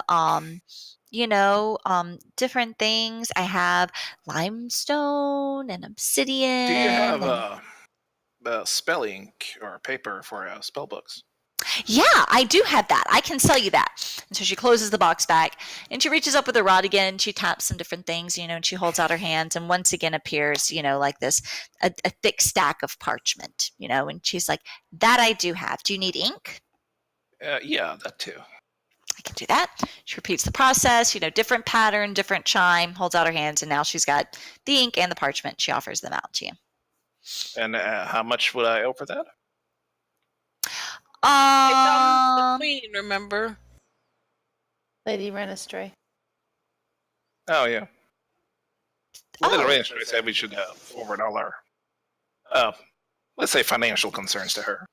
different things. I have limestone and obsidian. Do you have spell ink or paper for spell books? Yeah, I do have that. I can sell you that. And so she closes the box back and she reaches up with her rod again. She taps some different things, and she holds out her hands and once again appears, like this, a thick stack of parchment, and she's like, that I do have. Do you need ink? Yeah, that too. I can do that. She repeats the process, different pattern, different chime, holds out her hands, and now she's got the ink and the parchment. She offers them out to you. And how much would I owe for that? The Queen, remember? Lady ran astray. Oh, yeah. Well, the arrangement said we should forward all our, let's say, financial concerns to her.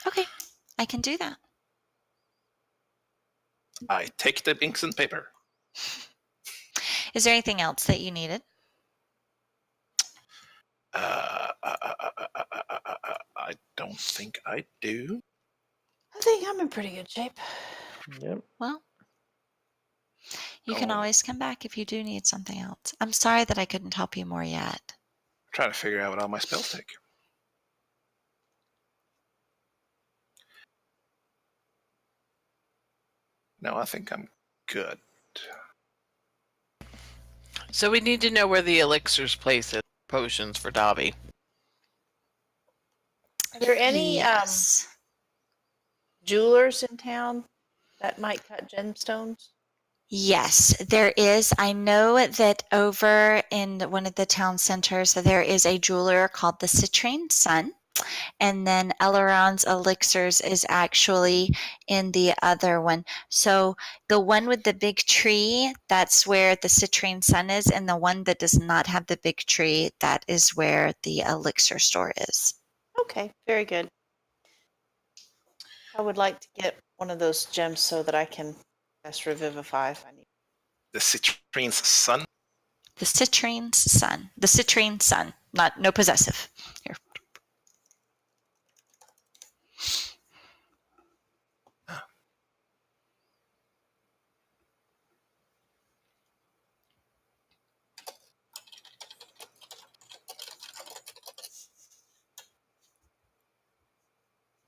Okay, I can do that. I take the inks and paper. Is there anything else that you needed? I don't think I do. I think I'm in pretty good shape. Yep. Well, you can always come back if you do need something else. I'm sorry that I couldn't help you more yet. I'm trying to figure out what all my spells take. No, I think I'm good. So we need to know where the elixir's place is. Potions for Dobby. Are there any jewelers in town that might cut gemstones? Yes, there is. I know that over in one of the town centers, there is a jeweler called the Citrine Sun. And then Eleron's Elixirs is actually in the other one. So the one with the big tree, that's where the Citrine Sun is. And the one that does not have the big tree, that is where the elixir store is. Okay, very good. I would like to get one of those gems so that I can cast Revivify if I need. The Citrine's Sun? The Citrine's Sun. The Citrine Sun. No possessive. Here.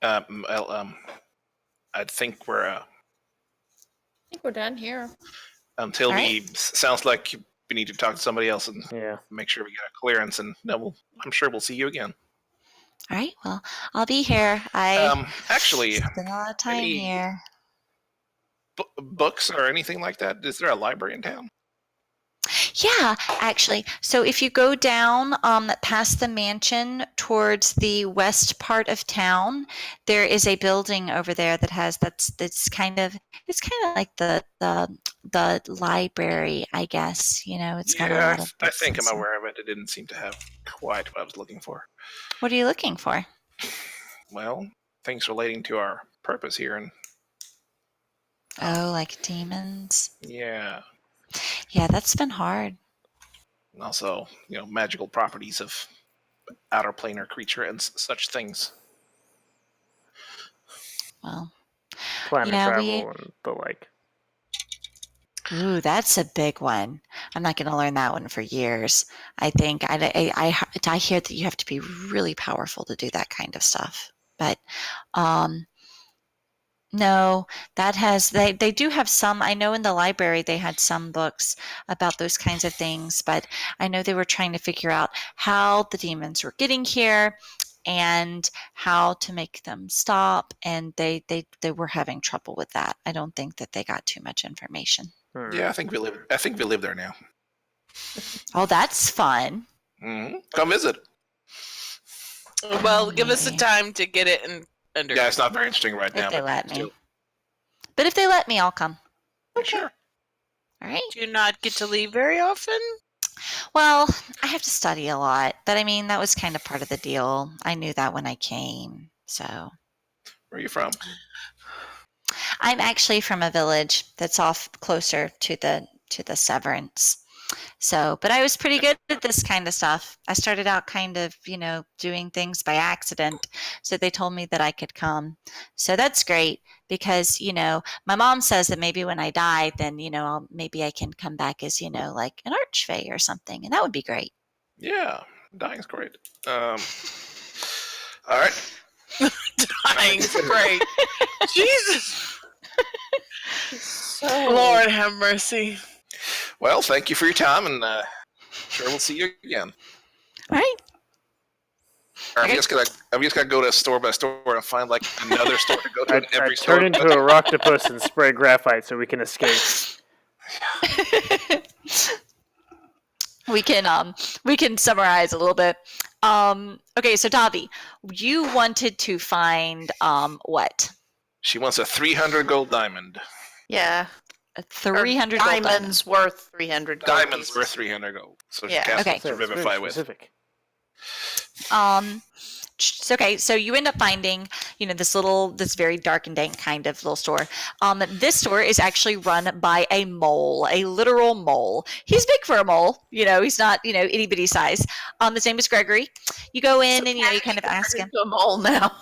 I think we're done here. until we sounds like we need to talk to somebody else and make sure we get a clearance, and I'm sure we'll see you again. All right. Well, I'll be here. I actually spend a lot of time here. Books or anything like that? Is there a library in town? Yeah, actually. So if you go down past the mansion towards the west part of town, there is a building over there that has it's kind of like the library, I guess. It's got a lot of I think I'm aware of it. It didn't seem to have quite what I was looking for. What are you looking for? Well, things relating to our purpose here, and like demons. Yeah, that's been hard. And also, magical properties of outer planar creature and such things. Well, planet travel and the like. Ooh, that's a big one. I'm not going to learn that one for years. I think I hear that you have to be really powerful to do that kind of stuff. But no, they do have some. I know in the library they had some books about those kinds of things, but I know they were trying to figure out how the demons were getting here and how to make them stop, and they were having trouble with that. I don't think that they got too much information. Yeah, I think we live there now. Oh, that's fun. Mm-hmm. Come visit. Well, give us the time to get it under. Yeah, it's not very interesting right now. If they let me. But if they let me, I'll come. Okay. Sure. All right. Do you not get to leave very often? Well, I have to study a lot, but I mean, that was kind of part of the deal. I knew that when I came, so. Where are you from? I'm actually from a village that's off closer to the Severance. So, but I was pretty good at this kind of stuff. I started out kind of, doing things by accident. So they told me that I could come. So that's great because, my mom says that maybe when I die, then, maybe I can come back as, like an archfey or something. And that would be great. Yeah, dying's great. All right. Dying's great. Jesus. Lord have mercy. Well, thank you for your time, and sure we'll see you again. All right. I'm just gonna go to store by store and find like another store to go to. I turn into a rocktopus and spray graphite so we can escape. We can summarize a little bit. Okay, so Davi, you wanted to find what? She wants a 300 gold diamond. Yeah. 300 diamonds worth 300 gold Diamonds pieces. worth 300 gold. So Yeah. she cast Okay. it to Revivify with. Specific. Okay, so you end up finding, this very dark and dank kind of little store. This store is actually run by a mole, a literal mole. He's big for a mole, he's not, itty bitty size. His name is Gregory. You go in and, you kind of ask him. Into a mole now.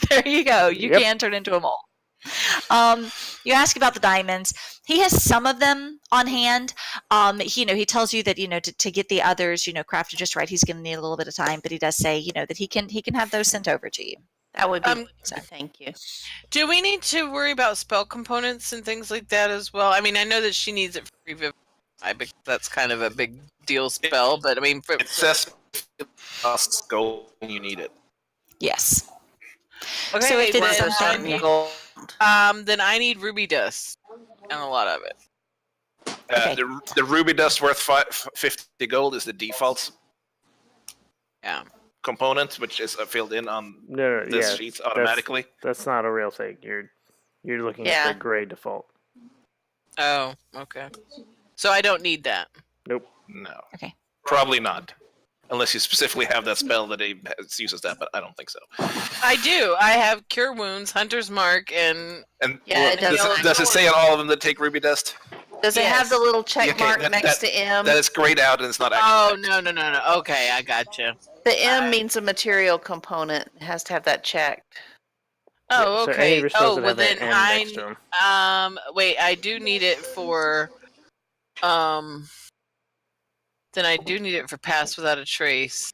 There you go. You can turn into a mole. You ask about the diamonds. He has some of them on hand. He tells you that to get the others crafted just right, he's going to need a little bit of time, but he does say that he can have those sent over to you. That would be thank you. Do we need to worry about spell components and things like that as well? I mean, I know that she needs it for Revivify because that's kind of a big deal spell, but I mean, It says it costs gold when you need it. Yes. Okay, so if it's Worth a something, certain gold. then I need ruby dust and a lot of it. Okay. The ruby dust worth 50 gold is the default component, which is filled in on this sheet automatically. That's not a real thing. You're looking at the gray default. Oh, okay. So I don't need that. Nope. No. Okay. Probably not. Unless you specifically have that spell that uses that, but I don't think so. I do. I have Cure Wounds, Hunter's Mark, and it does. Does it say on all of them that take ruby dust? Does it have the little check mark next to M? That is grayed out and it's not actually. Oh, no. Okay, I gotcha. The M means a material component. It has to have that checked. Oh, So okay. any of your spells that Well have then an M next to 'em. wait, I do need it for then I do need it for Pass Without a Trace.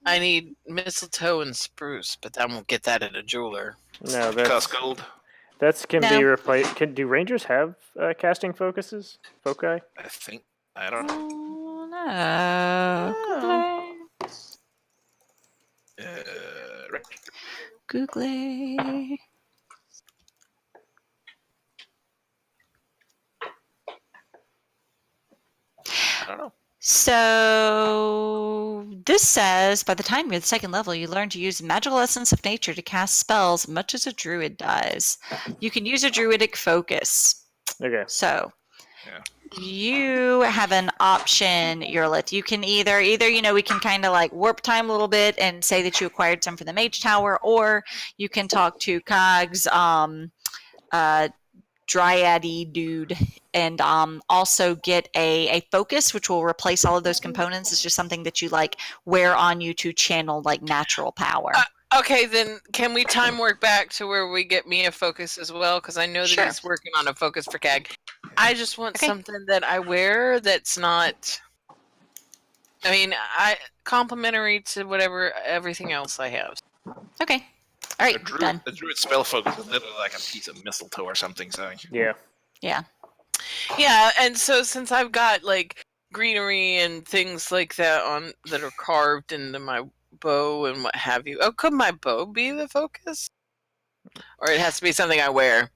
I need mistletoe and spruce, but I won't get that at a jeweler. No, Cost gold. That can be replaced. Do rangers have casting foci? I think. I don't know. Google. I don't know. So this says, by the time you're the second level, you learn to use magical essence of nature to cast spells, much as a druid does. You can use a druidic focus. Okay. So you have an option, Yurlit. You can either we can kind of like warp time a little bit and say that you acquired some from the Mage Tower, or you can talk to Cog's dryad-y dude and also get a focus, which will replace all of those components. It's just something that you like wear on you to channel like natural power. Okay, then can we time work back to where we get me a focus as well? Because I know that he's working on a focus for Cag. I just want something that I wear that's not. I mean, complementary to everything else I have. Okay. All right, done. The druid spell focus is literally like a piece of mistletoe or something. So yeah. Yeah, and so since I've got like greenery and things like that that are carved into my bow and what have you. Oh, could my bow be the focus? Or it has to be something I wear?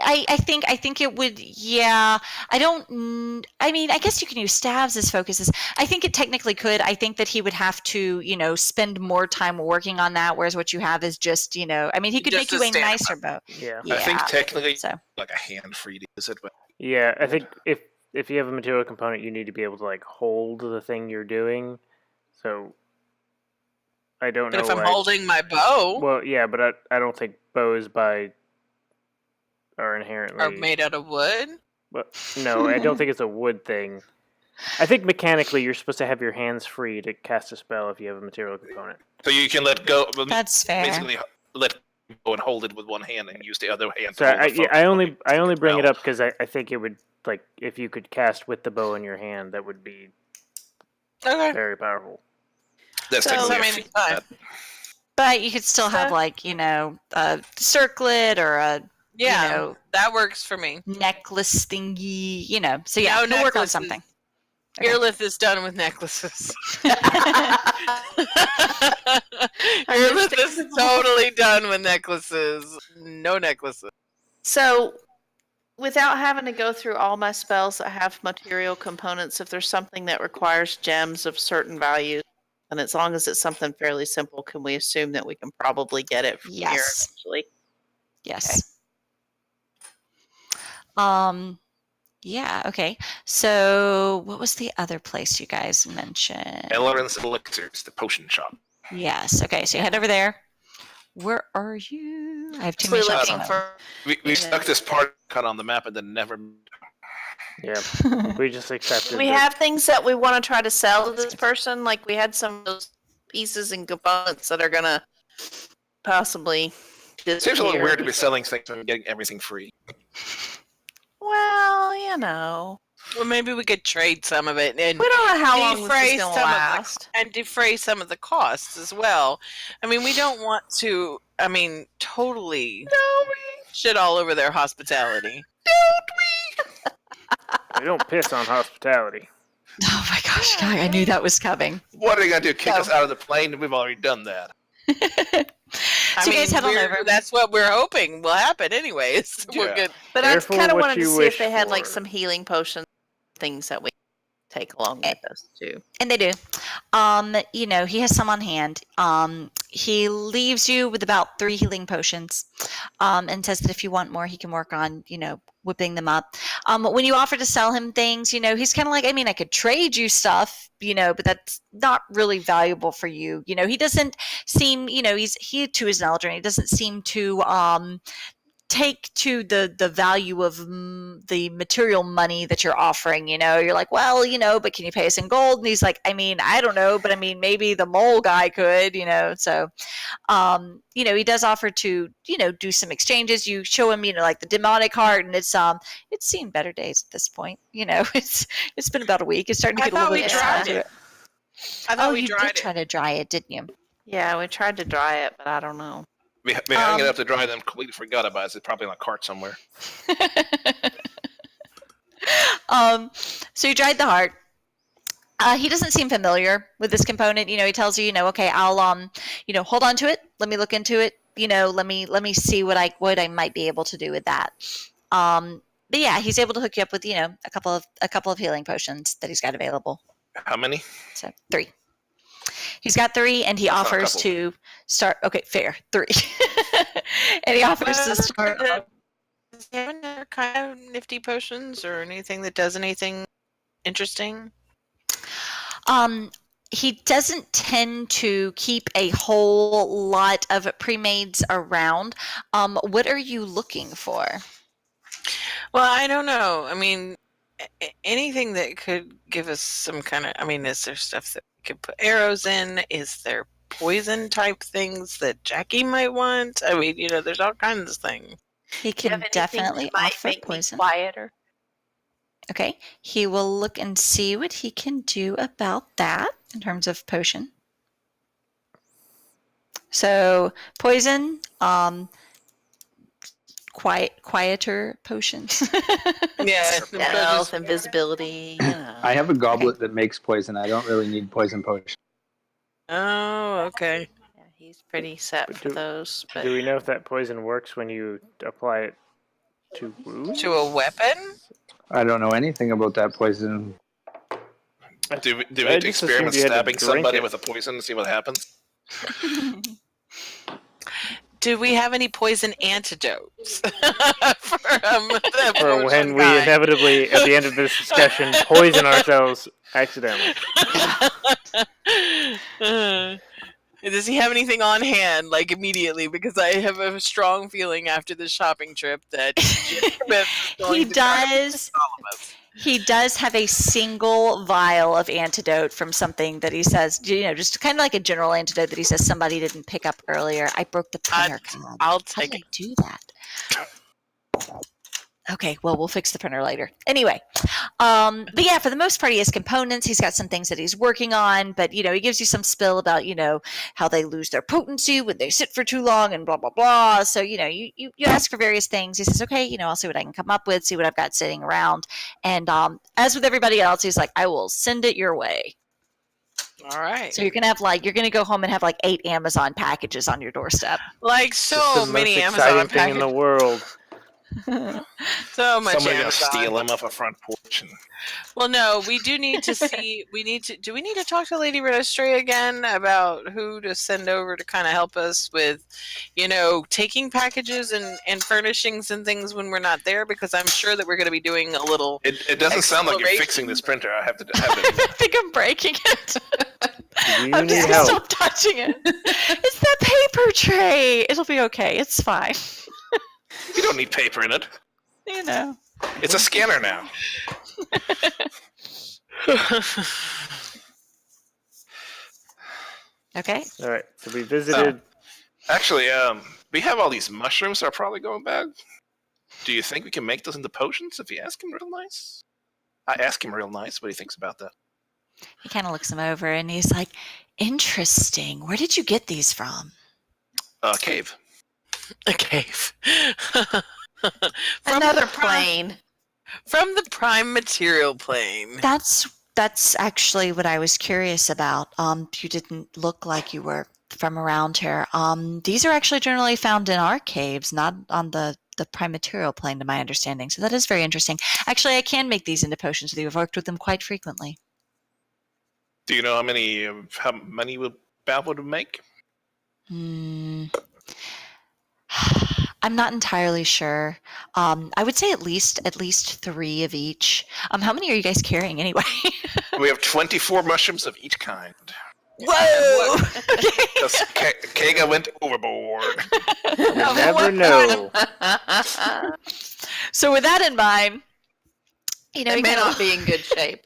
I think it would. Yeah, I guess you can use staves as focuses. I think it technically could. I think that he would have to, spend more time working on that. Whereas what you have is just, he could make you a nicer bow. Yeah. I think technically, like a hand free to use it. But yeah, I think if you have a material component, you need to be able to like hold the thing you're doing. So I don't know. But if I'm holding my bow, well, yeah, but I don't think bows are inherently made out of wood. But no, I don't think it's a wood thing. I think mechanically you're supposed to have your hands free to cast a spell if you have a material component. So you can let go. That's fair. Basically, let go and hold it with one hand and use the other hand. So I only bring it up because I think it would, like, if you could cast with the bow in your hand, that would be very powerful. That's technically but you could still have like a circlet or a that works for me. Necklace thingy, So yeah, we'll work on something. Earlith is done with necklaces. Earlith is totally done with necklaces. No necklaces. So, without having to go through all my spells that have material components, if there's something that requires gems of certain values, and as long as it's something fairly simple, can we assume that we can probably get it from here eventually? Yes. Yeah, okay. So what was the other place you guys mentioned? Elrond's Elixirs, the potion shop. Yes. Okay, so you head over there. Where are you? I have too many shops. We stuck this part cut on the map and then never. Yeah, we just accepted. We have things that we want to try to sell to this person. Like we had some of those pieces and components that are gonna possibly disappear. It seems a little weird to be selling things and getting everything free. Well, you know. Well, maybe we could trade some of it, and we don't know how long defray this is gonna last, and defray some of the costs as well. I mean, we don't want to. I mean, totally shit all over their hospitality. We don't piss on hospitality. Oh my gosh, I knew that was coming. What are they gonna do? Kick us out of the plane? We've already done that. So you guys head on over. That's what we're hoping will happen, anyways. Yeah. We're good. But I kind of wanted to see if they had for. like some healing potions, things that we take along with us too. And they do. You know, he has some on hand. He leaves you with about 3 healing potions, and says that if you want more, he can work on, you know, whipping them up. When you offer to sell him things, you know, he's kind of like, I mean, I could trade you stuff, you know, but that's not really valuable for you. You know, he doesn't seem, you know, he too is an elder, and he doesn't seem to take to the value of the material money that you're offering. You know, you're like, well, you know, but can you pay us in gold? And he's like, I mean, I don't know, but I mean, maybe the mole guy could, you know. So you know, he does offer to, you know, do some exchanges. You show him, you know, like the demonic heart, and it's seen better days at this point. You know, it's been about a week. It's starting to get a little bit dried it. I thought we you dried did try to dry it, didn't you? Yeah, we tried to dry it, but I don't know. We hung it up to dry, then completely forgot about it. It's probably in a cart somewhere. So you dried the heart. He doesn't seem familiar with this component. You know, he tells you, you know, okay, I'll you know, hold on to it. Let me look into it. You know, let me see what I might be able to do with that. But yeah, he's able to hook you up with, you know, a couple of healing potions that he's got available. How many? So 3. He's got 3, and he offers to start. Okay, fair, 3. And he offers to start. Does he have another kind of nifty potions or anything that does anything interesting? He doesn't tend to keep a whole lot of pre-mades around. What are you looking for? Well, I don't know. I mean, anything that could give us some kind of. I mean, is there stuff that we could put arrows in? Is there poison type things that Jackie might want? I mean, you know, there's all kinds of things. He can definitely offer poison. Quieter. Okay, he will look and see what he can do about that in terms of potion. So poison, quieter potions. Yeah, stealth, invisibility. You know. I have a goblet that makes poison. I don't really need poison potion. Oh, okay. Yeah, he's pretty set for those. But Do we know if that poison works when you apply it to wounds? To a weapon? I don't know anything about that poison. Do we need to experiment stabbing somebody with a poison to see what happens? Do we have any poison antidotes for when we inevitably, at the end of this discussion, poison ourselves accidentally? Does he have anything on hand, like immediately? Because I have a strong feeling after this shopping trip that he does. He does have a single vial of antidote from something that he says, you know, just kind of like a general antidote that he says somebody didn't pick up earlier. I broke the printer. I'll take it. Do that. Okay, well, we'll fix the printer later. Anyway, but yeah, for the most part, he has components. He's got some things that he's working on, but, you know, he gives you some spill about, you know, how they lose their potency when they sit for too long and blah, blah, blah. So, you know, you ask for various things. He says, okay, you know, I'll see what I can come up with, see what I've got sitting around. And as with everybody else, he's like, I will send it your way. All right. So you're gonna go home and have like 8 Amazon packages on your doorstep. Like so many Most Amazon exciting thing packages in the world. So much Somebody gonna Amazon. steal him off a front porch. Well, no, we do need to see. Do we need to talk to Lady Registry again about who to send over to kind of help us with, taking packages and furnishings and things when we're not there? Because I'm sure that we're going to be doing a little. It doesn't sound like you're fixing this printer. I have to have I it. think I'm breaking it. You I'm need just help. gonna stop touching it. It's the paper tray. It'll be okay. It's fine. You don't need paper in it. It's a scanner now. Okay. All right. So we visited. Actually, we have all these mushrooms that are probably going bad. Do you think we can make those into potions if you ask him real nice? I ask him real nice what he thinks about that. He kind of looks him over and he's like, "Interesting. Where did you get these from?" Cave. A cave. Another plane. From the prime material plane. That's actually what I was curious about. You didn't look like you were from around here. These are actually generally found in our caves, not on the prime material plane, to my understanding. So that is very interesting. Actually, I can make these into potions with you. I've worked with them quite frequently. Do you know how many Bab would make? I'm not entirely sure. I would say at least 3 of each. How many are you guys carrying anyway? We have 24 mushrooms of each kind. Whoa! Because Kega went overboard. You never know. So with that in mind, He may not be in good shape.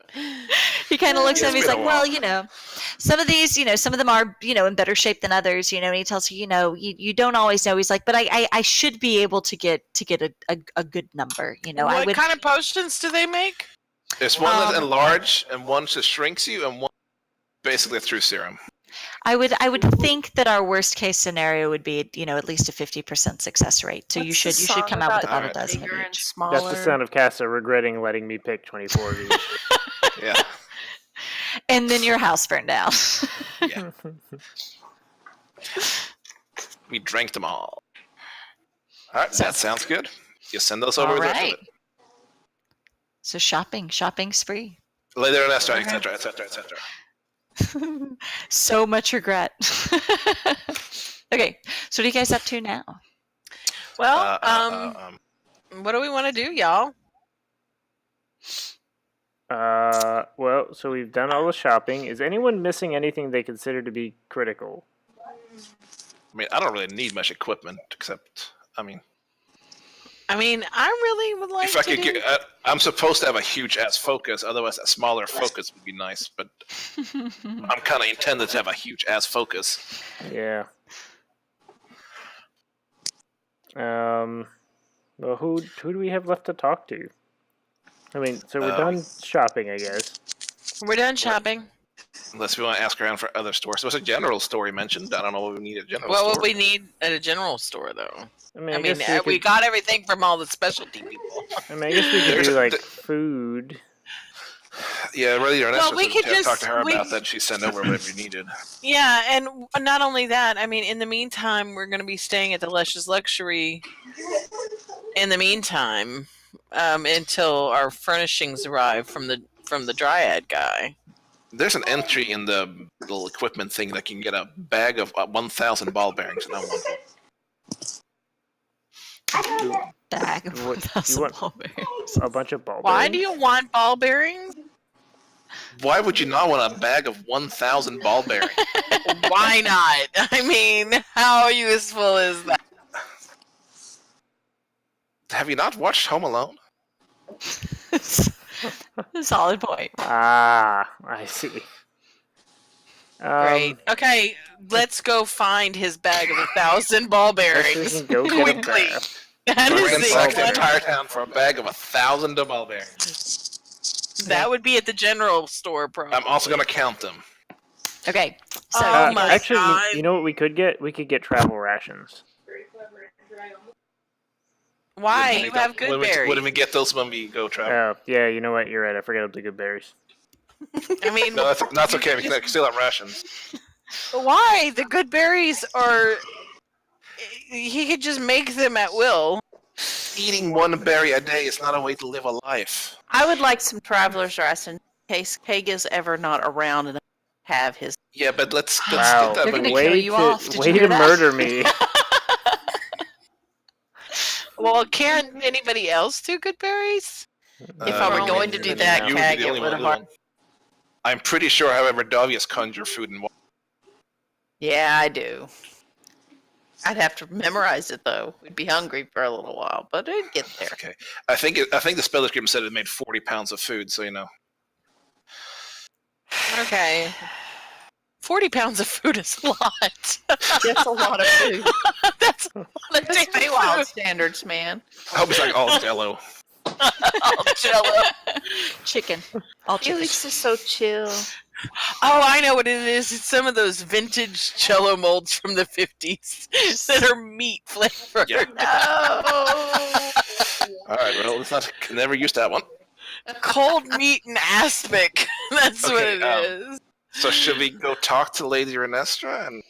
He kind of looks at him. He's It's like, been a while. "Well, some of these, some of them are, in better shape than others. And he tells you, you don't always know. He's like, but I should be able to get a good number. What kind of potions do they make? There's one that's enlarged, and one just shrinks you, and one basically a true serum. I would think that our worst case scenario would be, at least a 50% success rate. So you should come out with about a dozen of each. That's the sound of Casa regretting letting me pick 24 of each. Yeah. And then your house burned down. Yeah. We drank them all. All right, that sounds good. You send those over All with the rest of right. it. So shopping spree. Later, etc. So much regret. Okay, so what are you guys up to now? Well, what do we want to do, y'all? Well, so we've done all the shopping. Is anyone missing anything they consider to be critical? I mean, I don't really need much equipment, except, I really would like if I to could I'm supposed to have a huge ass focus, otherwise a smaller focus would be nice, but I'm kind of intended to have a huge ass focus. Yeah. Well, who do we have left to talk to? So we're done shopping, I guess. We're done shopping. Unless we want to ask around for other stores. There was a general store you mentioned. I don't know what we need at a general store. What would we need at a general store, though? I guess we got everything from all the specialty people. I guess we could do, food. Yeah, really, we could just talk to her about that. She sent over whatever you needed. Yeah, and not only that, in the meantime, we're going to be staying at the Luscious Luxury in the meantime until our furnishings arrive from the Dryad guy. There's an entry in the little equipment thing that you can get a bag of 1,000 ball bearings, and I want one. Bag of 1,000 ball bearings. A bunch of ball bearings? Why do you want ball bearings? Why would you not want a bag of 1,000 ball bearings? Why not? How useful is that? Have you not watched Home Alone? Solid point. Ah, I see. Great. Okay, let's go find his bag of 1,000 ball bearings. We can go get quickly. That We're is going to select the the entire town for a bag of 1,000 ball bearings. That would be at the general store, probably. I'm also going to count them. Okay. So actually, God. you know what we could get? We could get travel rations. Why? You have good berries. Wouldn't we get those when we go travel? Oh, yeah, you know what? You're right. I forgot about the good berries. No, that's okay. We can still have rations. Why? The good berries are... He could just make them at will. Eating one berry a day is not a way to live a life. I would like some traveler's rice in case Kaga's ever not around and have his. Yeah, but let's Wow. get that. They're gonna kill you off. Did you hear that? Murder me. Well, can't anybody else do good berries? If I were going to do that, you would be the only one doing. I'm pretty sure, however, Davius conjure food and water. Yeah, I do. I'd have to memorize it though. We'd be hungry for a little while, but it'd get there. Okay, I think the spell description said it made 40 pounds of food, so you know. Okay. 40 pounds of food is a lot. That's a lot of food. That's a lot of That's Feywild standards, man. I hope it's like all Jello. All Jello. Chicken. All chicken. Felix is so chill. Oh, I know what it is. It's some of those vintage Jello molds from the 50s that are meat flavored. Yeah. No. All right, well, let's not never use that one. Cold meat and aspic. That's what Okay, it is. So should we go talk to Lady Renestra and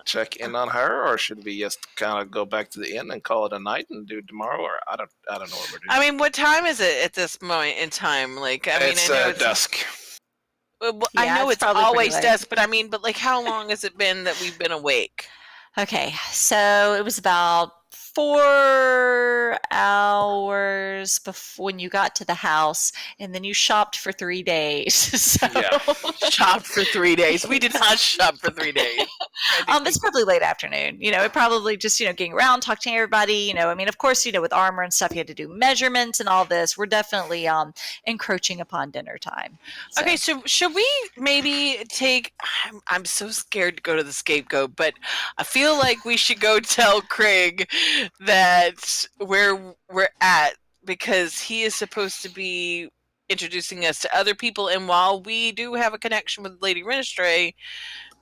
check in on her, or should we just kind of go back to the inn and call it a night and do it tomorrow? Or I don't know what we're doing. I mean, what time is it at this moment in time? Like, I mean, it's I know it's dusk. Well, Yeah, I know it's it's probably always pretty late. dusk, but I mean, like, how long has it been that we've been awake? Okay, so it was about 4 hours before when you got to the house, and then you shopped for 3 days. So Yeah. Shopped for 3 days. We did not shop for 3 days. it's probably late afternoon. It probably just getting around, talking to everybody. I mean, of course, with armor and stuff, you had to do measurements and all this. We're definitely encroaching upon dinner time. So. Okay, so should we maybe take? I'm so scared to go to the scapegoat, but I feel like we should go tell Craig that where we're at, because he is supposed to be introducing us to other people, and while we do have a connection with Lady Renestra,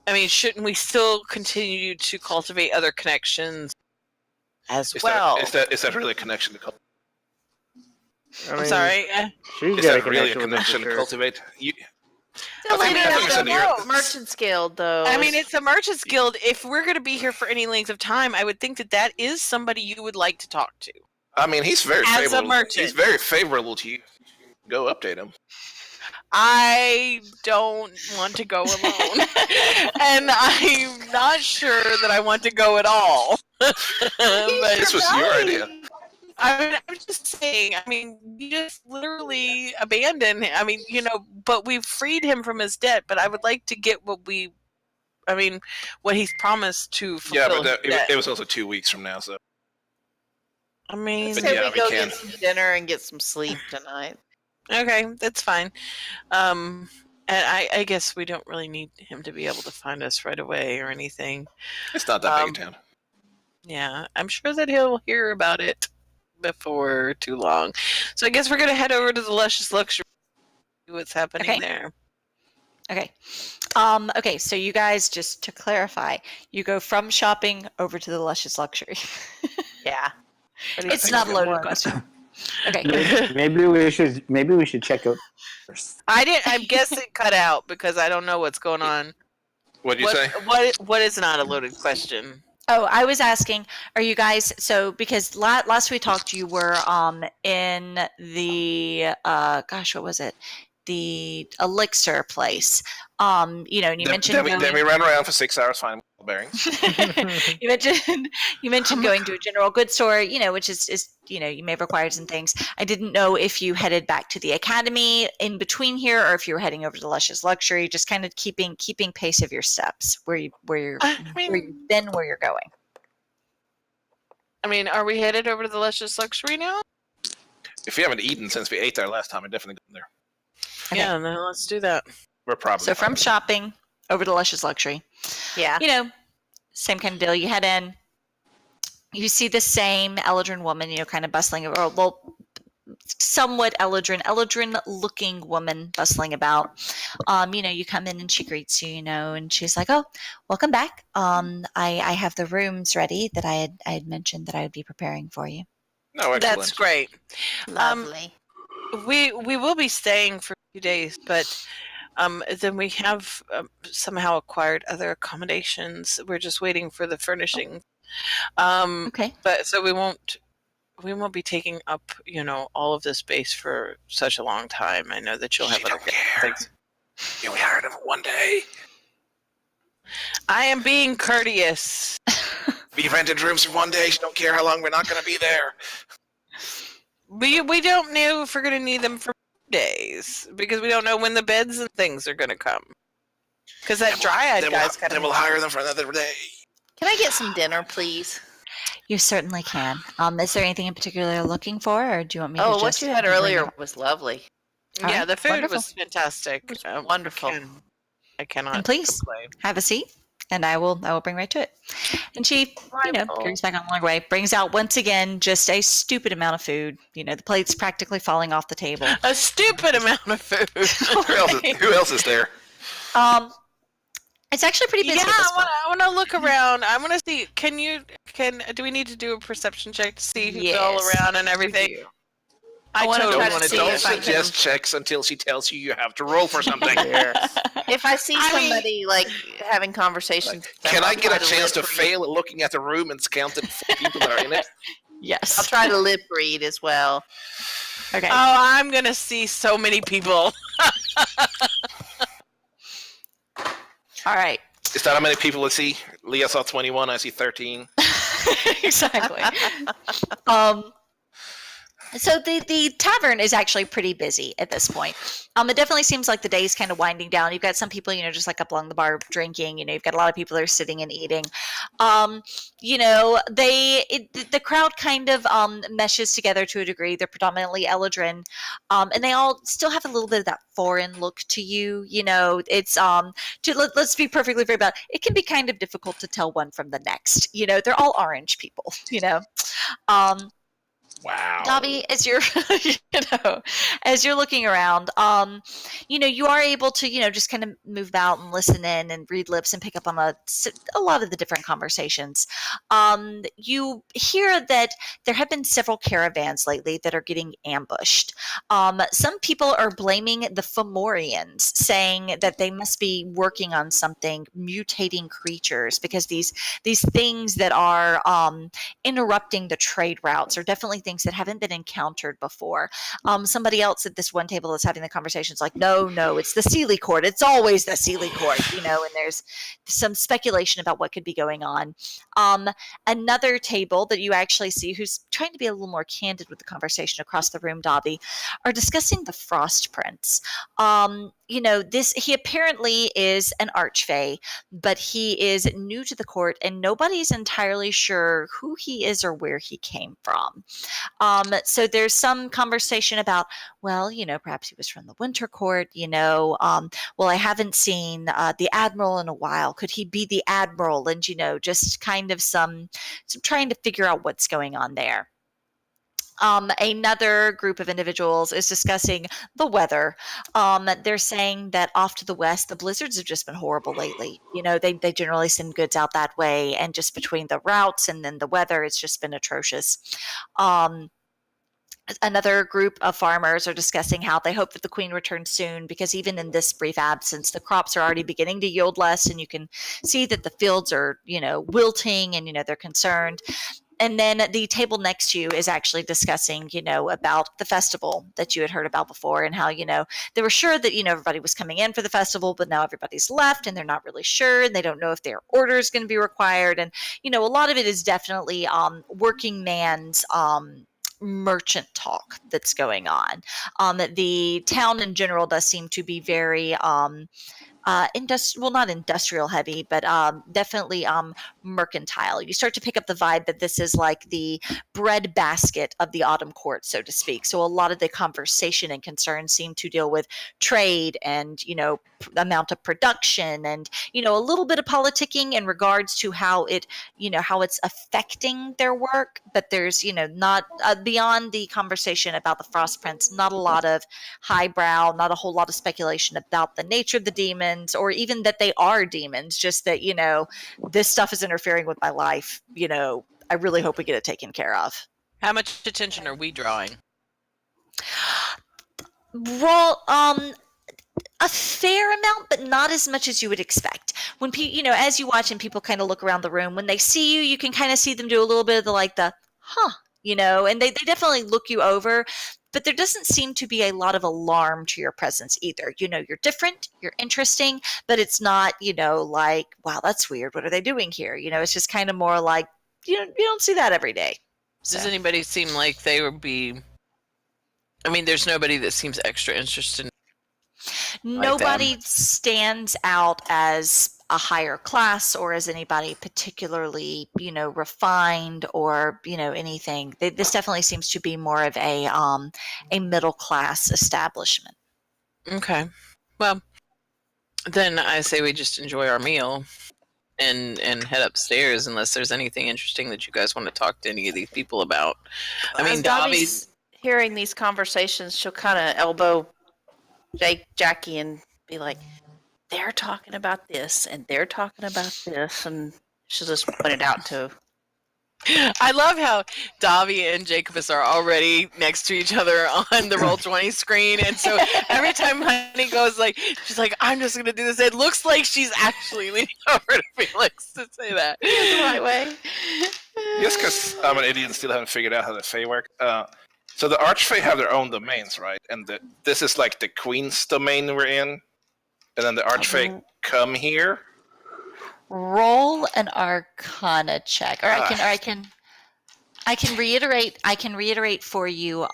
I mean, shouldn't we still continue to cultivate other connections as well? Is that really a connection to cultivate? I'm sorry. She's Is got that really a connection to sister. cultivate? The lady I think of it's in the Europe. Merchants Guild, though. I mean, it's a merchants guild. If we're going to be here for any length of time, I would think that is somebody you would like to talk to. I mean, he's very As a favorable. merchant. He's very favorable to you. Go update him. I don't want to go alone. And I'm not sure that I want to go at all. But This was your idea. I mean, I'm just saying, I mean, we just literally abandoned him. I mean, but we've freed him from his debt, but I would like to get what he's promised to Yeah, fulfill. but his debt. it was also 2 weeks from now, so. I mean, But Say yeah, we we go can. get some dinner and get some sleep tonight. okay, that's fine. And I guess we don't really need him to be able to find us right away or anything. It's not that big a town. Yeah, I'm sure that he'll hear about it before too long. So I guess we're gonna head over to the Luscious Luxury. See what's happening Okay. there? Okay. Okay, so you guys, just to clarify, you go from shopping over to the Luscious Luxury. Yeah. It's not a loaded question. Okay. Maybe we should check out first. I guess it cut out because I don't know what's going on. What'd you say? What is not a loaded question? Oh, I was asking, are you guys, so because last we talked, you were in the, gosh, what was it? The elixir place. And you mentioned Then we ran around for 6 hours finding bearings. you mentioned going to a general goods store, which is you may have acquired some things. I didn't know if you headed back to the academy in between here, or if you were heading over to Luscious Luxury, just kind of keeping pace of your steps, where you've been, where you're going. I mean, are we headed over to the Luscious Luxury now? If we haven't eaten since we ate there last time, I definitely go there. Okay. Yeah, then let's do that. We're probably So from shopping over to Luscious Luxury. Yeah. Same kind of deal. You head in, you see the same Eldrin woman, kind of bustling, or well, somewhat Eldrin looking woman bustling about. You come in and she greets you, and she's like, "Oh, welcome back. I have the rooms ready that I had mentioned that I would be preparing for you." No, excellent. That's great. Lovely. We will be staying for a few days, but then we have somehow acquired other accommodations. We're just waiting for the furnishing. Okay. But so we won't we won't be taking up, all of this space for such a long time. I know that you'll have other things. You'll be hired of one day. I am being courteous. We rented rooms for one day. You don't care how long we're not going to be there. We don't know if we're going to need them for days because we don't know when the beds and things are going to come. Because that dryad guy's kind of. Then we'll hire them for another day. Can I get some dinner, please? You certainly can. Is there anything in particular you're looking for, or do you want me to just... Oh, what you had earlier was lovely. All yeah, right, the food wonderful. was fantastic. It was wonderful. I cannot And please, complain. have a seat, and I will bring right to it. And she, Wonderful. carries back on her way, brings out once again just a stupid amount of food. The plate's practically falling off the table. A stupid amount of food. Who else is there? It's actually pretty busy. Yeah, at this point. I want to look around. I want to see. Do we need to do a perception check to see who's all Yes, around and everything? I wanna totally try to want to see do Don't if I suggest checks until she tells you have to roll for something. If I see somebody having conversations, Can I get a chance to lip read. fail at looking at the room and count the people that are in it? Yes. I'll try to lip read as well. Okay. Oh, I'm gonna see so many people. All right. Is that how many people I see? Leah saw 21. I see 13. Exactly. So the tavern is actually pretty busy at this point. It definitely seems like the day's kind of winding down. You've got some people, just like up along the bar drinking. You've got a lot of people that are sitting and eating. The crowd kind of meshes together to a degree. They're predominantly Eladrin, and they all still have a little bit of that foreign look to you. It's let's be perfectly fair about it. It can be kind of difficult to tell one from the next. They're all orange people. Wow. Dobby, as you're, as you're looking around, you are able to, just kind of move about and listen in and read lips and pick up on a lot of the different conversations. You hear that there have been several caravans lately that are getting ambushed. Some people are blaming the Fomorians, saying that they must be working on something, mutating creatures, because these things that are interrupting the trade routes are definitely things that haven't been encountered before. Somebody else at this one table that's having the conversation is like, no, it's the Sealy Court. It's always the Sealy Court, and there's some speculation about what could be going on. Another table that you actually see, who's trying to be a little more candid with the conversation across the room, Dobby, are discussing the Frost Prince. He apparently is an archfey, but he is new to the court and nobody's entirely sure who he is or where he came from. So there's some conversation about, perhaps he was from the Winter Court, I haven't seen the Admiral in a while. Could he be the Admiral? And, just kind of some trying to figure out what's going on there. Another group of individuals is discussing the weather. They're saying that off to the west, the blizzards have just been horrible lately. They generally send goods out that way, and just between the routes and then the weather, it's just been atrocious. Another group of farmers are discussing how they hope that the queen returns soon, because even in this brief absence, the crops are already beginning to yield less, and you can see that the fields are, wilting, and, they're concerned. And then the table next to you is actually discussing, about the festival that you had heard about before, and how, they were sure that, everybody was coming in for the festival, but now everybody's left and they're not really sure, and they don't know if their order is going to be required. And, a lot of it is definitely working man's merchant talk that's going on. The town in general does seem to be very not industrial heavy, but definitely mercantile. You start to pick up the vibe that this is like the bread basket of the autumn court, so to speak. So a lot of the conversation and concerns seem to deal with trade and, amount of production and, a little bit of politicking in regards to how it, how it's affecting their work. But there's, not beyond the conversation about the Frost Prince, not a lot of highbrow, not a whole lot of speculation about the nature of the demons, or even that they are demons, just that, this stuff is interfering with my life. I really hope we get it taken care of. How much attention are we drawing? Well, a fair amount, but not as much as you would expect. When as you watch and people kind of look around the room, when they see you, you can kind of see them do a little bit of the and they definitely look you over, but there doesn't seem to be a lot of alarm to your presence either. You're different, you're interesting, but it's not, like, wow, that's weird. What are they doing here? It's just kind of more like, you don't see that every day. So. Does anybody seem like they would be, there's nobody that seems extra interested. Nobody stands out as a higher class or as anybody particularly, refined or, anything. This definitely seems to be more of a middle class establishment. Okay. Well, then I say we just enjoy our meal and head upstairs unless there's anything interesting that you guys want to talk to any of these people about. Davi's hearing these conversations, she'll kind of elbow Jackie and be like, they're talking about this and they're talking about this, and she'll just point it out to. I love how Davi and Jacobus are already next to each other on the Roll20 screen, and so every time Honey goes she's like, I'm just going to do this, it looks like she's actually leaning over to Felix to say that. The right way. Just because I'm an idiot and still haven't figured out how the Fey work. So the Archfey have their own domains, right? And this is like the Queen's domain we're in, and then the Archfey come here. Roll an Arcana check, or I can reiterate. I can reiterate for you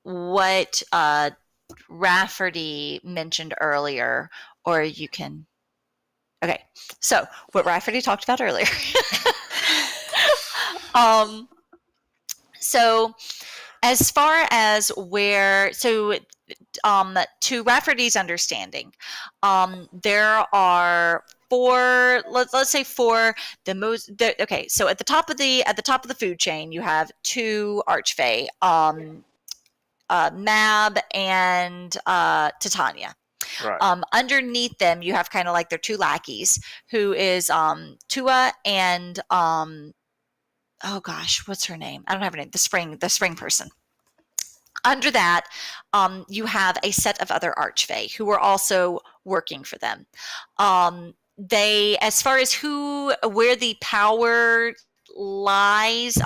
what Rafferty mentioned earlier, or you can. Okay, so what Rafferty talked about earlier. So as far as to Rafferty's understanding, there are four. Let's say four. Okay, so at the top of the food chain, you have two Archfey, Mab and Titania. Right. Underneath them, you have kind of like their two lackeys, who is Tua and oh gosh, what's her name? I don't have her name. The spring person. Under that, you have a set of other Archfey who are also working for them. They, as far as where the power lies,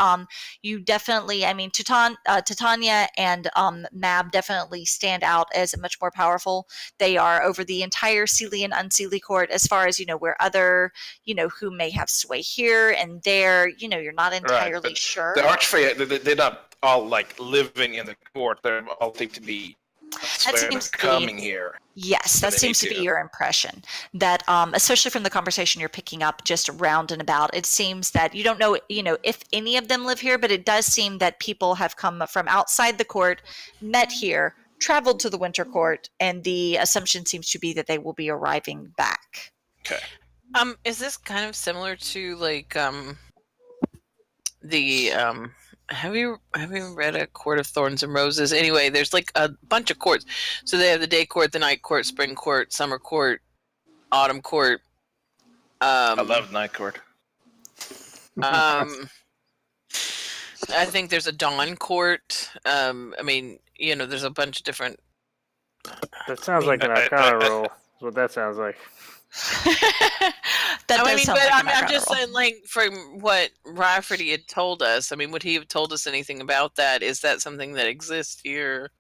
you definitely, Titania and Mab definitely stand out as much more powerful. They are over the entire Seelie and Unseelie court, as far as, where other, who may have sway here and there, you're not entirely sure. The Archfey, they're not all living in the court. They're all seem to be coming here. Yes, that seems to be your impression. That, especially from the conversation you're picking up just round and about, it seems that you don't know, if any of them live here, but it does seem that people have come from outside the court, met here, traveled to the Winter Court, and the assumption seems to be that they will be arriving back. Okay. Is this kind of similar to have you read A Court of Thorns and Roses? Anyway, there's a bunch of courts. So they have the day court, the night court, spring court, summer court, autumn court. I love night court. I think there's a dawn court. There's a bunch of different. That sounds like an Arcana roll. Is what that sounds like. I'm just saying, from what Rafferty had told us, would he have told us anything about that? Is that something that exists here,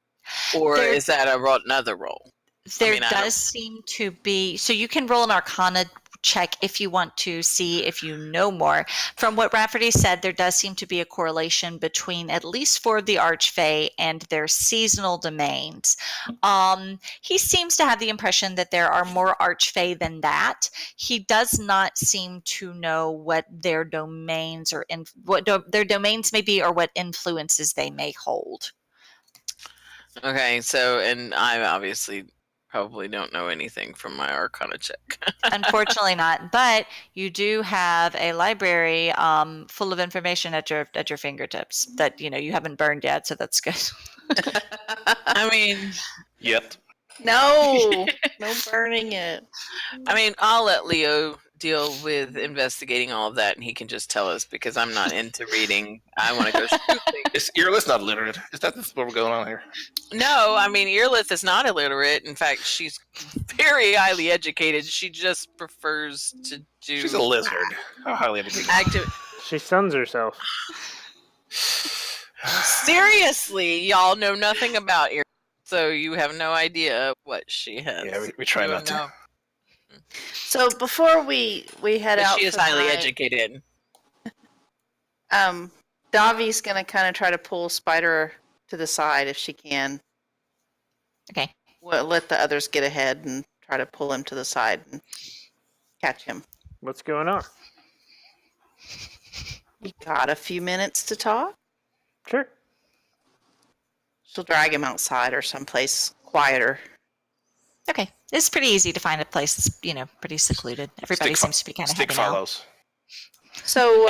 or is that another role? There does seem to be. So you can roll an Arcana check if you want to see if you know more. From what Rafferty said, there does seem to be a correlation between, at least for the Archfey, and their seasonal domains. He seems to have the impression that there are more Archfey than that. He does not seem to know what their domains their domains may be, or what influences they may hold. Okay, so, and I obviously probably don't know anything from my Arcana check. Unfortunately not, but you do have a library full of information at your fingertips that you haven't burned yet, so that's good. Yet. No burning it. I'll let Leo deal with investigating all of that, and he can just tell us, because I'm not into reading. I want to go shopping. Is Earless not literate? Is that what we're going on here? No, Earlith is not illiterate. In fact, she's very highly educated. She just prefers to do. She's a lizard. How highly educated? She suns herself. Seriously, y'all know nothing about Iris, so you have no idea what she has. Yeah, we try not to. So before we head out, she is highly educated. Davi's gonna kind of try to pull Spider to the side if she can. Okay. We'll let the others get ahead and try to pull him to the side and catch him. What's going on? You got a few minutes to talk? Sure. She'll drag him outside or someplace quieter. Okay. It's pretty easy to find a place that's, pretty secluded. Everybody seems to be kind of hanging follows. So,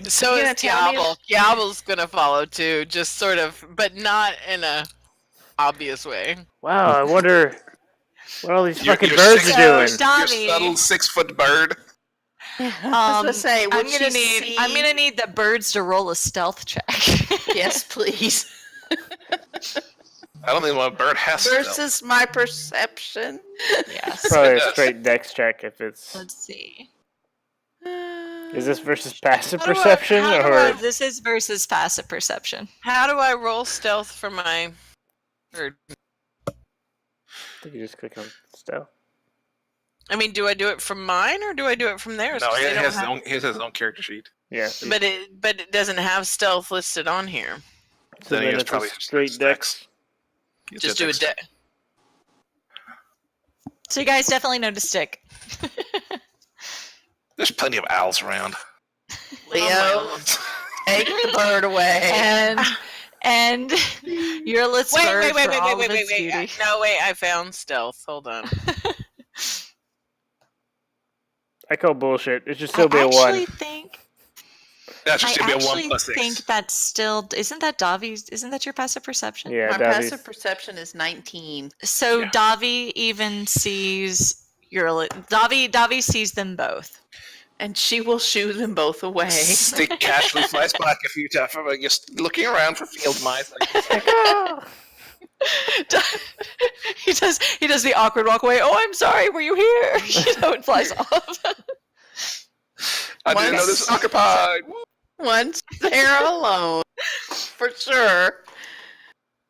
so is Diablo. Diablo's gonna follow too, just sort of, but not in a obvious way. Wow, I wonder what all these fucking birds are doing. Your subtle 6-foot bird. I was gonna say, I'm gonna need the birds to roll a stealth check. Yes, please. I don't think one bird has versus my perception. Yes. Probably a straight dex check if it's. Let's see. Is this versus passive perception or? This is versus passive perception. How do I roll stealth for my bird? I think you just click on stealth. I mean, do I do it from mine or do I do it from theirs? No, he has his own character sheet. Yeah. But it doesn't have stealth listed on here. So then it's probably straight dex. Just do a dex. So you guys definitely know to stick. There's plenty of owls around. Leo, take the bird away. And your let's wait. Beauty. No, wait, I found stealth. Hold on. I call bullshit. It should still be a 1. I actually think that's still isn't that your passive perception? Yeah, my passive perception is 19. So yeah. Davi even sees Davi sees them both. And she will shoo them both away. Stick casually flies back a few times, just looking around for field mice. He does the awkward walk away. Oh, I'm sorry. Were you here? It flies off. I didn't know this was occupied. Once they're alone, for sure.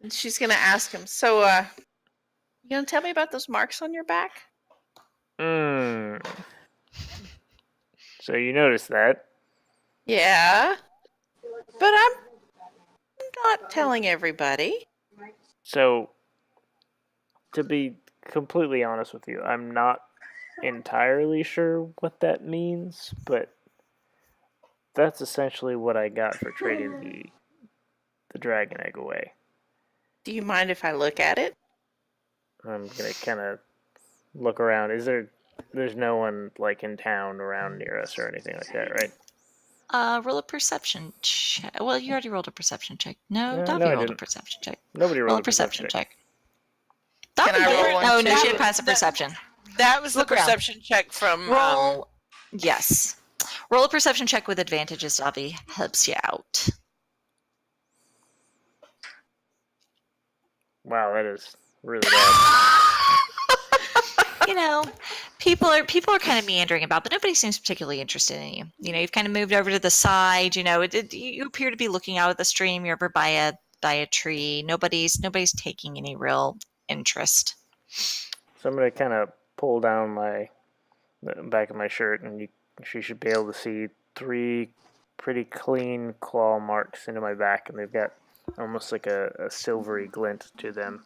And she's gonna ask him. So, you gonna tell me about those marks on your back? So you noticed that? Yeah, but I'm not telling everybody. So, to be completely honest with you, I'm not entirely sure what that means, but that's essentially what I got for trading the dragon egg away. Do you mind if I look at it? I'm gonna kind of look around. There's no one like in town around near us or anything like that, right? Roll a perception check. Well, you already rolled a perception check. No, Davi rolled a perception check. Nobody rolled a perception check. Can I roll one? Oh, no, she had passive perception. That was the perception check from... Roll... Yes. Roll a perception check with advantages, Davi. Helps you out. Wow, that is really bad. People are kind of meandering about, but nobody seems particularly interested in you. You've kind of moved over to the side. You appear to be looking out at the stream. You're over by a tree. Nobody's taking any real interest. So I'm gonna kind of pull down the back of my shirt, and she should be able to see 3 pretty clean claw marks into my back, and they've got almost like a silvery glint to them.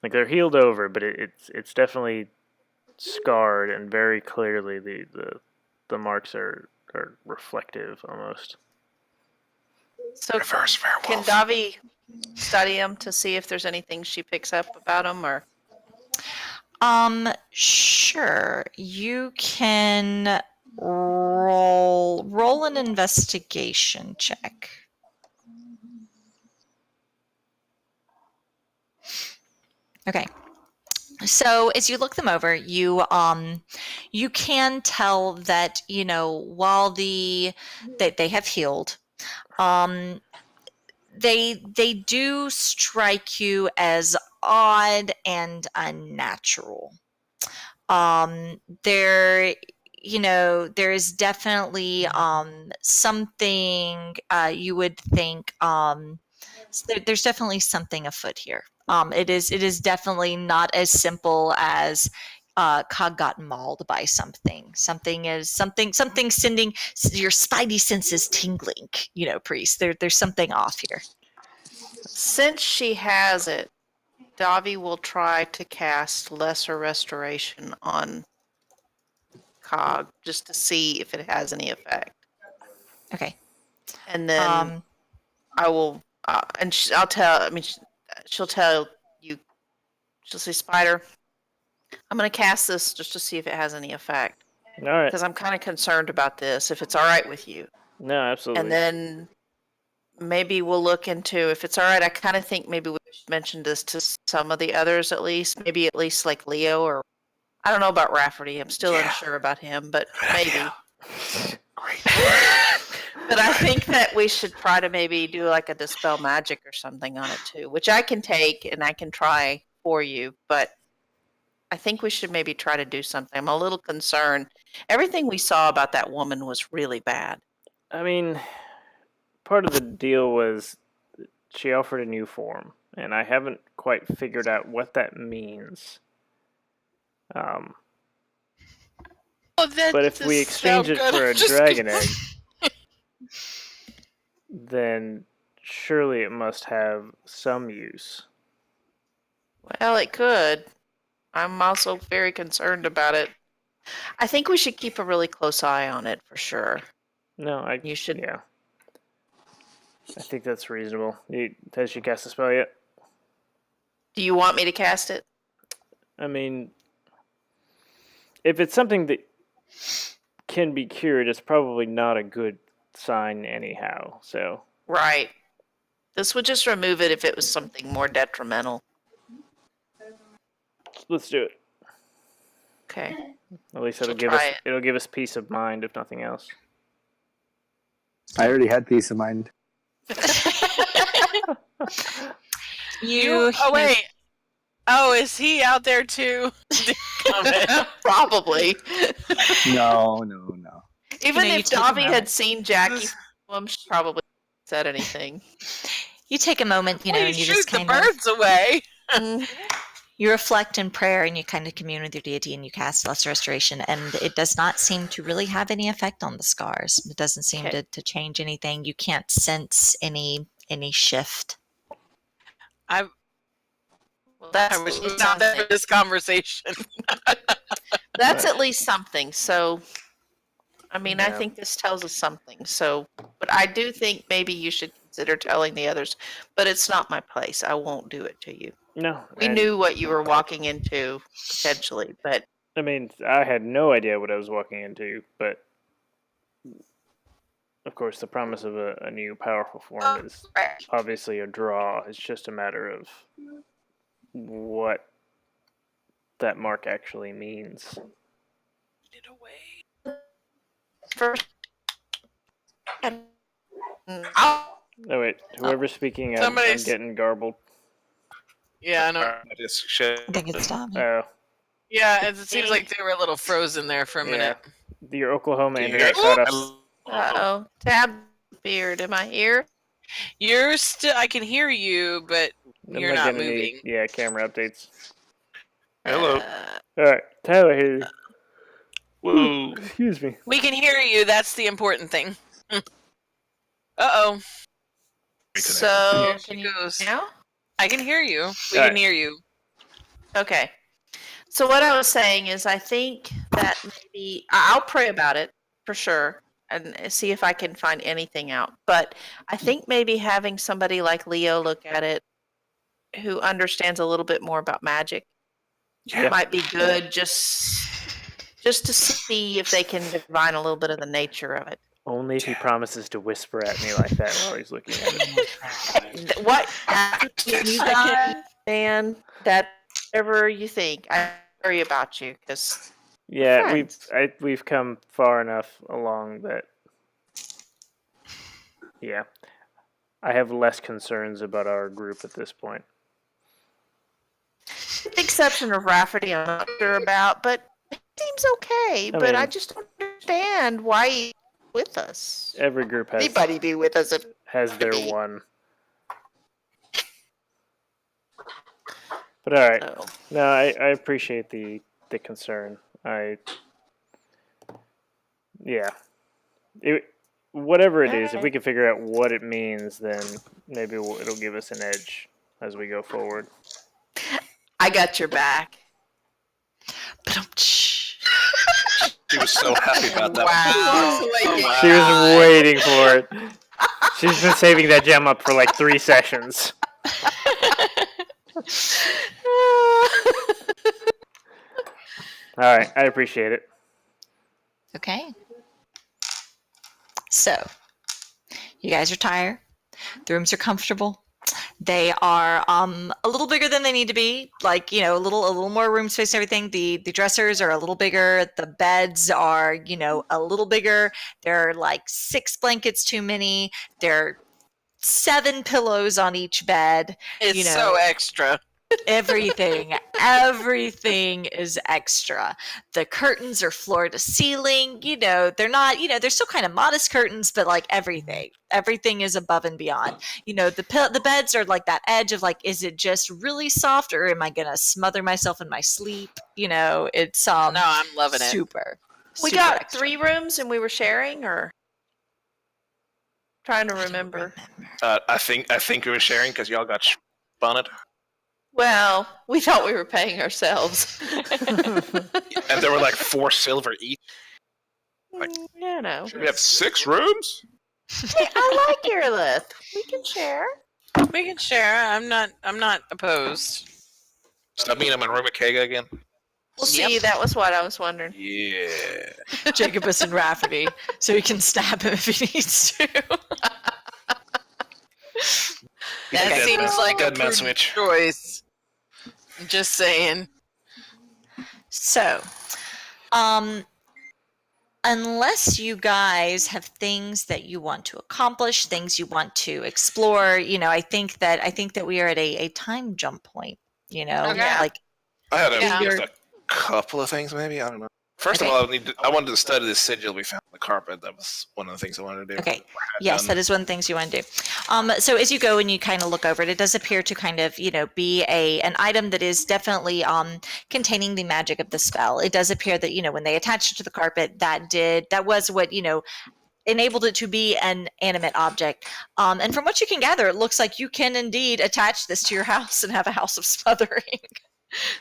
Like they're healed over, but it's definitely scarred, and very clearly the marks are reflective almost. So can Davi study them to see if there's anything she picks up about them, or? Sure. You can roll an investigation check. Okay. So as you look them over, you can tell that while they have healed, they do strike you as odd and unnatural. They're there is definitely something you would think. There's definitely something afoot here. It is definitely not as simple as Cog got mauled by something. Something sending your spidey senses tingling. Priest. There's something off here. Since she has it, Davi will try to cast Lesser Restoration on Cog just to see if it has any effect. Okay. And then I will, I'll tell. I mean, she'll tell you. She'll say, "Spider, I'm going to cast this just to see if it has any effect." All right. Because I'm kind of concerned about this. If it's all right with you. No, absolutely. And then maybe we'll look into if it's all right. I kind of think maybe we should mention this to some of the others at least. Maybe at least like Leo, or I don't know about Rafferty. I'm still unsure about him, but maybe. Great. But I think that we should try to maybe do like a dispel magic or something on it too, which I can take and I can try for you. But I think we should maybe try to do something. I'm a little concerned. Everything we saw about that woman was really bad. I mean, part of the deal was she offered a new form, and I haven't quite figured out what that means. But if we exchange it for a dragon egg, then surely it must have some use. Well, it could. I'm also very concerned about it. I think we should keep a really close eye on it for sure. No, You should. Yeah. I think that's reasonable. Has she cast a spell yet? Do you want me to cast it? I mean, if it's something that can be cured, it's probably not a good sign anyhow. So Right. This would just remove it if it was something more detrimental. let's do it. Okay. At least She'll it'll give us peace of mind, if nothing else. I already had peace of mind. Oh wait. Oh, is he out there too? Probably. No. Even if Davi had seen Jackie, she probably said anything. You take a moment, Well, and you shoot just the kind birds away. you reflect in prayer and you kind of commune with your deity and you cast Lesser Restoration, and it does not seem to really have any effect on the scars. It doesn't seem to change anything. You can't sense any shift. I was not there for this conversation. That's at least something. So, I mean, Yeah. I think this tells us something. So, but I do think maybe you should consider telling the others. But it's not my place. I won't do it to you. No. We knew what you were walking into potentially, but I mean, I had no idea what I was walking into, but of course, the promise of a new powerful form is obviously a draw. It's just a matter of what that mark actually means. first. Oh wait, whoever's speaking, I'm getting garbled. Yeah, I know. I think it's Tommy. Oh. Yeah, it seems like they were a little frozen there for a minute. Your Oklahoma internet cut off. Uh-oh. Tab beard, am I here? You're still. I can hear you, but you're not moving. Camera updates. Hello. All right, Tyler here. Woo. Excuse me. We can hear you. That's the important thing. Uh-oh. So, can you now? I can hear you. We can hear you. Okay. So what I was saying is I think that maybe I'll pray about it for sure and see if I can find anything out. But I think maybe having somebody like Leo look at it who understands a little bit more about magic might be good just to see if they can divine a little bit of the nature of it. Only if he promises to whisper at me like that while he's looking at it. What you got, Dan? That whatever you think, I worry about you because we've come far enough along that I have less concerns about our group at this point. With the exception of Rafferty, I'm not sure about, but it seems okay. I just don't understand why he's with us. Every group has Anybody be with us if has their one. But all right. so. No, I appreciate the concern. Whatever it is, if we can figure out what it means, then maybe it'll give us an edge as we go forward. I got your back. She was so happy about that. Wow. She was waiting for it. She's been saving that gem up for like 3 sessions. All right, I appreciate it. Okay. So, you guys are tired. The rooms are comfortable. They are a little bigger than they need to be. Like, a little more room space and everything. The dressers are a little bigger. The beds are, a little bigger. There are like 6 blankets too many. There are 7 pillows on each bed. It's so extra. Everything is extra. The curtains are floor to ceiling. They're not, they're still kind of modest curtains, but like everything is above and beyond. The beds are like that edge of like, is it just really soft or am I gonna smother myself in my sleep? It's no, I'm loving it. Super. We super got extra. 3 rooms and we were sharing, or trying to remember. I think we were sharing because y'all got on it. Well, we thought we were paying ourselves. And there were like 4 silver each. No. Should we have 6 rooms? Hey, I like Aerolith. We can share. We can share. I'm not opposed. Does that mean I'm in room with Kega again? We'll see. That was what I was wondering. Yeah. Jacobus and Rafferty, so he can stab him if he needs to. That seems like a Dead man prudent switch. choice. Just saying. So, unless you guys have things that you want to accomplish, things you want to explore, I think that we are at a time jump point. Okay. Like I had Yeah. just a couple of things, maybe. I don't know. First of all, I wanted to study this sigil we found on the carpet. That was one of the things I wanted to do. Okay. Yes, that is one of the things you want to do. So as you go and you kind of look over it, it does appear to kind of, be an item that is definitely containing the magic of the spell. It does appear that, when they attached it to the carpet, that was what, enabled it to be an animate object. And from what you can gather, it looks like you can indeed attach this to your house and have a house of smothering.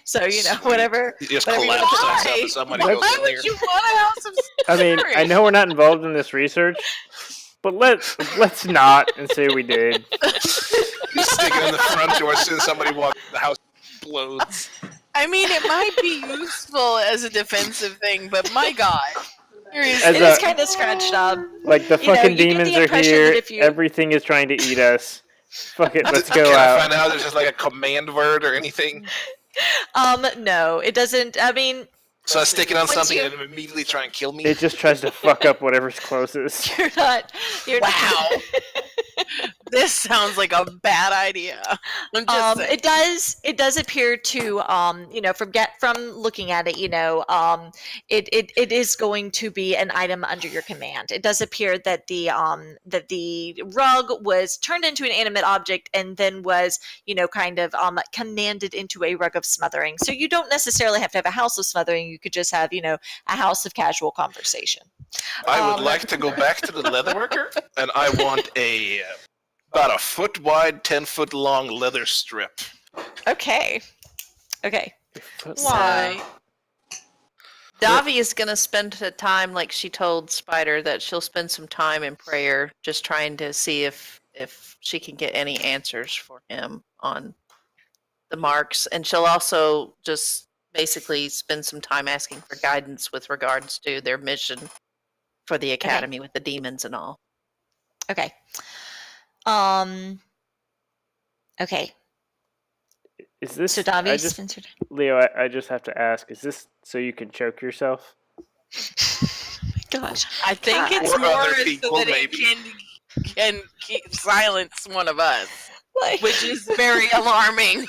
So, whatever. You just whatever you collapse want to stuff do. and somebody Why goes in there. would you want a house of I mean, I know we're not involved in this research, but let's not and say we did. You stick it in the front door as soon as somebody walks in, the house explodes. I mean, it might be useful as a defensive thing, but my God. As It is kind of scratched up. Like the You fucking get the demons are impression here. that if you- Everything is trying to eat us. Fuck it, let's go Can I out. find out there's just like a command word or anything? No, it doesn't. I mean, So I stick it on Once something you- and it immediately try and kill me? It just tries to fuck up whatever's closest. you're not. Wow. This sounds like a bad idea. I'm just saying. It does appear to from looking at it, it is going to be an item under your command. It does appear that the rug was turned into an animate object and then was kind of commanded into a rug of smothering. So you don't necessarily have to have a house of smothering. You could just have a house of casual conversation. I would like to go back to the leatherworker, and I want about a foot wide, 10-foot long leather strip. Okay. Why? Davi is going to spend the time, like she told Spider, that she'll spend some time in prayer just trying to see if she can get any answers for him on the marks. And she'll also just basically spend some time asking for guidance with regards to their mission for the academy with the demons and all. Okay. Okay. Is this So Davi spends her time. Leo? I just have to ask: is this so you can choke yourself? Gosh. I think God. it's Or more other so people, that maybe. it can silence one of us, Like, which is very alarming.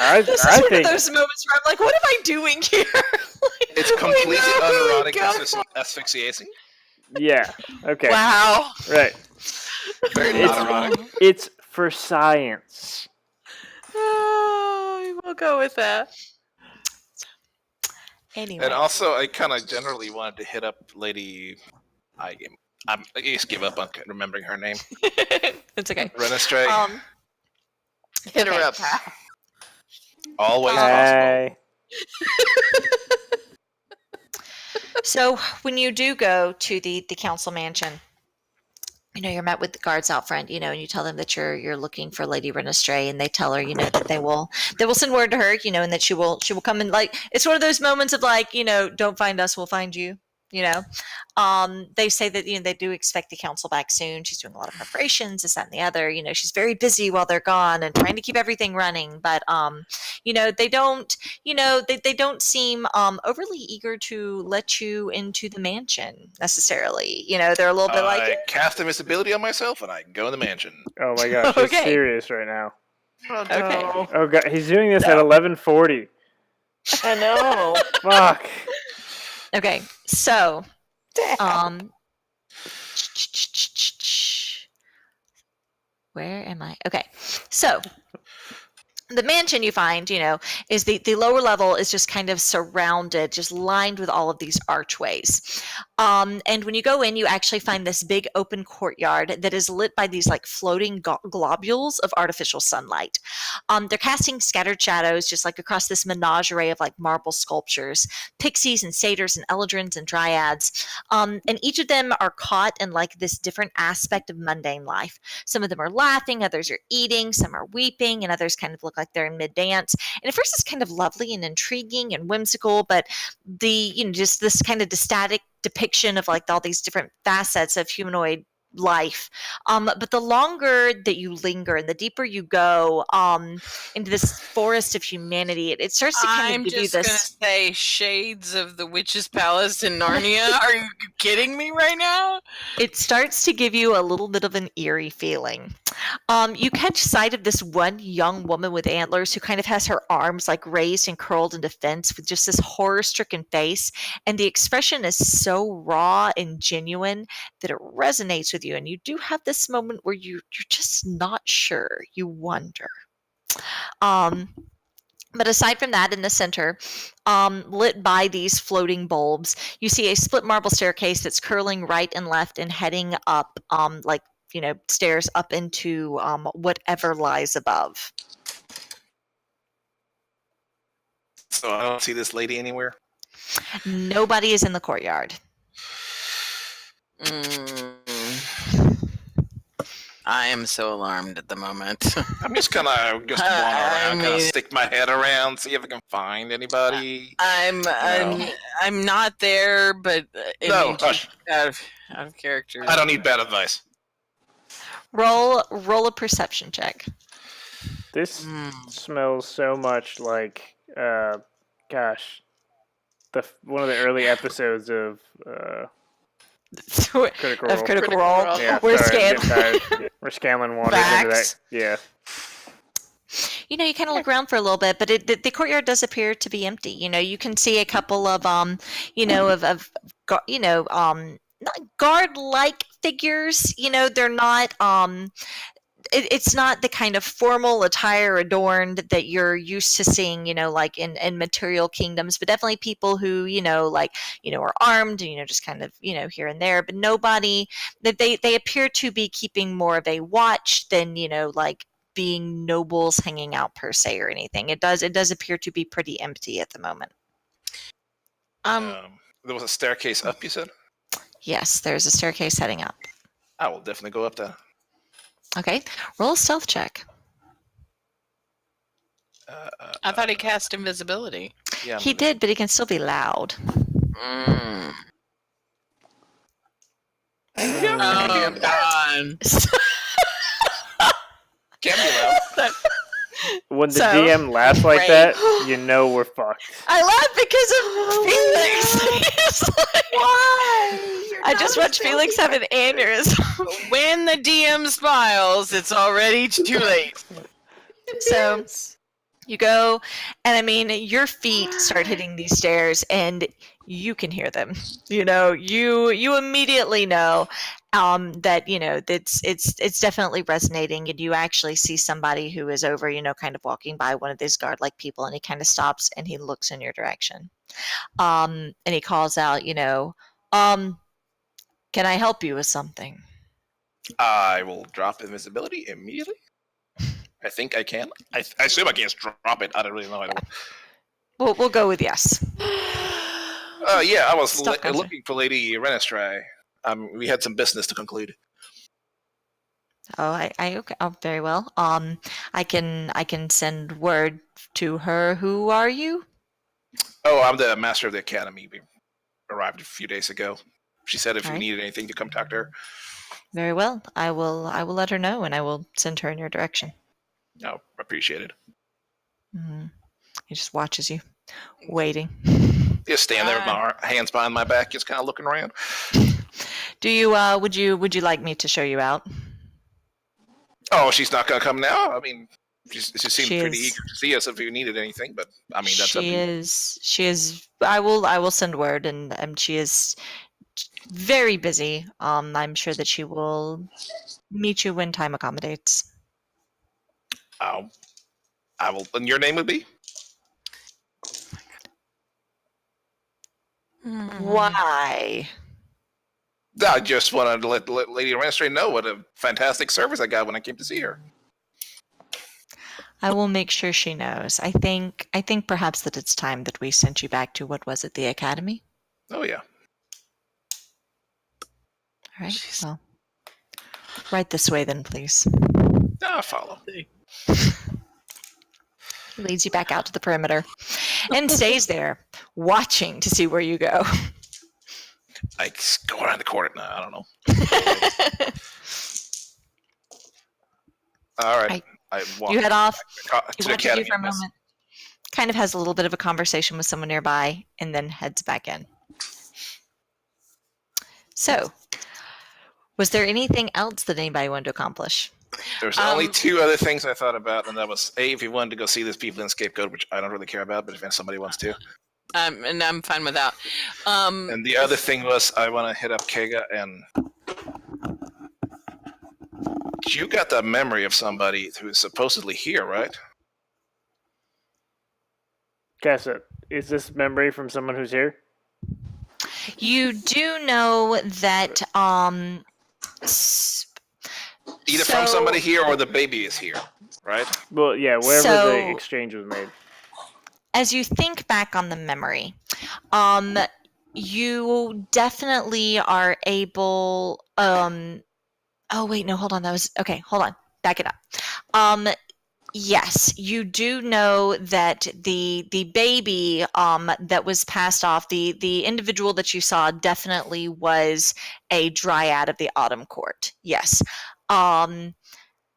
I this is one think of those moments where I'm like, what am I doing here? It's completely unerotic asphyxiating. Yeah. Okay. Wow. Right. Very not erotic. It's for science. Oh, we'll go with that. Anyway. And also, I kind of generally wanted to hit up Lady. I just give up on remembering her name. It's okay. Renestray. Hit her up. Always Hey. So when you do go to the council mansion, you're met with the guards out front, and you tell them that you're looking for Lady Renestray, and they tell her, that they will send word to her, and that she will come in. Like, it's one of those moments of like, don't find us, we'll find you. They say that they do expect the council back soon. She's doing a lot of preparations, this, that, and the other. She's very busy while they're gone and trying to keep everything running. But they don't, they don't seem overly eager to let you into the mansion necessarily. They're a little bit like, I cast invisibility on myself and I can go in the mansion. Oh my gosh, he's Okay. serious right now. Oh, no. Okay. Oh god, he's doing this at 11:40. I know. Fuck. okay, so where am I? Okay, so the mansion, you find, is the lower level is just kind of surrounded, just lined with all of these archways. And when you go in, you actually find this big open courtyard that is lit by these like floating globules of artificial sunlight. They're casting scattered shadows just like across this menagerie of like marble sculptures, pixies and satyrs and eldrins and dryads. And each of them are caught in like this different aspect of mundane life. Some of them are laughing, others are eating, some are weeping, and others kind of look like they're in mid-dance. And at first it's kind of lovely and intriguing and whimsical, but the just this kind of static depiction of like all these different facets of humanoid life. But the longer that you linger and the deeper you go into this forest of humanity, it starts to kind of give you this. I'm just gonna say shades of the Witch's Palace in Narnia. Are you kidding me right now? It starts to give you a little bit of an eerie feeling. You catch sight of this one young woman with antlers who kind of has her arms like raised and curled in defense with just this horror-stricken face, and the expression is so raw and genuine that it resonates with you, and you do have this moment where you're just not sure. You wonder. But aside from that, in the center, lit by these floating bulbs, you see a split marble staircase that's curling right and left and heading up, stairs up into whatever lies above. So I don't see this lady anywhere? Nobody is in the courtyard. I am so alarmed at the moment. I'm just gonna wander around, kind of stick my head around, see if I can find anybody. I'm not there, but No, hush. out of character. I don't need bad advice. Roll a perception check. This smells so much like, one of the early episodes of Critical Role. Yeah, We're We're scaling water into that. Yeah. You kind of look around for a little bit, but the courtyard does appear to be empty. You can see a couple of not guard-like figures. They're not it's not the kind of formal attire adorned that you're used to seeing, like in material kingdoms, but definitely people who, are armed, just kind of, here and there, but nobody that they appear to be keeping more of a watch than, like being nobles hanging out per se or anything. It does appear to be pretty empty at the moment. There was a staircase up, you said? Yes, there's a staircase heading up. I will definitely go up there. Okay, roll a stealth check. I thought he cast invisibility. Yeah, he did, but he can still be loud. Oh, God. Can be loud. When the DM laughs like that, we're fucked. I laugh because of Felix. Why? I just watched Felix have an aneurysm. When the DM smiles, it's already too late. So, You go, and I mean, your feet start hitting these stairs, and you can hear them. You immediately know that it's definitely resonating, and you actually see somebody who is over, kind of walking by one of these guard-like people, and he kind of stops and he looks in your direction, and he calls out, can I help you with something? I will drop invisibility immediately. I think I can. I assume I can't drop it. I don't really know. We'll go with yes. Yeah, I was looking for Lady Renestrai. We had some business to conclude. Oh, okay. Oh, very well. I can send word to her. Who are you? Oh, I'm the master of the academy. We arrived a few days ago. She said if All you right. needed anything to come talk to her. Very well. I will let her know, and I will send her in your direction. Oh, appreciate it. Mm-hmm. He just watches you, waiting. Just stand there with my hands behind my back, just kind of looking around. Do you? Would you like me to show you out? Oh, she's not gonna come now. I mean, she seemed pretty eager to see us if you needed anything. But I mean, that's up to you. She is. I will send word, and she is very busy. I'm sure that she will meet you when time accommodates. I will. And your name would be? Why? I just wanted to let Lady Renestray know what a fantastic service I got when I came to see her. I will make sure she knows. I think perhaps that it's time that we sent you back to, what was it, the academy? Oh yeah. All right. Well, right this way then, please. I'll follow. He leads you back out to the perimeter and stays there, watching to see where you go. I go around the corner. No, I don't know. All right. I walk you head off. to the academy for a moment. Kind of has a little bit of a conversation with someone nearby, and then heads back in. So, was there anything else that anybody wanted to accomplish? There's only two other things I thought about, and that was A, if you wanted to go see these people in Scapegoat, which I don't really care about, but if somebody wants to. And I'm fine with that. And the other thing was I want to hit up Kega, and you got the memory of somebody who's supposedly here, right? Guess it. Is this memory from someone who's here? You do know that either from somebody here or the baby is here, right? Well, yeah, wherever the exchange was made. As you think back on the memory, you definitely are able. Oh wait, no, hold on. That was okay. Hold on, back it up. Yes, you do know that the baby that was passed off, the individual that you saw definitely was a dryad of the Autumn Court. Yes.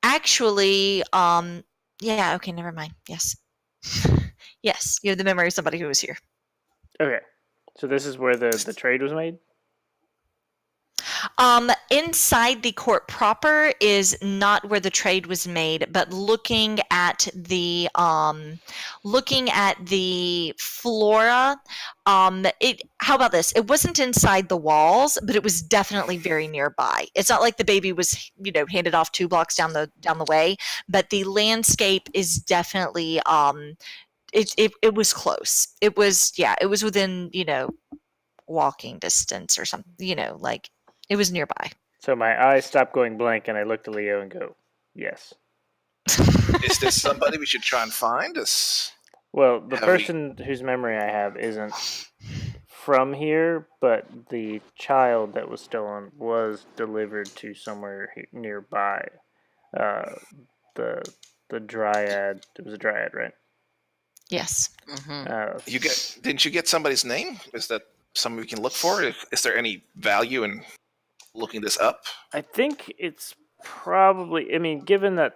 Actually, yeah, okay, never mind. Yes. Yes, you have the memory of somebody who was here. Okay. So this is where the trade was made? Inside the court proper is not where the trade was made, but looking at the flora, how about this? It wasn't inside the walls, but it was definitely very nearby. It's not like the baby was, handed off 2 blocks down the way, but the landscape is definitely it was close. It was within, walking distance or something, like it was nearby. So my eyes stopped going blank and I looked at Leo and go, yes. Is this somebody we should try and find? Well, the person whose memory I have isn't from here, but the child that was stolen was delivered to somewhere nearby. The dryad, it was a dryad, right? Yes. Mm-hmm. Didn't you get somebody's name? Is that something we can look for? Is there any value in looking this up? I think it's probably, given that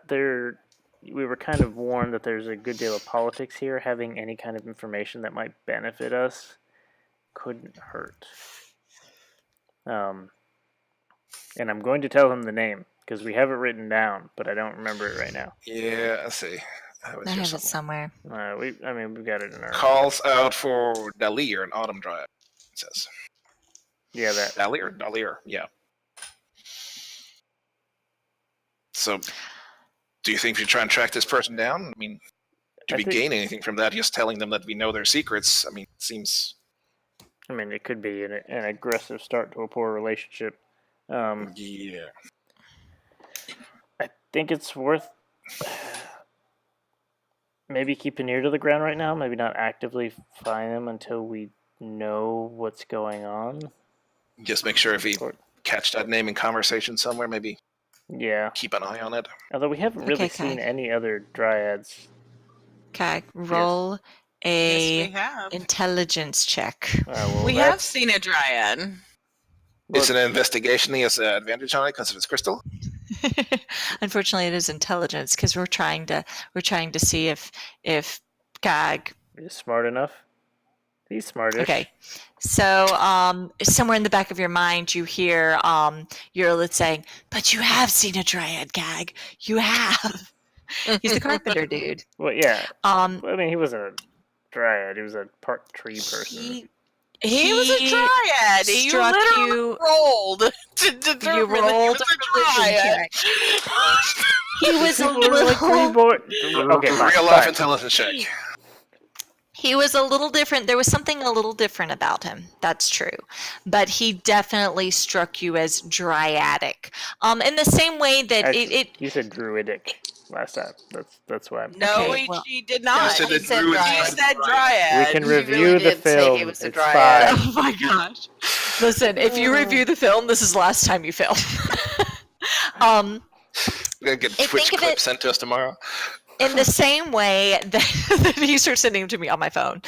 we were kind of warned that there's a good deal of politics here, having any kind of information that might benefit us couldn't hurt. And I'm going to tell him the name, because we have it written down, but I don't remember it right now. Yeah, I see. I have it somewhere. We got it in our... Calls out for Dalir, an autumn dryad, it says. Yeah, that. Dalir, yeah. So, do you think we should try and track this person down? I mean, do we gain anything from that? Just telling them that we know their secrets? I mean, it seems... I mean, it could be an aggressive start to a poor relationship. Yeah. I think it's worth maybe keep an ear to the ground right now. Maybe not actively find them until we know what's going on. Just make sure if we catch that name in conversation somewhere, maybe keep an eye on it. Although we haven't really seen any other dryads. Okay, roll a intelligence check. We have seen a dryad. Is it an investigation? He has an advantage on it because of his crystal? Unfortunately, it is intelligence because we're trying to see if Gag is smart enough. He's smartish. Okay, so somewhere in the back of your mind, you hear Yurlit saying, "But you have seen a dryad, Gag. You have." He's the carpenter dude. Well, yeah. I mean, he wasn't a dryad. He was a part tree person. He was a dryad. He literally rolled to determine you rolled that he was a dryad. He was a little... Okay, real life intelligence check. He was a little different. There was something a little different about him. That's true. But he definitely struck you as dryadic. In the same way that You said druidic last time. That's why. No, he did not. He said dryad. We can review the film. It's fine. Oh my gosh. Listen, if you review the film, this is last time you film. We're going to get a Twitch clip sent to us tomorrow. In the same way that he starts sending them to me on my phone.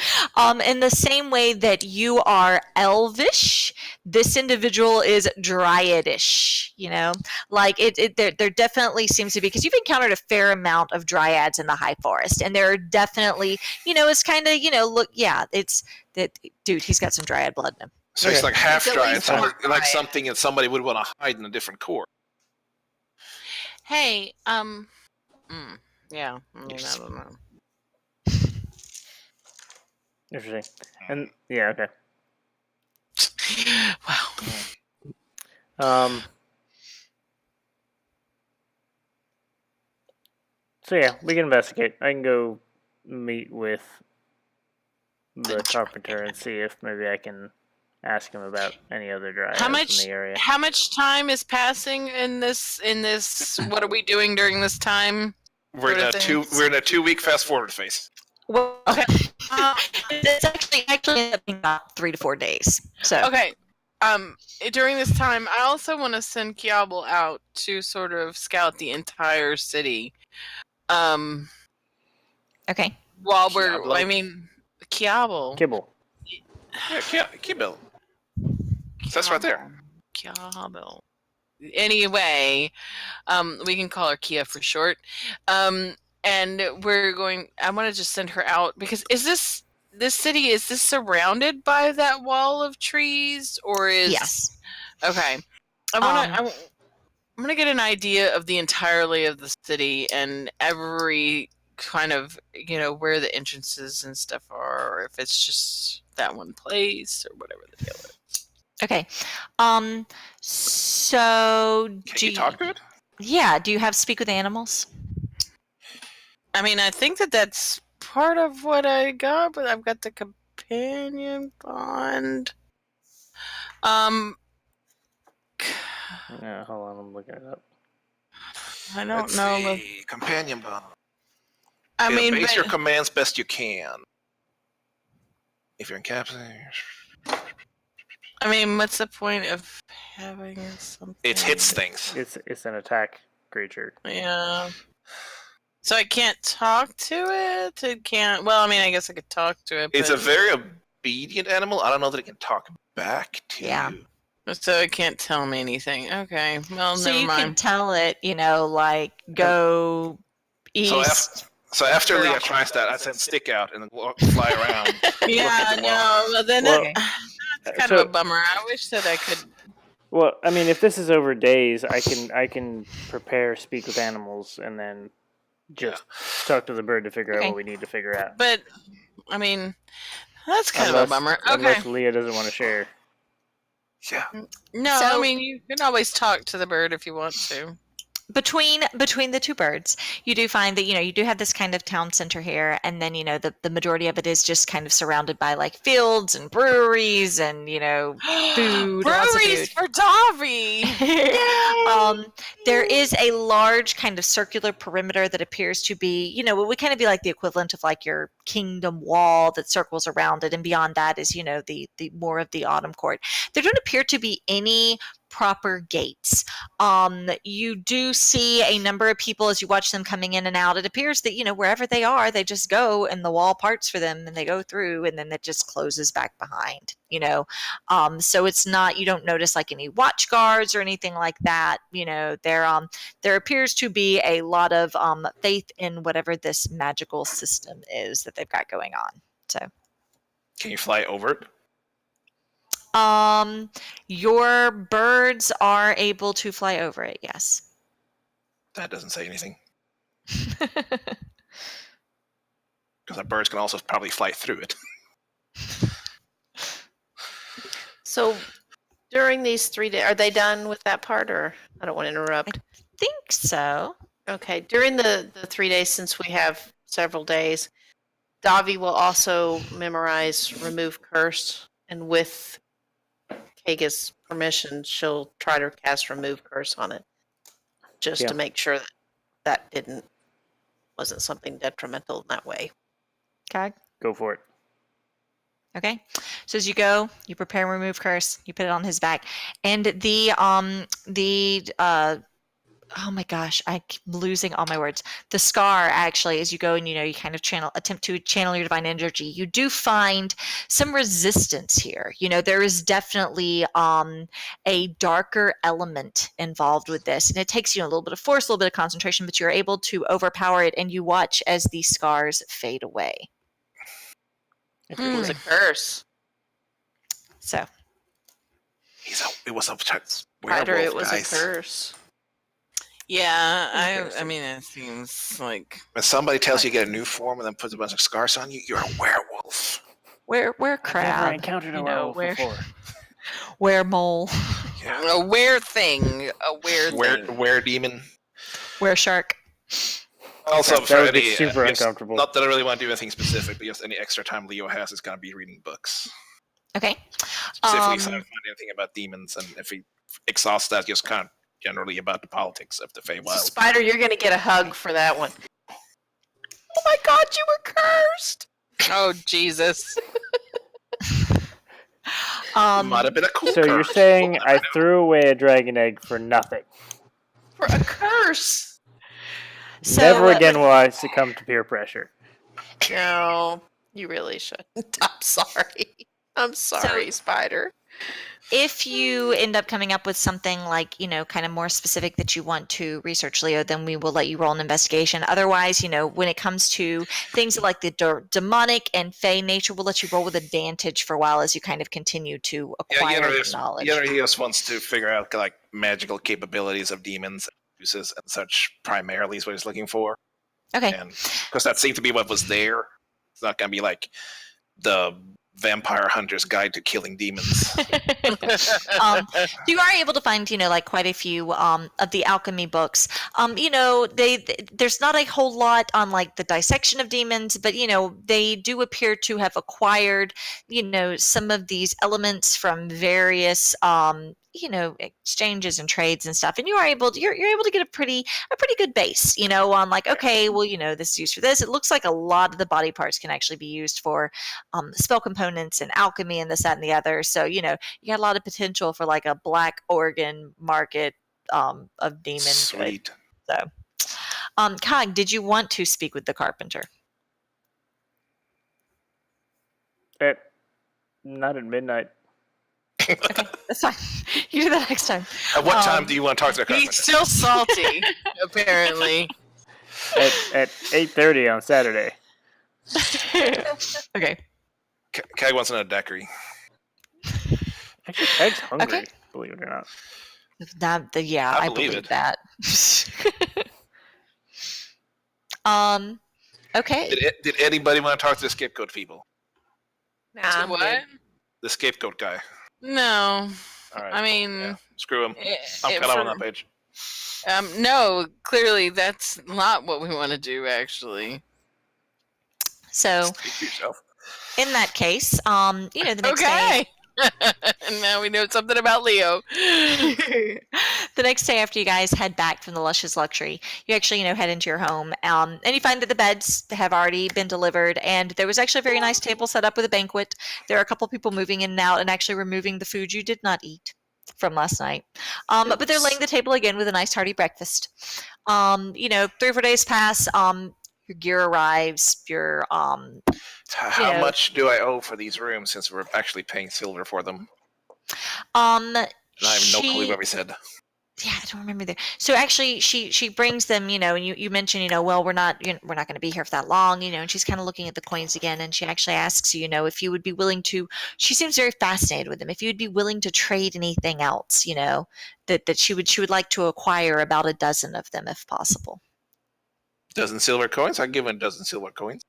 In the same way that you are elvish, this individual is dryadish. You know, like there definitely seems to be, because you've encountered a fair amount of dryads in the high forest, and there are definitely, it's kind of, look, yeah, it's that dude. He's got some dryad blood in him. So he's like half dryad, like something that somebody would want to hide in a different court. Hey, yeah, I mean, I don't know. Interesting. And yeah, okay. Wow. So yeah, we can investigate. I can go meet with the carpenter and see if maybe I can ask him about any other dryads in the area. How much time is passing in this? What are we doing during this time? We're in a 2 week fast forward phase. Well, okay. It's actually about 3 to 4 days. So okay. During this time, I also want to send Kiabel out to sort of scout the entire city. Okay. While Kiabel. Kibble. Yeah, Kibble. That's right there. Kiabel. Anyway, we can call her Kia for short. And I want to just send her out because this city, is this surrounded by that wall of trees, or is... Yes. Okay. I'm going to get an idea of the entirety of the city and every kind of, where the entrances and stuff are, or if it's just that one place or whatever the deal is. Okay. So Can you talk to it? Yeah. Do you have speak with animals? I mean, I think that's part of what I got, but I've got the companion bond. Yeah, hold on, I'm looking it up. I don't know. Companion bond. I mean, base your commands best you can. If you're encapsulated. I mean, what's the point of having something? It hits things. It's an attack creature. Yeah. So I can't talk to it? It can't... Well, I mean, I guess I could talk to it, It's a very obedient animal. I don't know that it can talk back to you. So it can't tell me anything. Okay, well, so never you mind. can tell it, like, go east. So after Leah tries that, I send Stick out and fly around. Yeah, no, well, then that's kind of a bummer. I wish that I could... Well, I mean, if this is over days, I can prepare speak with animals and then Just talk to the bird to figure out what we need to figure out. But, I mean, that's kind of a bummer. Okay. Unless Leah doesn't want to share. Yeah. No, So- I mean, you can always talk to the bird if you want to. Between the two birds, you do find that you do have this kind of town center here, and then the majority of it is just kind of surrounded by like fields and breweries and food. Breweries for Davi. There is a large kind of circular perimeter that appears to be it would kind of be like the equivalent of like your kingdom wall that circles around it, and beyond that is the more of the autumn court. There don't appear to be any proper gates. You do see a number of people as you watch them coming in and out. It appears that wherever they are, they just go and the wall parts for them and they go through, and then it just closes back behind. So it's not, you don't notice like any watch guards or anything like that. There appears to be a lot of faith in whatever this magical system is that they've got going on. So Can you fly over it? Your birds are able to fly over it, yes. That doesn't say anything. Because the birds can also probably fly through it. So during these 3 days, are they done with that part, or I don't want to interrupt? Think so. Okay. During the 3 days, since we have several days, Davi will also memorize Remove Curse, and with Kaga's permission, she'll try to cast Remove Curse on it, just to make sure that wasn't something detrimental in that way. Okay. Go for it. Okay. So as you go, you prepare Remove Curse, you put it on his back, and oh my gosh, I'm losing all my words. The scar, actually, as you go and you kind of attempt to channel your divine energy, you do find some resistance here. There is definitely a darker element involved with this, and it takes a little bit of force, a little bit of concentration, but you're able to overpower it, and you watch as these scars fade away. It was a curse. So It was a Spider, werewolf, it was guys. a curse. Yeah, I mean, it seems like When somebody tells you get a new form and then puts a bunch of scars on you, you're a werewolf. Where crab? I've never encountered a werewolf before. Where mole? Yeah. a weird thing. Were-demon. Where shark? Also, That for would be any, super just- uncomfortable. Not that I really want to do anything specific, but just any extra time Leo has is going to be reading books. Okay. Specifically, if I find anything about demons, and if he exhausts that, just kind of generally about the politics of the Feywild. Spider, you're going to get a hug for that one. Oh my God, you were cursed! Oh, Jesus. Might have been a cool So curse. you're saying We'll I never know. threw away a dragon egg for nothing. For a curse! So, Never again will I succumb to peer pressure. No, you really shouldn't. I'm sorry. I'm sorry, Spider. if you end up coming up with something like, kind of more specific that you want to research, Leo, then we will let you roll an investigation. Otherwise, when it comes to things like the demonic and fey nature, we'll let you roll with advantage for a while as you kind of continue to acquire knowledge. He just wants to figure out like magical capabilities of demons and uses and such primarily is what he's looking for. Okay. And because that seemed to be what was there. It's not going to be like the Vampire Hunter's Guide to Killing Demons. You are able to find, like quite a few of the alchemy books. There's not a whole lot on like the dissection of demons, but they do appear to have acquired, some of these elements from various exchanges and trades and stuff, and you're able to get a pretty good base, on like, okay, well, this is used for this. It looks like a lot of the body parts can actually be used for spell components and alchemy and this, that, and the other. So, you got a lot of potential for like a black organ market of demons. Sweet. So, Cog, did you want to speak with the carpenter? Not at midnight. Okay, that's fine. You do that next time. At what time do you want to talk to the carpenter? He's still salty, apparently. At 8:30 on Saturday. Okay. Keg wants another daiquiri. Actually, Keg's hungry, Okay. believe it or not. I I believe believe it. that. Okay. Did anybody want to talk to the scapegoat people? Nah, What? The scapegoat guy. No. All right. I mean, screw him. I'm kind of on that page. No, clearly that's not what we want to do, actually. So, Speak for yourself. in that case, the next day. Now we know something about Leo. The next day after you guys head back from the Luscious Luxury, you actually, head into your home, and you find that the beds have already been delivered, and there was actually a very nice table set up with a banquet. There are a couple people moving in and out and actually removing the food you did not eat from last night. But they're laying the table again with a nice hearty breakfast. 3 or 4 days pass. Your gear arrives. Your How much do I owe for these rooms since we're actually paying silver for them? And I have no clue what we said. Yeah, I don't remember that. So actually, she brings them, and you mentioned, well, we're not going to be here for that long, and she's kind of looking at the coins again, and she actually asks you, if you would be willing to. She seems very fascinated with them. If you would be willing to trade anything else, that she would like to acquire about a dozen of them if possible. Dozen silver coins? I'll give 1 dozen silver coins.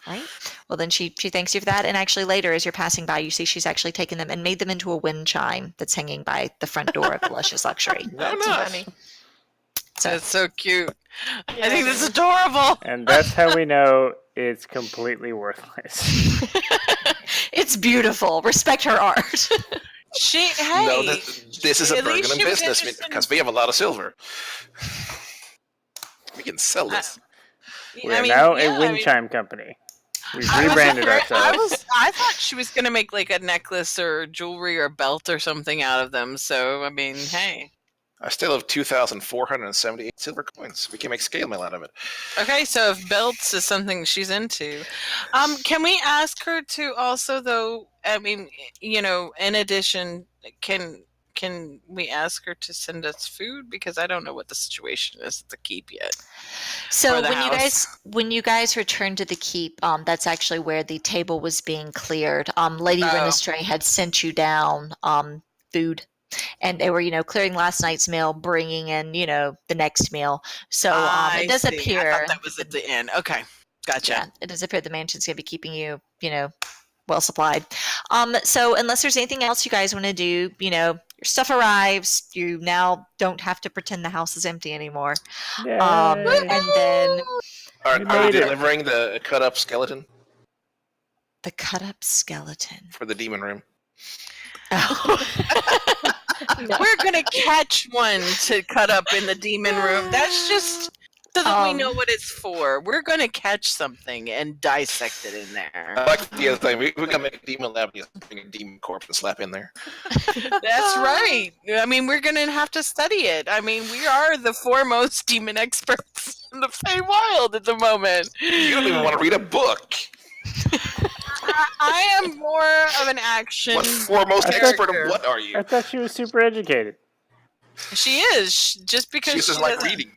Right. Well, then she thanks you for that. And actually later, as you're passing by, you see she's actually taken them and made them into a wind chime that's hanging by the front door of the Luscious Luxury. That's funny. So, that's so cute. I think this is adorable. And that's how we know it's completely worthless. It's beautiful. Respect her art. No, this is a Bergenham business because we have a lot of silver. We can sell this. We're now a wind chime company. We've rebranded ourselves. I thought she was going to make like a necklace or jewelry or belt or something out of them. So, I mean, hey. I still have 2,478 silver coins. We can make scale mail out of it. Okay, so if belts is something she's into, can we ask her to also, though? I mean, in addition, can we ask her to send us food, because I don't know what the situation is at the keep yet. So when you guys returned to the keep, that's actually where the table was being cleared. Lady Renestray had sent you down food. And they were, clearing last night's meal, bringing in, the next meal. So it does appear. I thought that was at the end. Okay, gotcha. Yeah, it does appear the mansion's going to be keeping you, well supplied. So unless there's anything else you guys want to do, your stuff arrives. You now don't have to pretend the house is empty anymore. And then are we delivering the cut up skeleton? The cut up skeleton for the demon room. Oh. No. We're gonna catch one to cut up in the demon room. That's just so that we know what it's for. We're gonna catch something and dissect it in there. I like the other thing. We're gonna make a demon lab, bring a demon corpse and slap in there. That's right. I mean, we're gonna have to study it. I mean, we are the foremost demon experts in the Feywild at the moment. You don't even want to read a book. I am more of an action. What foremost expert of what are you? I thought she was super educated. She is, just because she doesn't like reading.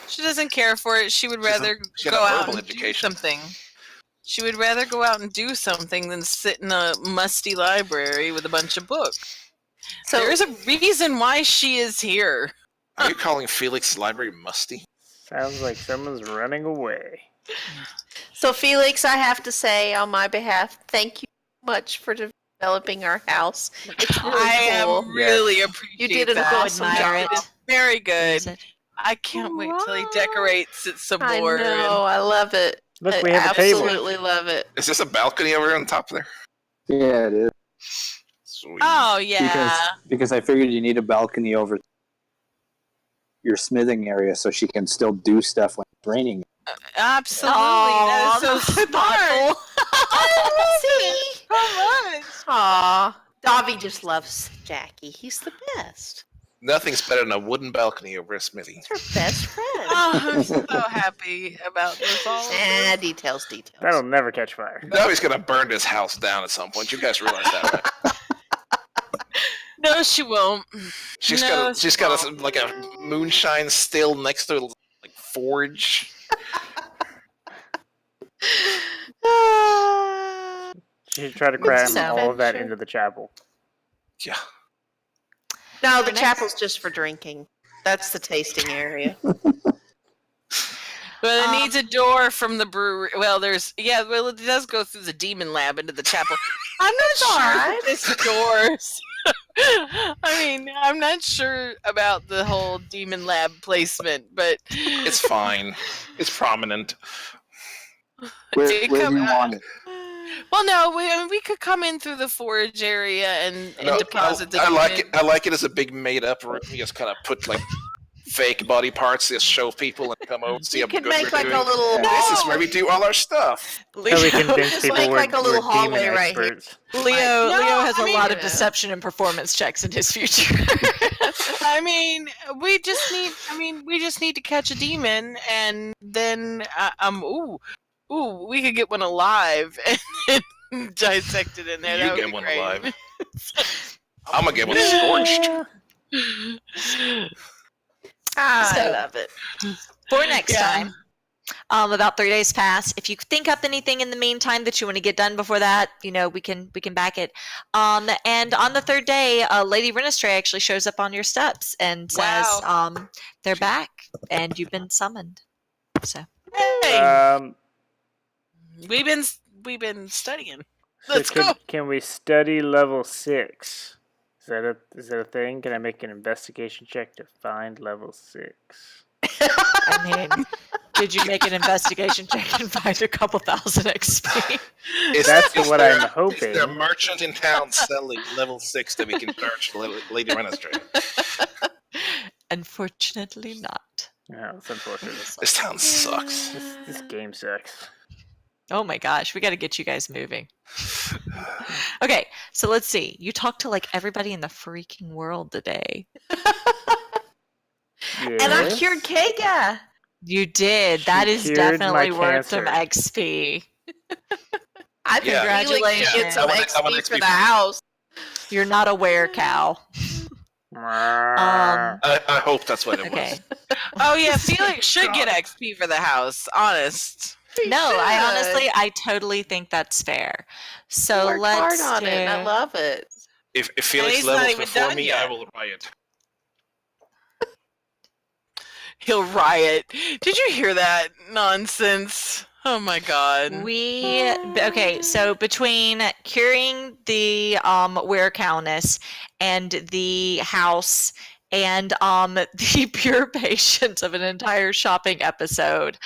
She doesn't care for it. She would rather go out and do something. She would rather go out and do something than sit in a musty library with a bunch of books. So there's a reason why she is here. Are you calling Felix's library musty? Sounds like someone's running away. So, Felix, I have to say on my behalf, thank you so much for developing our house. It's really cool. Really appreciate you did an awesome job. It's very good. I can't wait till he decorates it some more. I know, I love it. Look, we have a table. Absolutely love it. Is this a balcony over on top there? Yeah, it is. Sweet. Oh, yeah. Because I figured you need a balcony over your smithing area so she can still do stuff when it's raining. Absolutely. That is so smart. See? So much. Aw. Davi just loves Jackie. He's the best. Nothing's better than a wooden balcony over a smithy. He's her best friend. Oh, I'm so happy about this. Details. That'll never catch fire. Davi's gonna burn this house down at some point. You guys realize that, right? No, she won't. She's got a moonshine still next to like forge. She should try to cram all of that into the chapel. Yeah. No, the chapel's just for drinking. That's the tasting area. But it needs a door from the brewery. Well, it does go through the demon lab into the chapel. I'm not sure if this doors. I mean, I'm not sure about the whole demon lab placement, but it's fine. It's prominent. Where do you want it? Well, no, we could come in through the forage area and deposit the. I like it as a big made-up room. You just kind of put like fake body parts, just show people and come over and see how good we're doing. A little. This is where we do all our stuff. How we convince people make we're, like a little we're hallway demon right here. experts. Leo has a lot of deception and performance checks in his future. I mean, we just need to catch a demon, and then we could get one alive and dissect it in there. You get one alive. I'm gonna get one scorched. I love it. For next time, about 3 days pass. If you think up anything in the meantime that you want to get done before that, we can back it. And on the third day, Lady Renistray actually shows up on your steps and says, "They're back, and you've been summoned." So, hey, we've been studying. Let's go. Can we study level 6? Is that a thing? Can I make an investigation check to find level 6? I mean, did you make an investigation check and find a couple thousand XP? That's what I'm hoping. Is there a merchant in town selling level 6 that we can charge Lady Renistray? Unfortunately not. No, it's unfortunate. This town sucks. This game sucks. Oh my gosh, we got to get you guys moving. Okay, so let's see. You talked to like everybody in the freaking world today. And I cured Kega. You did. That is definitely worth some XP. I congratulate you. Get some XP for the house. You're not a werecow. I hope that's what it was. Oh yeah, Felix should get XP for the house. Honest. No, I totally think that's fair. So let's hard on it. I love it. If Felix levels before me, I will riot. He'll riot. Did you hear that nonsense? Oh my god. So between curing the werecowness and the house and the pure patience of an entire shopping episode,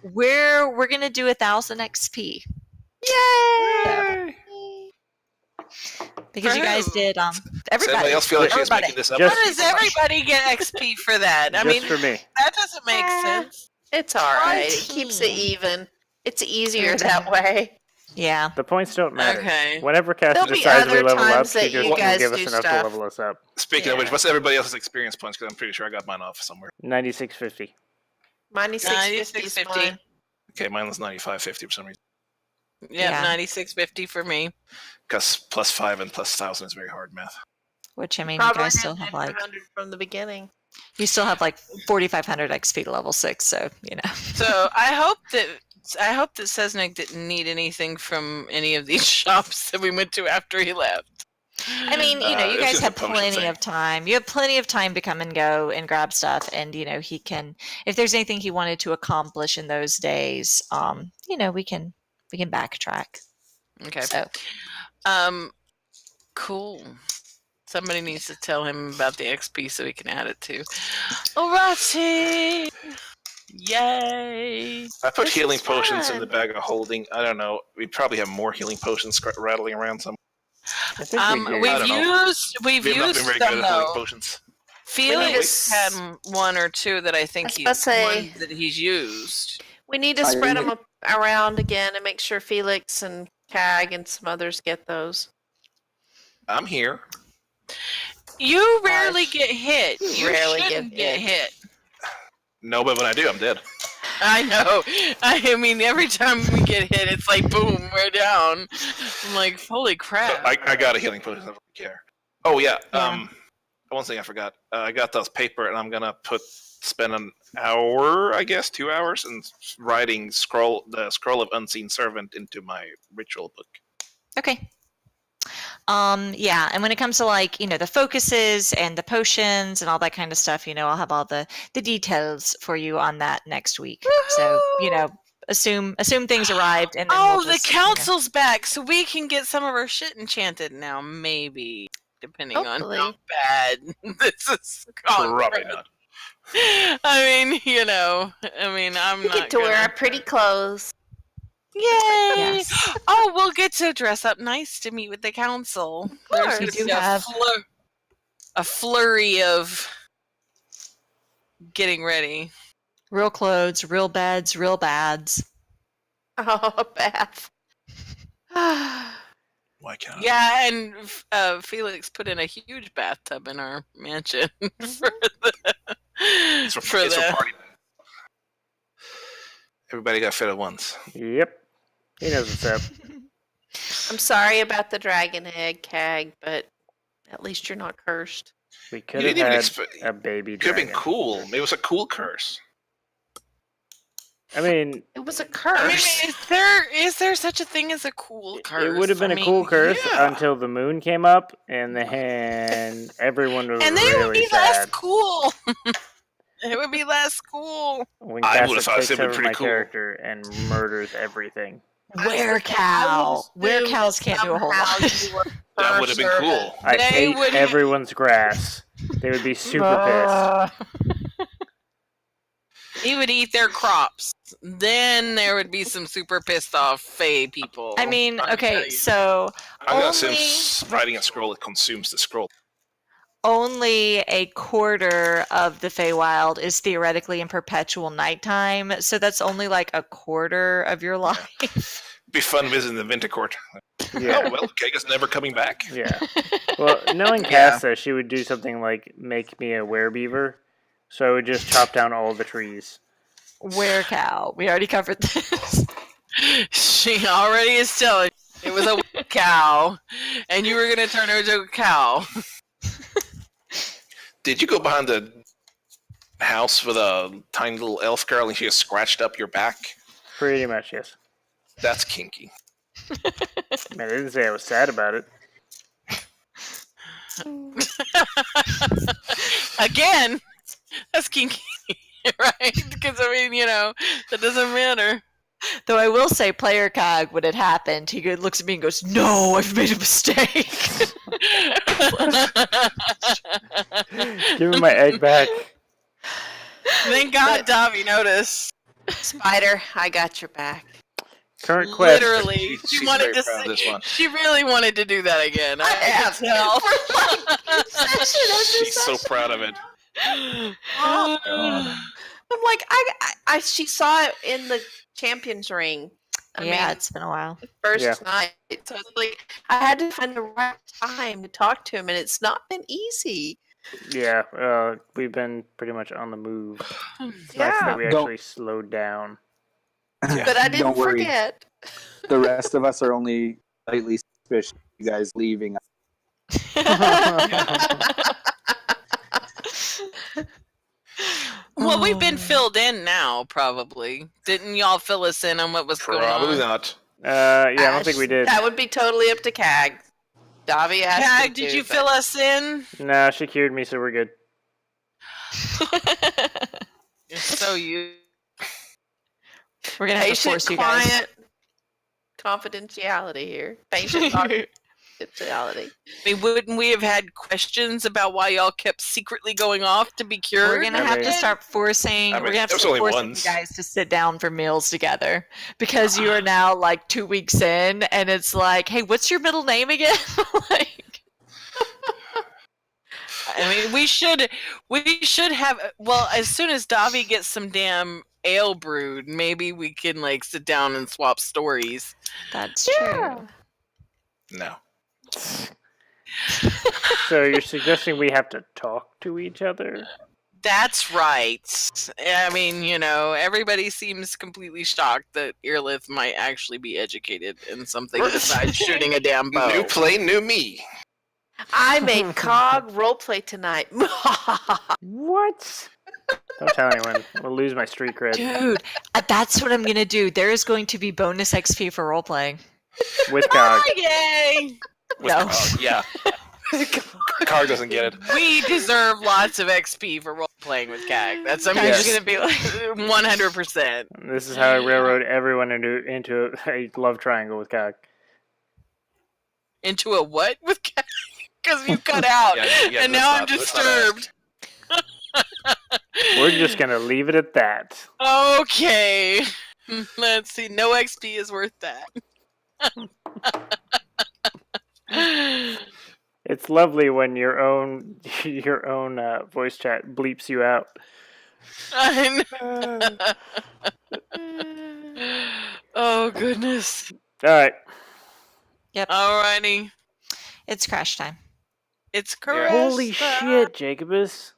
we're gonna do 1,000 XP. Yay! Because you guys did everybody. Does else feel like she's making this up? How does everybody get XP for that? I mean, for me. That doesn't make sense. It's all right. It keeps it even. It's easier that way. Yeah. The points don't matter. Okay. Whenever Cassie decides we level up, she just won't give us enough to level us up. Speaking of which, what's everybody else's experience points? Because I'm pretty sure I got mine off somewhere. 9650. 9650. Okay, mine was 9550 for some reason. Yeah, 9650 for me. Because +5 and +1000 is very hard math. Which, I mean, Probably you guys still have like from the beginning. You still have like 4,500 XP to level 6, so So I hope that Sesnick didn't need anything from any of these shops that we went to after he left. I mean, you guys have plenty of time. You have plenty of time to come and go and grab stuff, and he can, if there's anything he wanted to accomplish in those days, we can backtrack. Okay. So, cool. Somebody needs to tell him about the XP so he can add it too. Alrighty. Yay. I put healing potions in the bag of holding. I don't know. We probably have more healing potions rattling around somewhere. We've used them though. Felix had one or two that I think he's used. We need to spread them around again and make sure Felix and Cag and some others get those. I'm here. You rarely get hit. You rarely get hit. No, but when I do, I'm dead. I know. I mean, every time we get hit, it's like, boom, we're down. I'm like, holy crap. I got a healing potion. I don't care. Oh, yeah. One thing I forgot. I got those paper, and I'm going to spend an hour, I guess, 2 hours, and writing the Scroll of Unseen Servant into my ritual book. Okay. Yeah, and when it comes to like, the focuses and the potions and all that kind of stuff, I'll have all the details for you on that next week. So, assume things arrived and then we'll the council's back, so we can get some of our shit enchanted now, maybe. Depending Hopefully. on how bad this is gone. Probably not. I mean, I'm We not get to wear our pretty clothes. Yay! Yes. Oh, we'll get to dress up nice to meet with the council. course. There's We do gonna be have- a flurry of getting ready. Real clothes, real beds, real bads. Oh, Beth. Why can't I? Yeah, and Felix put in a huge bathtub in our mansion for It's for party. Everybody got fed at once. Yep. He knows what's up. I'm sorry about the dragon egg, Cag, but at least you're not cursed. We could You have didn't even had expect. a baby Could have dragon. been cool. Maybe it was a cool curse. I mean, It was a I curse. mean, is there such a thing as a cool curse? it would have been I a mean, cool curse yeah. until the moon came up, and then everyone was And then it would really be less sad. cool. It would be less cool. When I Casa would've thought takes it'd be over pretty my cool. character and murders everything. Were cow. Were cows can't do a whole lot. That would have been cool. I They ate would- everyone's grass. They would be super pissed. He would eat their crops. Then there would be some super pissed off Fae people. I mean, I'll tell okay, you. so I'm gonna assume only writing a scroll that consumes the scroll. only a quarter of the Feywild is theoretically in perpetual nighttime, so that's only like a quarter of your life. Be fun visiting the Vintercourt. Yeah. Oh well, Kega's never coming back. Yeah. Well, knowing Casa, she would do something like make me a werebeaver, so I would just chop down all the trees. Were cow. We already covered this. She already is telling you it was a cow, and you were going to turn her into a cow. Did you go behind the house with a tiny little elf girl and she just scratched up your back? Pretty much, yes. That's kinky. I mean, I didn't say I was sad about it. Again, that's kinky, right? Because, I mean, that doesn't matter. Though I will say, player Cog, when it happened, he looks at me and goes, "No, I've made a mistake." Give me my egg back. Thank God Davi noticed. Spider, I got your back. Current quest. Literally, She's she wanted very to. proud of this one. She really wanted to do that again. I can tell. She's so proud of it. Oh, I'm like, I she saw it in the Champions Ring. I Yeah, mean, it's been a while. first Yeah. night. So it's like I had to find the right time to talk to him, and it's not been easy. Yeah, we've been pretty much on the move. It's nice that we Don't- actually slowed down. But I didn't Don't worry. forget. The rest of us are only slightly suspicious of you guys leaving. Well, we've been filled in now, probably. Didn't y'all fill us in on what was going Probably on? not. Yeah, I don't think we did. That would be totally up to Cag. Davi asked Cag, him did to, you but- fill us in? No, she cured me, so we're good. You're so you. We're gonna have to Patient force you guys. client confidentiality here. Patient confidentiality. I mean, wouldn't we have had questions about why y'all kept secretly going off to be cured? We're gonna have to start forcing. I mean, We're gonna have to there's start only forcing once. you guys to sit down for meals together because you are now like 2 weeks in, and it's like, hey, what's your middle name again? Like, I mean, we should have. Well, as soon as Davi gets some damn ale brewed, maybe we can like sit down and swap stories. that's true. No. So you're suggesting we have to talk to each other? That's right. I mean, everybody seems completely shocked that Earlith might actually be educated in something besides shooting a damn bow. New play, new me. I made Cog roleplay tonight. What? Don't tell anyone. We'll lose my street cred. Dude, that's what I'm gonna do. There is going to be bonus XP for role playing. With Cog. Yay! No. Yeah. Car doesn't get it. We deserve lots of XP for role playing with CAG. That's I'm Yes. just gonna be like 100%. This is how I railroad everyone into a love triangle with CAG. Into a what with CAG? Because you cut out, and now I'm disturbed. We're just gonna leave it at that. Okay. Let's see. No XP is worth that. It's lovely when your own voice chat bleeps you out. I know. Oh goodness. All right. Yep. Alrighty. It's crash time. It's correct. Holy shit, Jacobus.